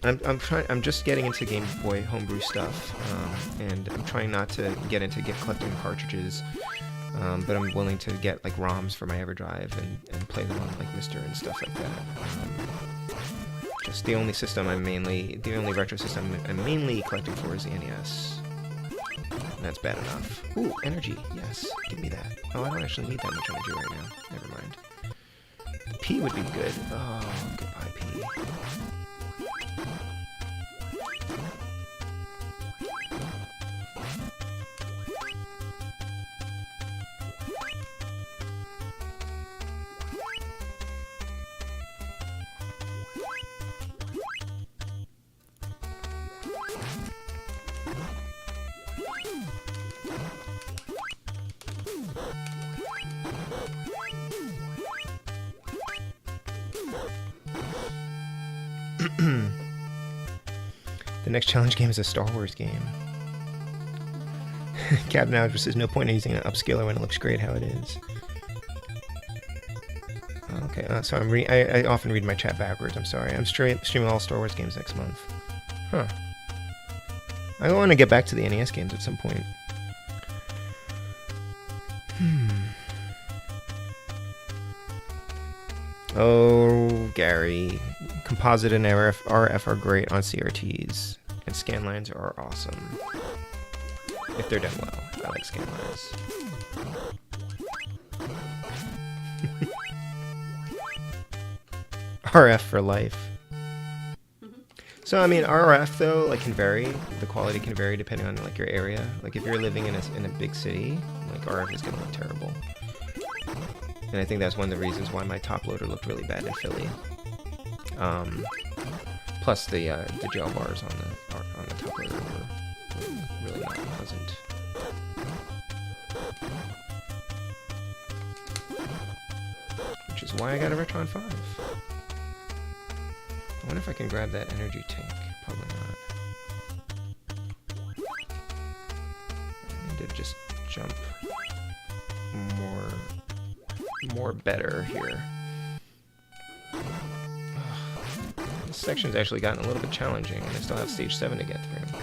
I'm just getting into Game Boy homebrew stuff, and I'm trying not to get into collecting cartridges. But I'm willing to get like ROMs for my EverDrive and play them on like Mister and stuff like that. Just the only retro system I'm mainly collecting for is the NES. That's bad enough. Ooh, energy. Yes, give me that. Oh, I don't actually need that much energy right now. Never mind. The P would be good. Oh, goodbye, P. The next challenge game is a Star Wars game. Captain Algebra says, no point in using an upscaler when it looks great how it is. Okay, so I often read my chat backwards, I'm sorry. I'm streaming all Star Wars games next month. Huh. I want to get back to the NES games at some point. Oh, Gary. Composite and RF are great on CRTs, and scanlines are awesome. If they're done well. I like scanlines. RF for life. So, I mean, RF, though, like, can vary. The quality can vary depending on, like, your area. Like, if you're living in a big city, like, RF is going to look terrible. And I think that's one of the reasons why my top loader looked really bad in Philly. Plus the gel bars on the top loader were really not pleasant. Which is why I got a Retron 5. I wonder if I can grab that energy tank. Probably not. I need to just jump more better here. This section's actually gotten a little bit challenging, and I still have stage 7 to get through.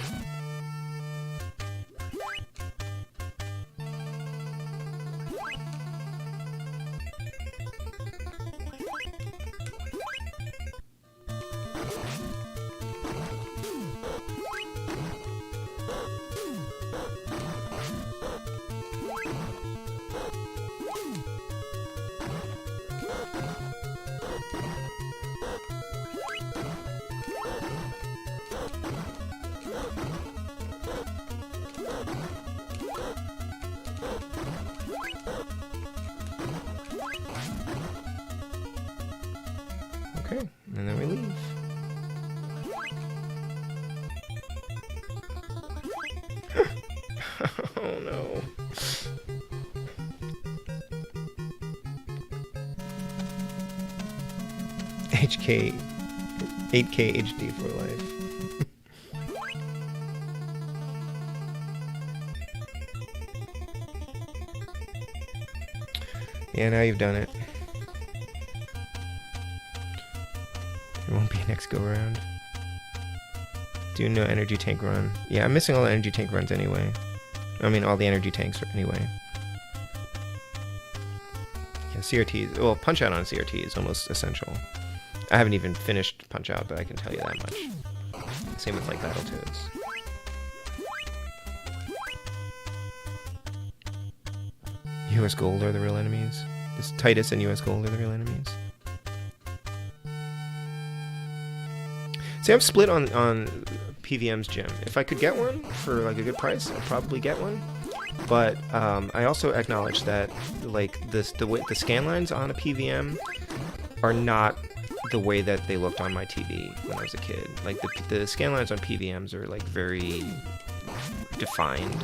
Okay, and then we leave. Oh no. HK 8K HD for life. Yeah, now you've done it. There won't be a next go around. Do no energy tank run. Yeah, I'm missing all the energy tank runs anyway. I mean, all the energy tanks anyway. Yeah, CRT. Well, Punch Out on CRT is almost essential. I haven't even finished Punch Out, but I can tell you that much. Same with like Battletoads. US Gold are the real enemies. This Titus and US Gold are the real enemies. See, I'm split on PVM's gym. If I could get one for like a good price, I'd probably get one. But I also acknowledge that like the scan lines on a PVM are not the way that they looked on my TV when I was a kid. Like the scan lines on PVMs are like very defined.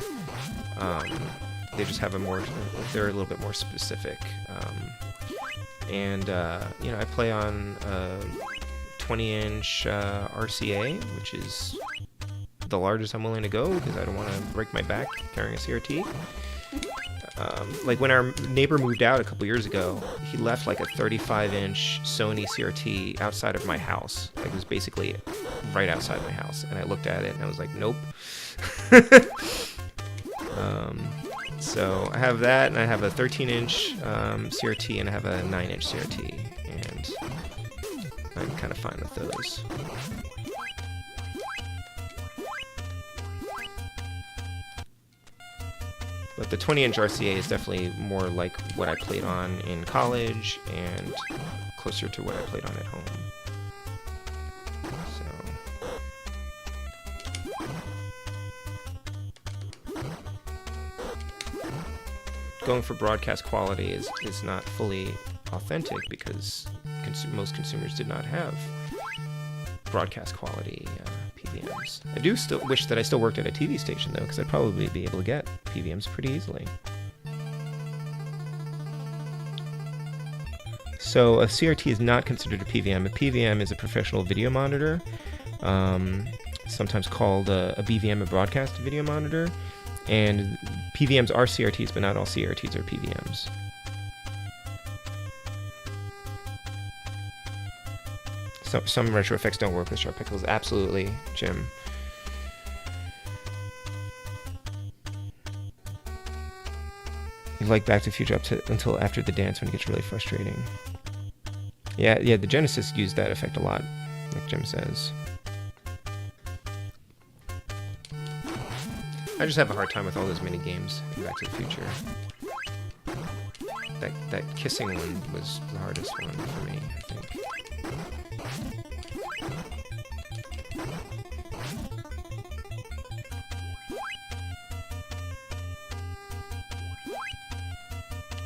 They just have they're a little bit more specific. You know, I play on 20-inch RCA, which is the largest I'm willing to go because I don't want to break my back carrying a CRT. Like when our neighbor moved out a couple years ago, he left like a 35-inch Sony CRT outside of my house. Like it was basically right outside my house, and I looked at it and I was like, nope. So I have that, and I have a 13-inch CRT, and I have a 9-inch CRT, and I'm kind of fine with those. But the 20-inch RCA is definitely more like what I played on in college, and closer to what I played on at home. Going for broadcast quality is not fully authentic because most consumers did not have broadcast quality PVMs. I do still wish that I still worked at a TV station though, because I'd probably be able to get PVMs pretty easily. So a CRT is not considered a PVM. A PVM is a professional video monitor, sometimes called a BVM, a broadcast video monitor. And PVMs are CRTs, but not all CRTs are PVMs. So, some retro effects don't work with sharp pixels. Absolutely, Jim. You like Back to the Future until after the dance when it gets really frustrating. Yeah, the Genesis used that effect a lot, like Jim says. I just have a hard time with all those mini games in Back to the Future. That kissing one was the hardest one for me, I think.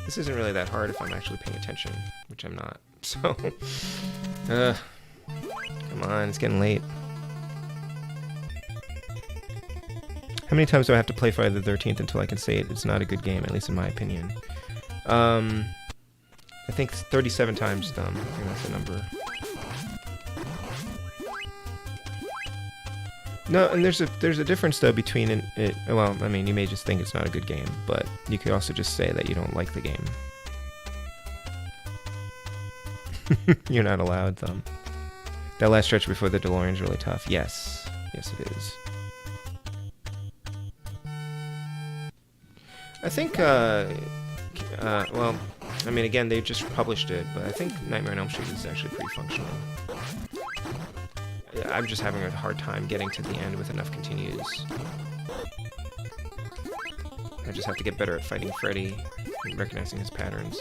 This isn't really that hard if I'm actually paying attention, which I'm not. So, come on, it's getting late. How many times do I have to play Friday the 13th until I can say it's not a good game, at least in my opinion? I think 37 times dumb. I think that's the number. No, and there's a difference though between it. Well, I mean, you may just think it's not a good game, but you could also just say that you don't like the game. You're not allowed, thumb. That last stretch before the DeLorean's really tough. Yes, it is. I think, well, I mean, again, they just published it, but I think Nightmare on Elm Street is actually pretty functional. I'm just having a hard time getting to the end with enough continues. I just have to get better at fighting Freddy and recognizing his patterns.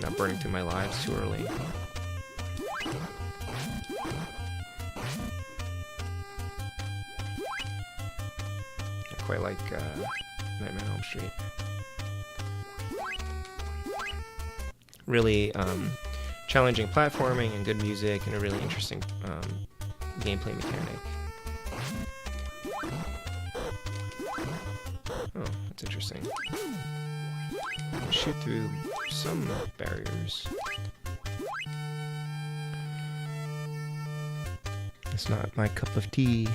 Not burning through my lives too early. I quite like, Nightmare on Elm Street. Really, challenging platforming and good music and a really interesting gameplay mechanic. Oh, that's interesting. Shoot through some barriers. It's not my cup of tea.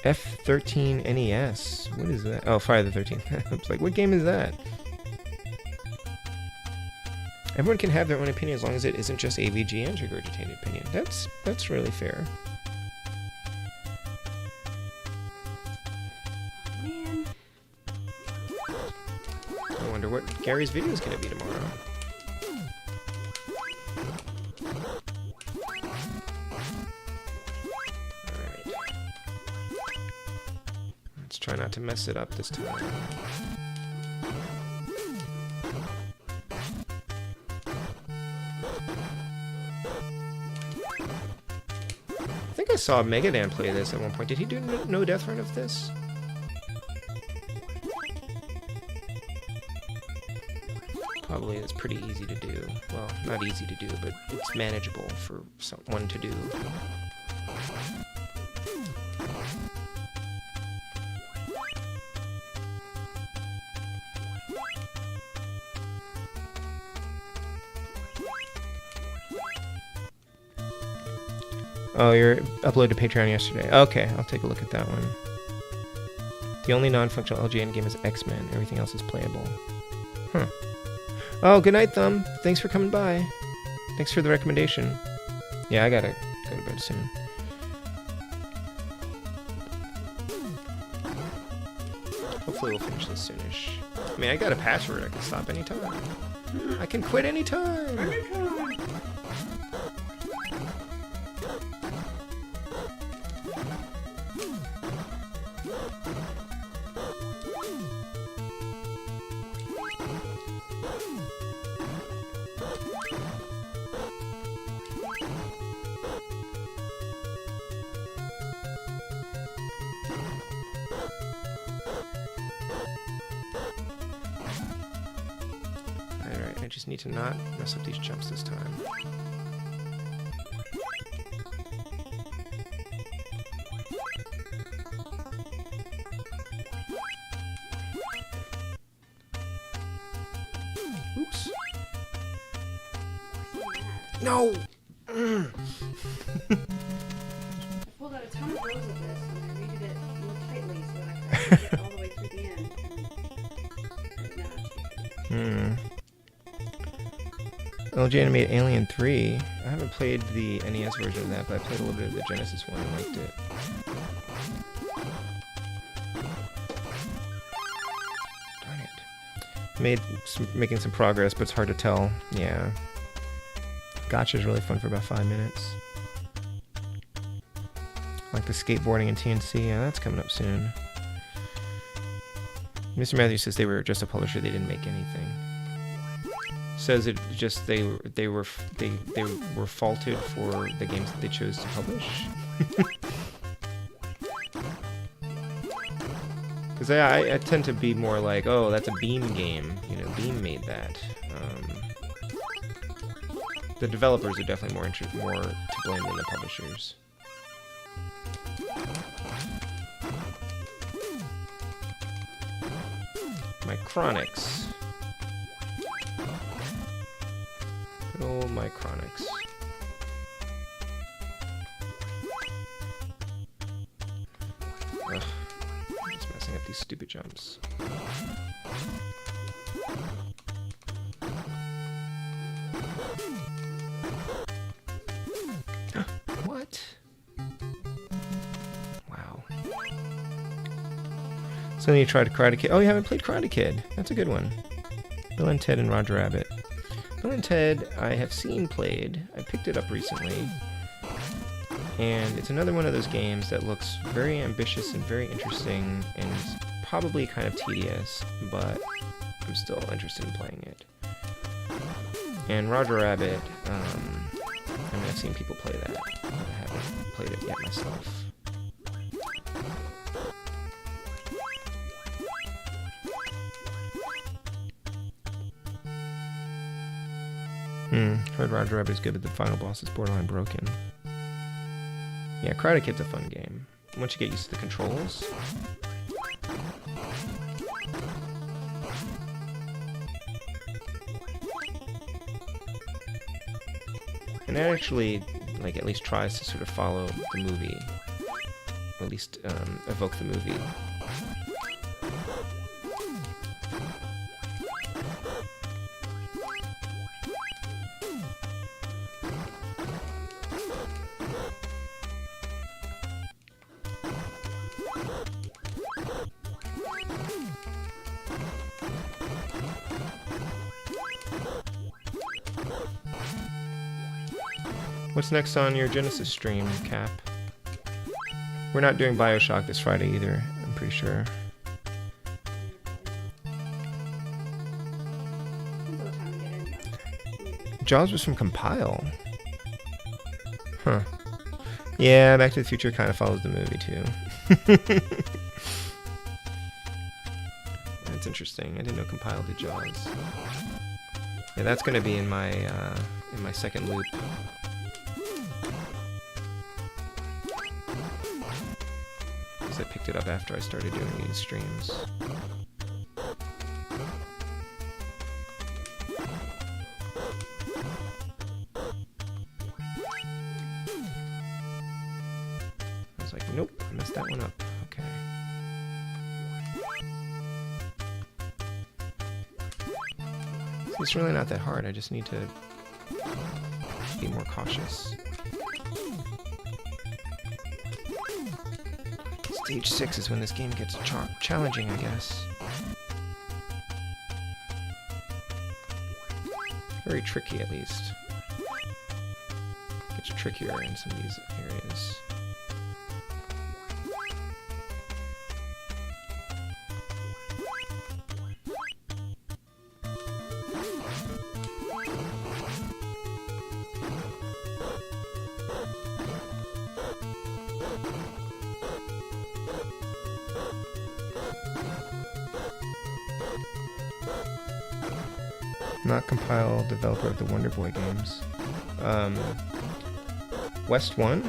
F13 NES. What is that? Oh, Friday the 13th. I was like, what game is that? Everyone can have their own opinion as long as it isn't just AVG and regurgitated opinion. That's really fair. Man. I wonder what Gary's video is going to be tomorrow. Try not to mess it up this time. I think I saw Megadan play this at one point. Did he do no death run of this? Probably it's pretty easy to do. Well, not easy to do, but it's manageable for someone to do. Oh, you're uploaded to Patreon yesterday. Okay, I'll take a look at that one. The only non-functional LGN game is X-Men. Everything else is playable. Huh. Oh, good night, Thumb. Thanks for coming by. Thanks for the recommendation. Yeah, I gotta go to bed soon. Hopefully we'll finish this soonish. I mean, I got a password. I can stop anytime. I can quit anytime. Alright, I just need to not mess up these jumps this time. Oops. No! I pulled out a ton of rows of this and I read it more tightly so that I could get all the way through the end. LG Animated Alien 3. I haven't played the NES version of that, but I played a little bit of the Genesis one and liked it. Darn it. Making some progress, but it's hard to tell. Yeah. Gotcha's really fun for about 5 minutes. Like the skateboarding in TNC. Yeah, that's coming up soon. Mr. Matthews says they were just a publisher, they didn't make anything. Says it just they were faulted for the games that they chose to publish. Because I tend to be more like, oh, that's a Beam game. You know, Beam made that. The developers are definitely more to blame than the publishers. Micronics. Good old Micronics. Ugh. I'm just messing up these stupid jumps. What? Wow. So then you tried Karate Kid. Oh, you haven't played Karate Kid. That's a good one. Bill and Ted and Roger Rabbit. Bill and Ted I have seen played. I picked it up recently. And it's another one of those games that looks very ambitious and very interesting and probably kind of tedious, but I'm still interested in playing it. And Roger Rabbit, I mean, I've seen people play that. I haven't played it yet myself. Heard Roger Rabbit is good, but the final boss is borderline broken. Yeah, Karate Kid's a fun game. Once you get used to the controls. And it actually, like, at least tries to sort of follow the movie. Or at least evoke the movie. What's next on your Genesis stream, Cap? We're not doing BioShock this Friday either, I'm pretty sure. Jaws was from Compile. Huh. Yeah, Back to the Future kind of follows the movie too. That's interesting. I didn't know Compile did Jaws. Yeah, that's going to be in my second loop. I picked it up after I started doing these streams. I was like, nope, I messed that one up. Okay. It's really not that hard, I just need to be more cautious. Stage 6 is when this game gets challenging, I guess. Very tricky, at least. Gets trickier in some of these areas. Not Compile, developer of the Wonder Boy games. West 1?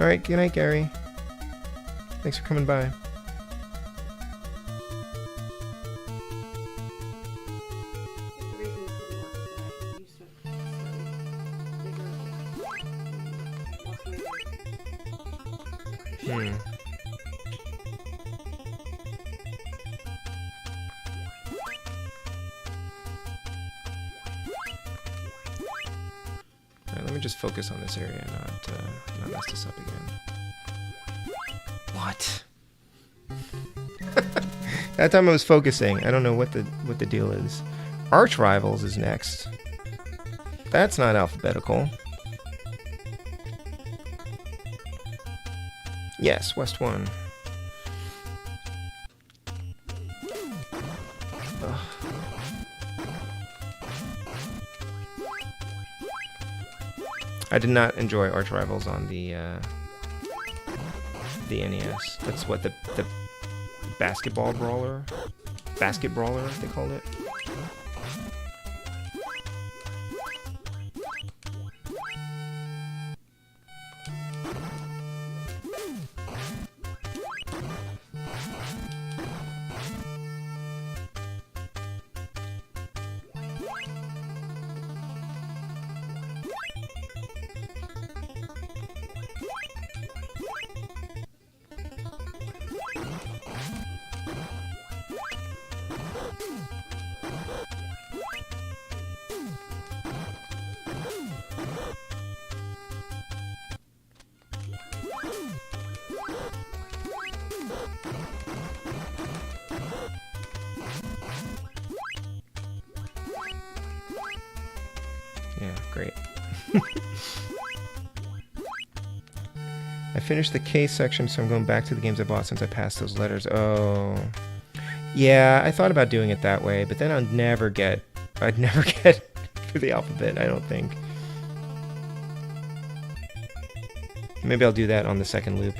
Alright, good night, Gary. Thanks for coming by. Alright, let me just focus on this area and not mess this up again. What? That time I was focusing. I don't know what the deal is. Arch Rivals is next. That's not alphabetical. Yes, West 1. Ugh. I did not enjoy Arch Rivals on the NES. That's what the basketball brawler, basket brawler, they called it. Yeah, great. I finished the case section, so I'm going back to the games I bought since I passed those letters. Oh. Yeah, I thought about doing it that way, but then I'd never get through the alphabet, I don't think. Maybe I'll do that on the second loop.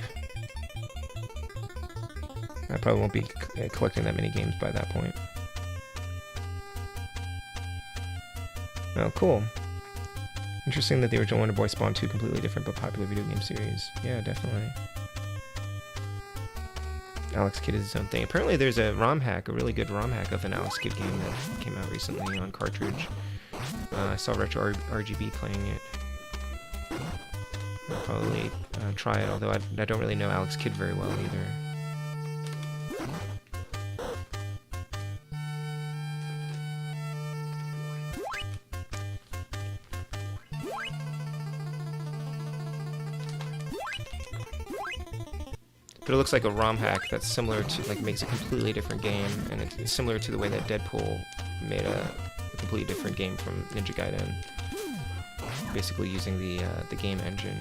probably won't be collecting that many games by that point. Oh, cool. Interesting that the original Wonder Boy spawned two completely different but popular video game series. Yeah, definitely. Alex Kidd is his own thing. Apparently there's a ROM hack, a really good ROM hack of an Alex Kidd game that came out recently on cartridge. I saw Retro RGB playing it. I'll probably try it, although I don't really know Alex Kidd very well either. But it looks like a ROM hack that's similar to, like, makes a completely different game, and it's similar to the way that Deadpool made a completely different game from Ninja Gaiden, basically using the game engine.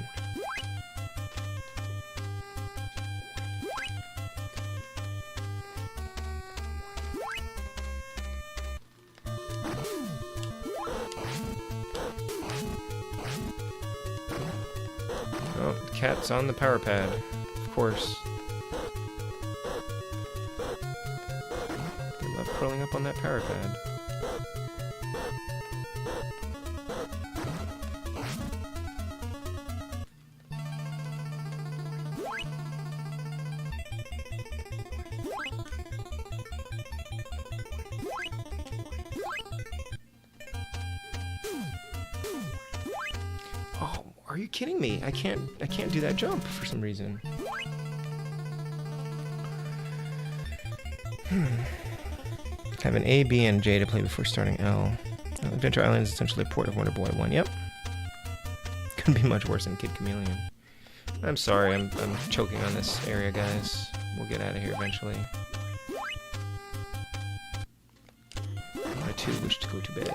Oh, the cat's on the power pad, of course. I love curling up on that power pad. Oh, are you kidding me? I can't do that jump for some reason. Have an A, B, and J to play before starting L. Adventure Island is essentially a port of Wonder Boy 1. Yep. Couldn't be much worse than Kid Chameleon. I'm sorry, I'm choking on this area, guys. We'll get out of here eventually. I too wish to go to bed.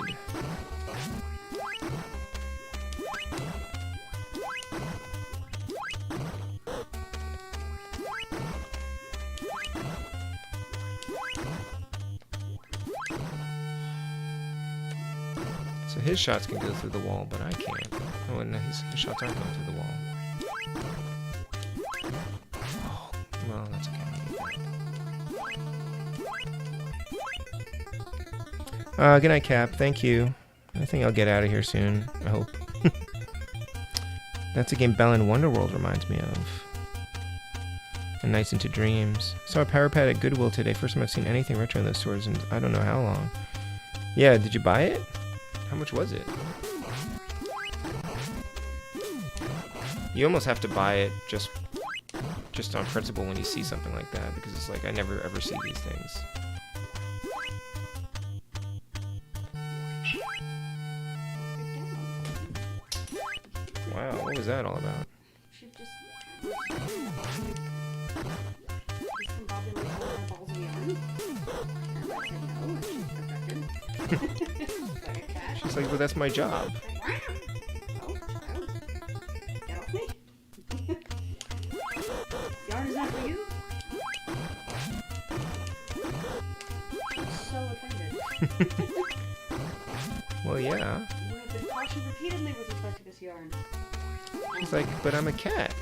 So his shots can go through the wall, but I can't. Oh, no, his shots aren't going through the wall. Oh, well, that's okay. Good night, Cap. Thank you. I think I'll get out of here soon. I hope. That's a game Balan Wonderworld reminds me of. And Nights into Dreams. Saw a power pad at Goodwill today. First time I've seen anything retro in those stores in I don't know how long. Yeah, did you buy it? How much was it? You almost have to buy it just on principle when you see something like that, because it's like I never ever see these things. Wow, what was that all about? She just discombobulated all her balls of yarn. And I said no, and she's protected. Like a cat. She's like, well, that's my job. Oh, child. Get off me. Yarn is not for you? I'm so offended. Well, yeah. You have been cautioned repeatedly with respect to this yarn. She's like, but I'm a cat.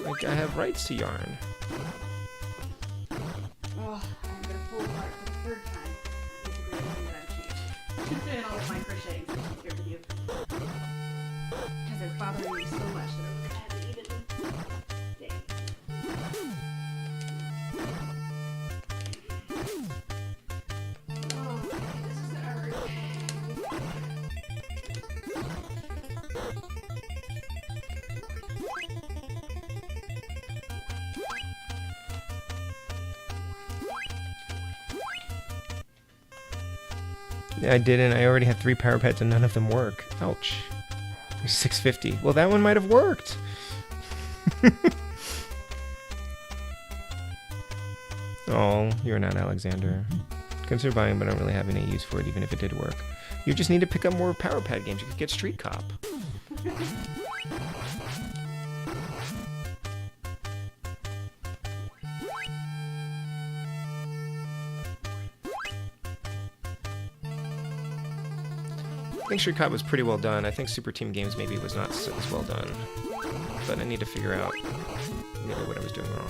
Like, I have rights to yarn. Oh, I'm gonna pull apart for the third time. Basically everything that I've changed. And all of my crocheting since I'm here with you. Because it's bothering me so much that I'm gonna have an even day. Oh, this is hard. Yeah, I didn't. I already had 3 power pads and none of them work. Ouch. There's 650. Well, that one might have worked. Oh, you're not Alexander. Consider buying, but I don't really have any use for it, even if it did work. You just need to pick up more power pad games. You could get Street Cop. I think Street Cop was pretty well done. I think Super Team Games maybe was not as well done. But I need to figure out maybe what I was doing wrong.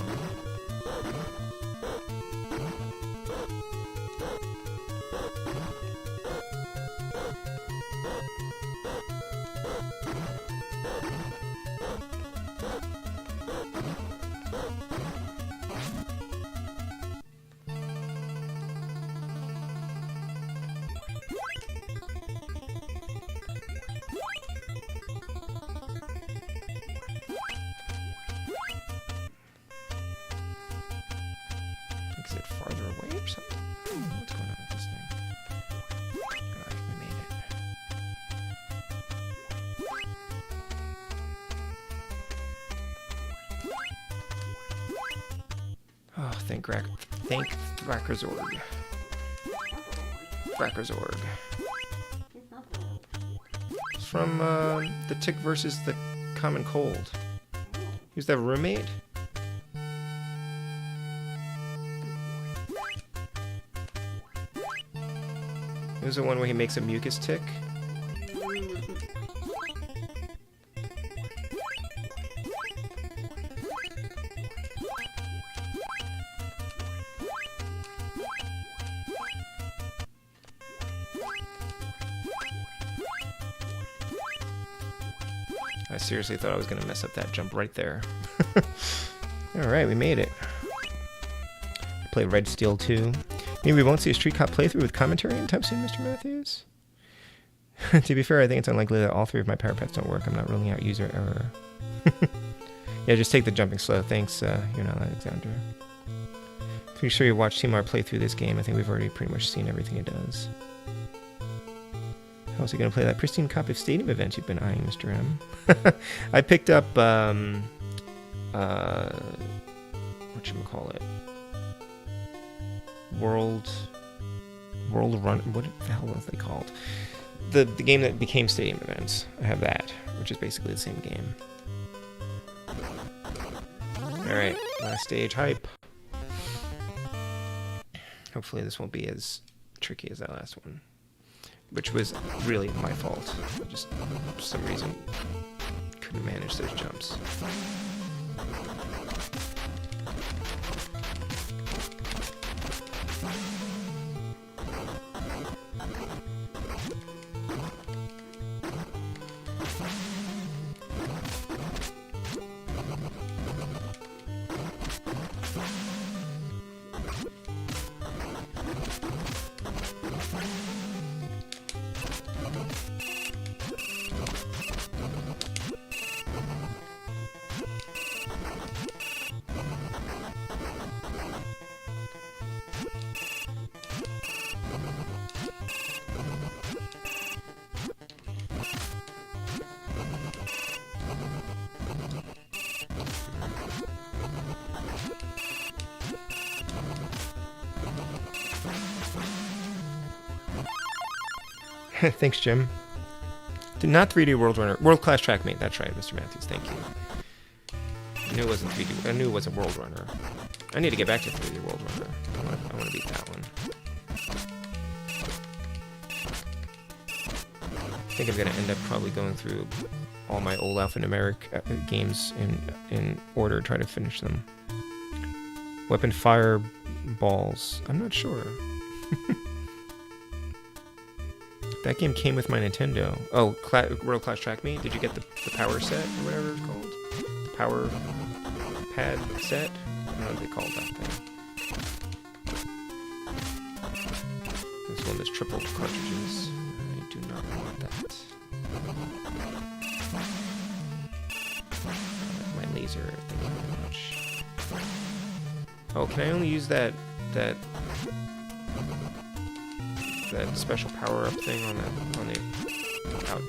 What's going on with this thing? Alright, we made it. Oh, thank Thrakkerzord. Thrakkerzord. It's from The Tick versus the Common Cold. Who's that roommate? It was the one where he makes a mucus tick. I seriously thought I was going to mess up that jump right there. Alright, we made it. Play Red Steel 2. Maybe we won't see a Street Cop playthrough with commentary anytime soon, Mr. Matthews? To be fair, I think it's unlikely that all three of my power pads don't work. I'm not ruling out user error. Yeah, just take the jumping slow. Thanks, you're not Alexander. Pretty sure you watched Timar play through this game. I think we've already pretty much seen everything it does. How is he going to play that pristine copy of Stadium event you've been eyeing, Mr. M? I picked up, whatchamacallit? World Run, what the hell was they called? The game that became Stadium Events. I have that, which is basically the same game. Alright, last stage hype. Hopefully this won't be as tricky as that last one, which was really my fault. I just, for some reason, couldn't manage those jumps. Thanks, Jim. Not 3D World Runner. World Class Trackmate. That's right, Mr. Matthews. Thank you. I knew it wasn't 3D. I knew it wasn't World Runner. I need to get back to 3D World Runner. I want to beat that one. I think I'm going to end up probably going through all my old alphanumeric games in order, try to finish them. Weapon Fire Balls. I'm not sure. That game came with my Nintendo. Oh, World Class Trackmate? Did you get the power set or whatever it's called? Power pad set? I don't know what they called that thing. This one is triple cartridges. I do not want that. My laser, thank you very much. Oh, can I only use that special power-up thing on the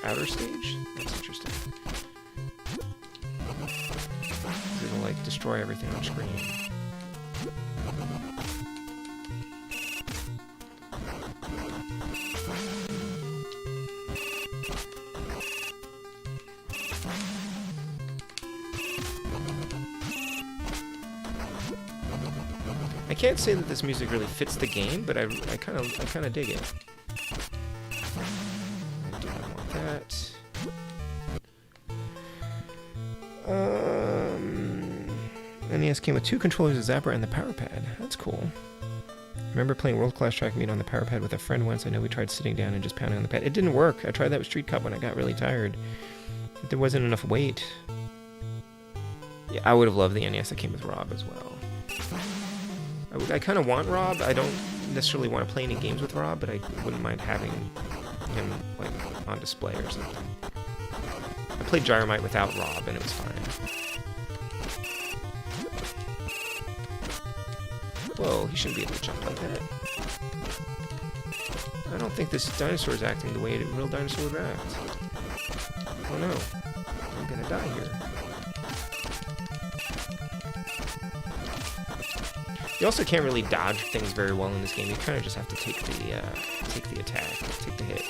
outer stage? That's interesting. It'll like destroy everything on screen. I can't say that this music really fits the game, but I kind of dig it. I do not want that. NES came with 2 controllers, a zapper, and the power pad. That's cool. I remember playing World Class Trackmate on the power pad with a friend once. I know we tried sitting down and just pounding on the pad. It didn't work. I tried that with Street Cup when I got really tired. There wasn't enough weight. Yeah, I would have loved the NES that came with Rob as well. I kind of want Rob. I don't necessarily want to play any games with Rob, but I wouldn't mind having him like on display or something. I played Gyromite without Rob, and it was fine. Whoa, he shouldn't be able to jump like that. I don't think this dinosaur is acting the way a real dinosaur would act. Oh no. I'm gonna die here. You also can't really dodge things very well in this game. You kind of just have to take the attack, take the hit.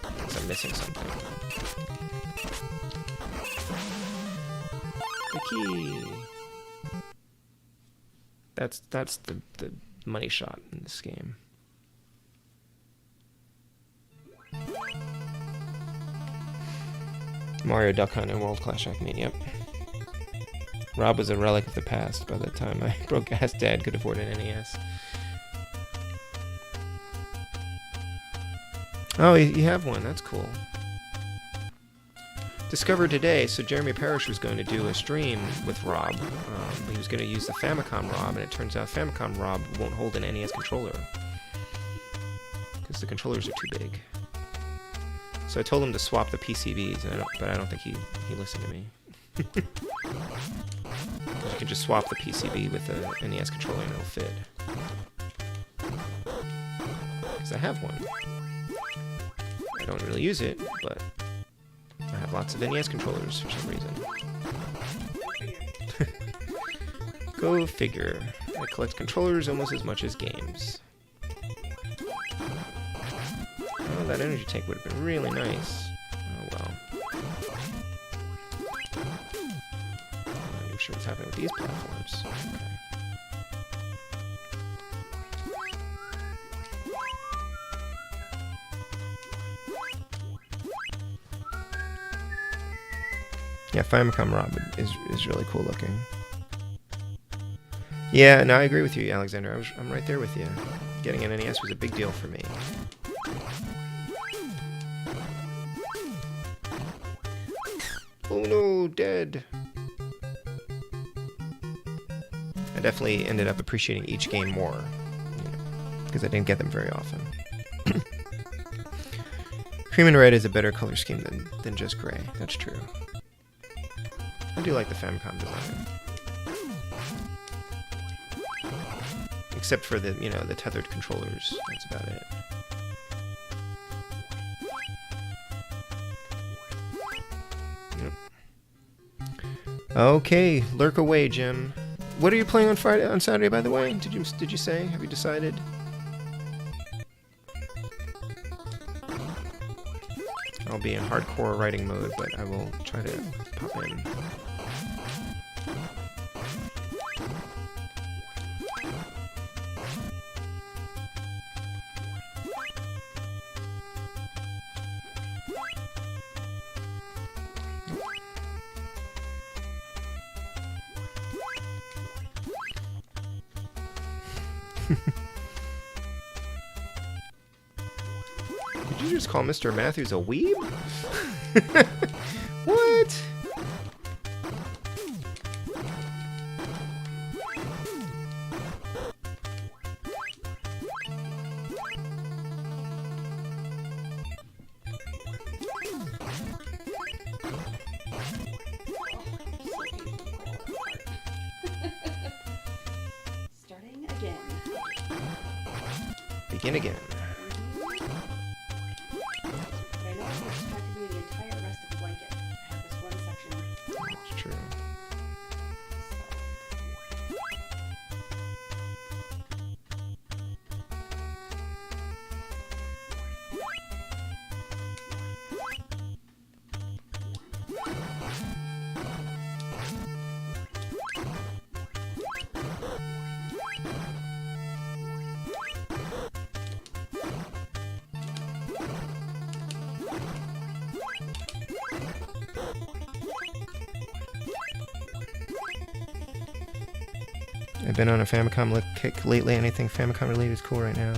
Because I'm missing something. The key. That's the money shot in this game. Mario Duck Hunt and World Clash Trackmania. Yep. Rob was a relic of the past by the time my broke-ass dad could afford an NES. Oh, you have one. That's cool. Discovered today, so Jeremy Parrish was going to do a stream with Rob. He was going to use the Famicom Rob, and it turns out Famicom Rob won't hold an NES controller. Because the controllers are too big. So I told him to swap the PCBs, but I don't think he listened to me. You can just swap the PCB with a NES controller and it'll fit. Because I have one. I don't really use it, but I have lots of NES controllers for some reason. Go figure. I collect controllers almost as much as games. Oh, that energy tank would have been really nice. Oh well. I'm not sure what's happening with these platforms. Yeah, Famicom Rob is really cool looking. Yeah, no, I agree with you, Alexander. I'm right there with you. Getting an NES was a big deal for me. Oh no, dead. I definitely ended up appreciating each game more, because I didn't get them very often. Cream and red is a better color scheme than just gray. That's true. I do like the Famicom design. Except for the, the tethered controllers. That's about it. Yep. Okay, lurk away, Jim. What are you playing on Saturday, by the way? Did you say? Have you decided? I'll be in hardcore writing mode, but I will try to pop in. Did you just call Mr. Matthews a weeb? What? Starting again. Begin again. True. I've been on a Famicom kick lately. Anything Famicom related is cool right now.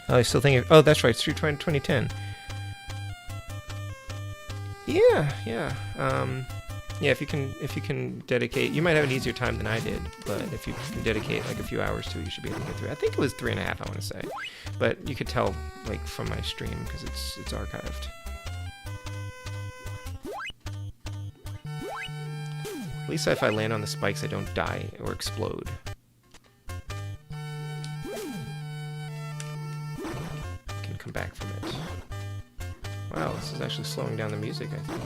Oh, I still think. Oh, that's right. Street Fighter 2010. Yeah. Yeah. If you can dedicate, you might have an easier time than I did. But if you can dedicate like a few hours to it, you should be able to get through it. I think it was 3.5. I want to say, but you could tell like from my stream because it's archived. At least if I land on the spikes, I don't die or explode. I can come back from it. Wow, this is actually slowing down the music, I think.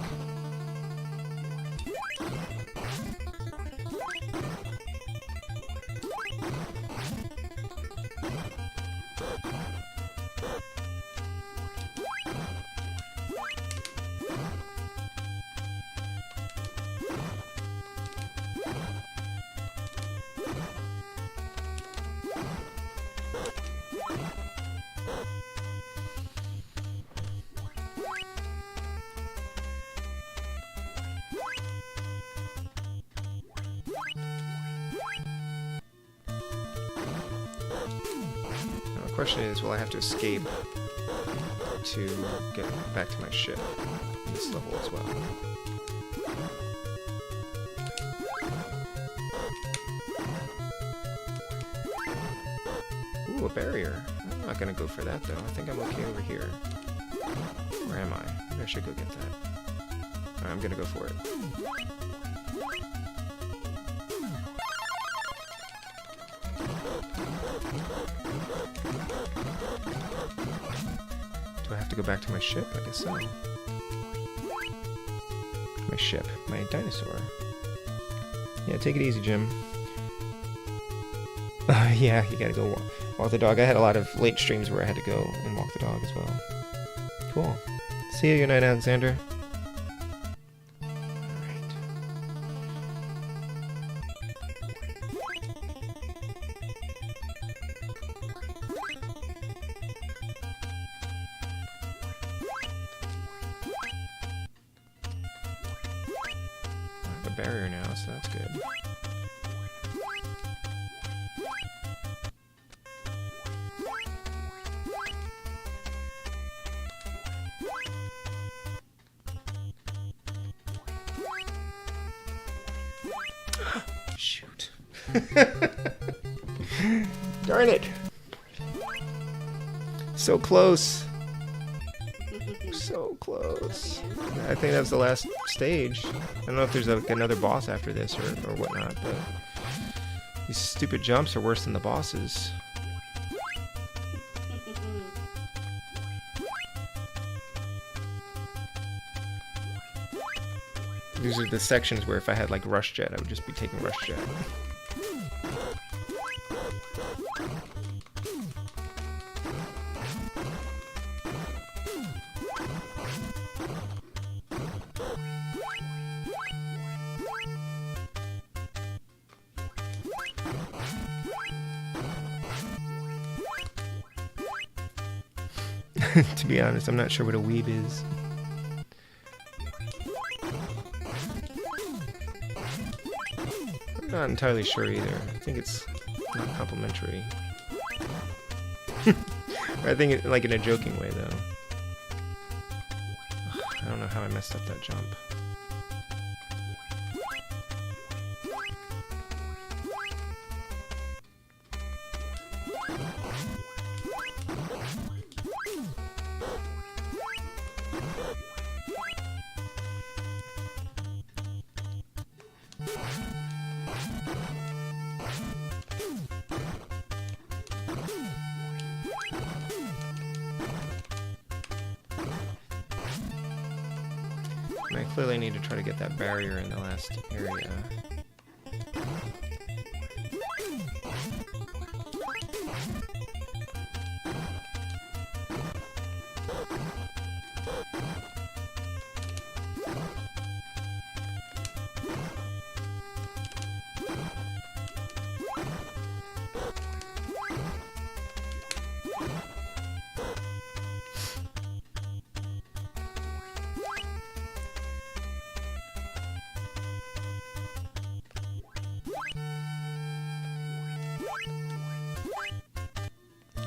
The question is, will I have to escape to get back to my ship in this level as well? Ooh, a barrier. I'm not gonna go for that though. I think I'm okay over here. Where am I? Maybe I should go get that. Alright, I'm gonna go for it. Do I have to go back to my ship? I guess so. My ship. My dinosaur. Yeah, take it easy, Jim. Yeah, you gotta go walk the dog. I had a lot of late streams where I had to go and walk the dog as well. Cool. See you, good night, Alexander. Barrier now, so that's good. Shoot. Darn it. So close. So close. I think that was the last stage. I don't know if there's like another boss after this or whatnot, but these stupid jumps are worse than the bosses. These are the sections where if I had like Rush Jet, I would just be taking Rush Jet. To be honest, I'm not sure what a weeb is. I'm not entirely sure either. I think it's not complimentary. I think it, like in a joking way, though. I don't know how I messed up that jump. I clearly need to try to get that barrier in the last area.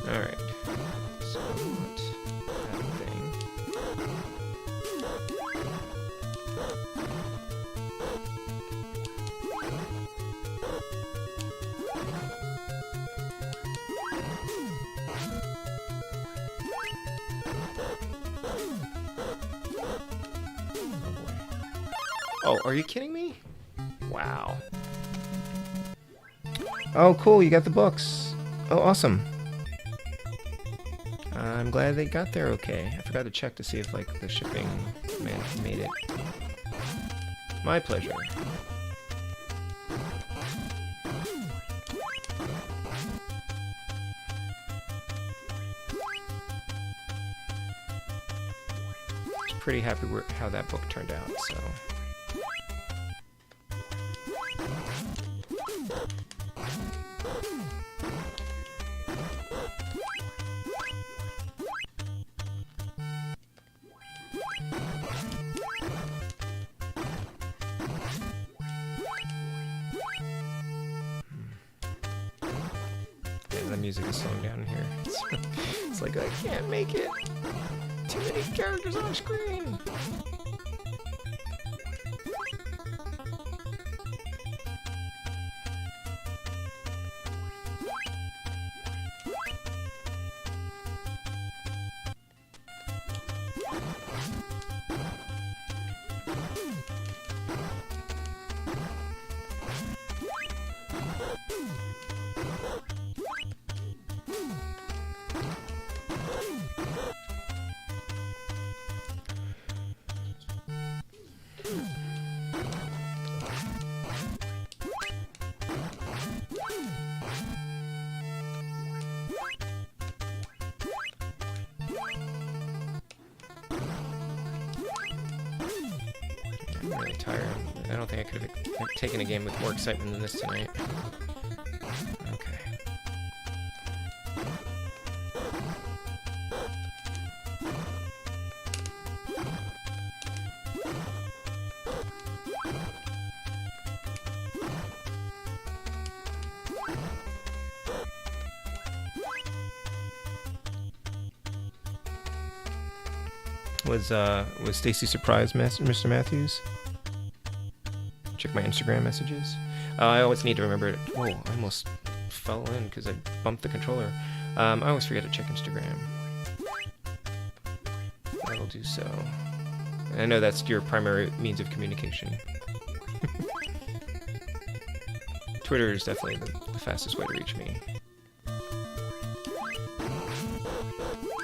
Alright, so I want that thing. Oh boy. Oh, are you kidding me? Wow. Oh, cool. You got the books. Oh, awesome. I'm glad they got there okay. I forgot to check to see if, like, the shipping man made it. My pleasure. Pretty happy with how that book turned out, so. Yeah, the music is slowing down here. It's like I can't make it. Too many characters on screen. I'm really tired. I don't think I could have taken a game with more excitement than this tonight. Okay. Was Stacy surprised, Mr. Matthews? Check my Instagram messages. I always need to remember it. Whoa, I almost fell in because I bumped the controller. I always forget to check Instagram. That'll do so. I know that's your primary means of communication. Twitter is definitely the fastest way to reach me.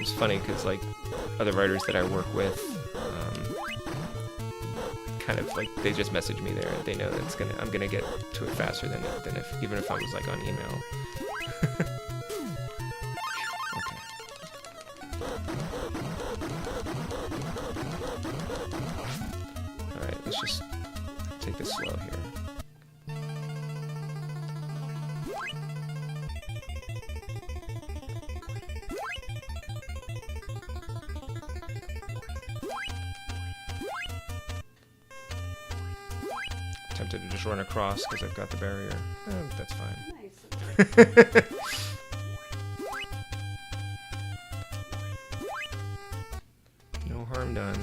It's funny because, like, other writers that I work with, kind of like they just message me there. They know that I'm gonna get to it faster than even if I was like on email. Okay. All right, let's just take this slow here. Tempted to just run across because I've got the barrier. That's fine. Nice. No harm done.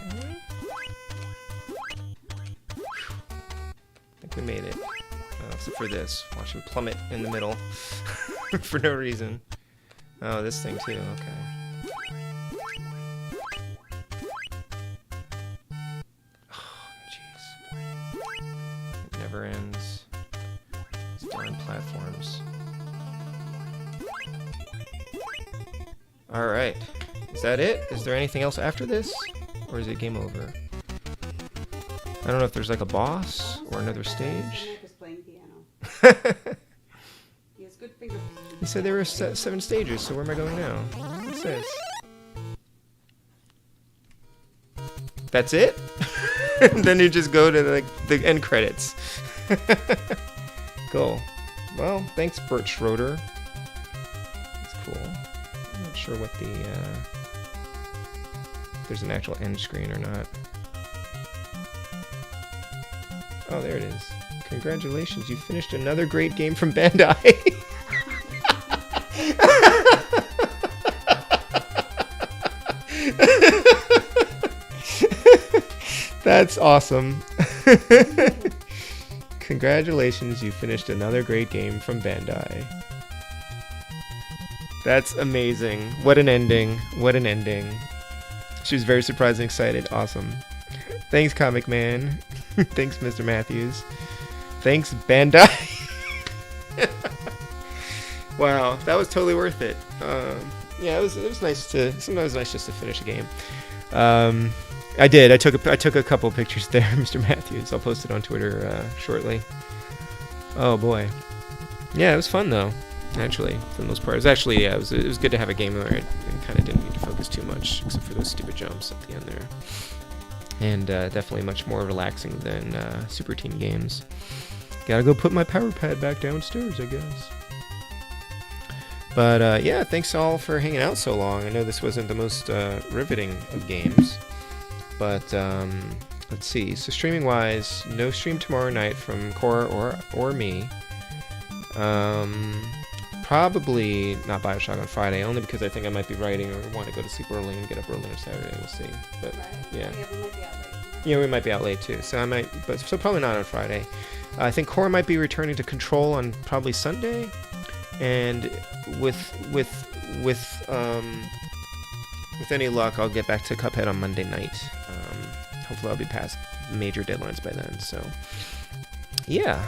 Okay. I think we made it. Except for this. Watch him plummet in the middle. For no reason. Oh, this thing too. Okay. Ends. These darn platforms. Alright. Is that it? Is there anything else after this? Or is it game over? I don't know if there's like a boss or another stage. Is playing piano. He has good finger position. He said there were 7 stages, so where am I going now? What's this? That's it? And then you just go to like the end credits. Cool. Well, thanks, Bert Schroeder. That's cool. I'm not sure what the if there's an actual end screen or not. Oh, there it is. Congratulations, you finished another great game from Bandai. That's awesome. Congratulations, you finished another great game from Bandai. That's amazing. What an ending. What an ending. She was very surprised and excited. Awesome. Thanks, Comic Man. Thanks, Mr. Matthews. Thanks, Bandai. Wow, that was totally worth it. Yeah, it was nice to. Sometimes it's nice just to finish a game. I did. I took a couple pictures there, Mr. Matthews. I'll post it on Twitter shortly. Oh boy. Yeah, it was fun though. Actually, for the most part, it was good to have a game where I kind of didn't need to focus too much, except for those stupid jumps at the end there. And definitely much more relaxing than Super Team games. Gotta go put my power pad back downstairs, I guess. But yeah, thanks all for hanging out so long. I know this wasn't the most riveting of games, but let's see. So streaming wise, no stream tomorrow night from Cora or me. Probably not Bioshock on Friday, only because I think I might be writing or want to go to sleep early and get up early on Saturday. We'll see. But yeah, we might be out late too. So I might, so probably not on Friday. I think Cora might be returning to Control on probably Sunday, and with any luck, I'll get back to Cuphead on Monday night. Hopefully, I'll be past major deadlines by then. So yeah.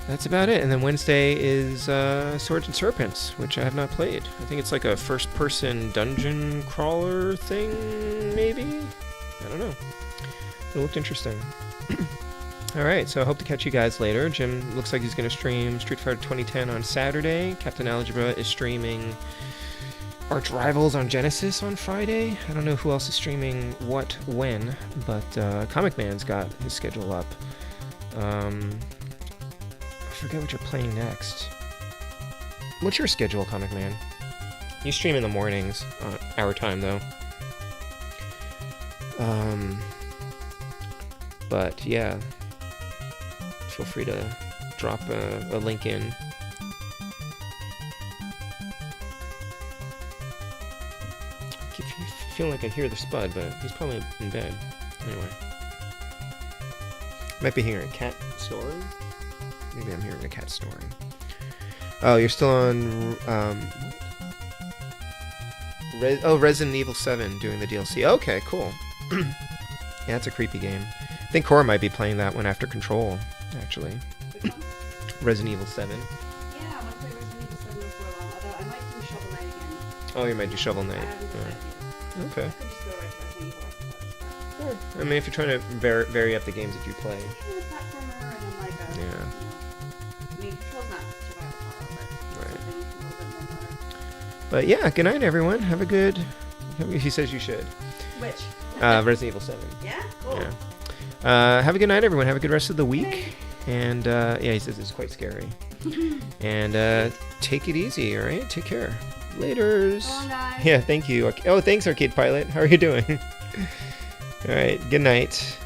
That's about it. And then Wednesday is Swords and Serpents, which I have not played. I think it's like a first-person dungeon crawler thing, maybe? I don't know. It looked interesting. Alright, so I hope to catch you guys later. Jim looks like he's going to stream Street Fighter 2010 on Saturday. Captain Algebra is streaming Arch Rivals on Genesis on Friday. I don't know who else is streaming what, when, but Comic Man's got his schedule up. I forget what you're playing next. What's your schedule, Comic Man? You stream in the mornings, our time though. But yeah, feel free to drop a link in. I keep feeling like I hear the Spud, but he's probably in bed. Anyway, might be hearing a cat snoring. Maybe I'm hearing a cat snoring. Oh, you're still on... Resident Evil 7 doing the DLC. Okay, cool. Yeah, it's a creepy game. I think Cora might be playing that one after Control, actually. Resident Evil 7. Yeah, I want to play Resident Evil 7 for a while, although I might do Shovel Knight again. Oh, you might do Shovel Knight. Yeah. Okay. I could just go right to Resident Evil after that. Yeah. I mean, if you're trying to vary up the games that you play. Yeah, a platformer and then like a... Yeah. I mean, Control's not survival horror, but Right. something a little bit more modern. But yeah, good night, everyone. Have a good... He says you should. Which? Resident Evil 7. Yeah? Cool. Yeah. Have a good night, everyone. Have a good rest of the week. And yeah, he says it's quite scary. And take it easy, all right? Take care. Laters. Go on, guys. Yeah, thank you. Oh, thanks, Arcade Pilot. How are you doing? All right, good night.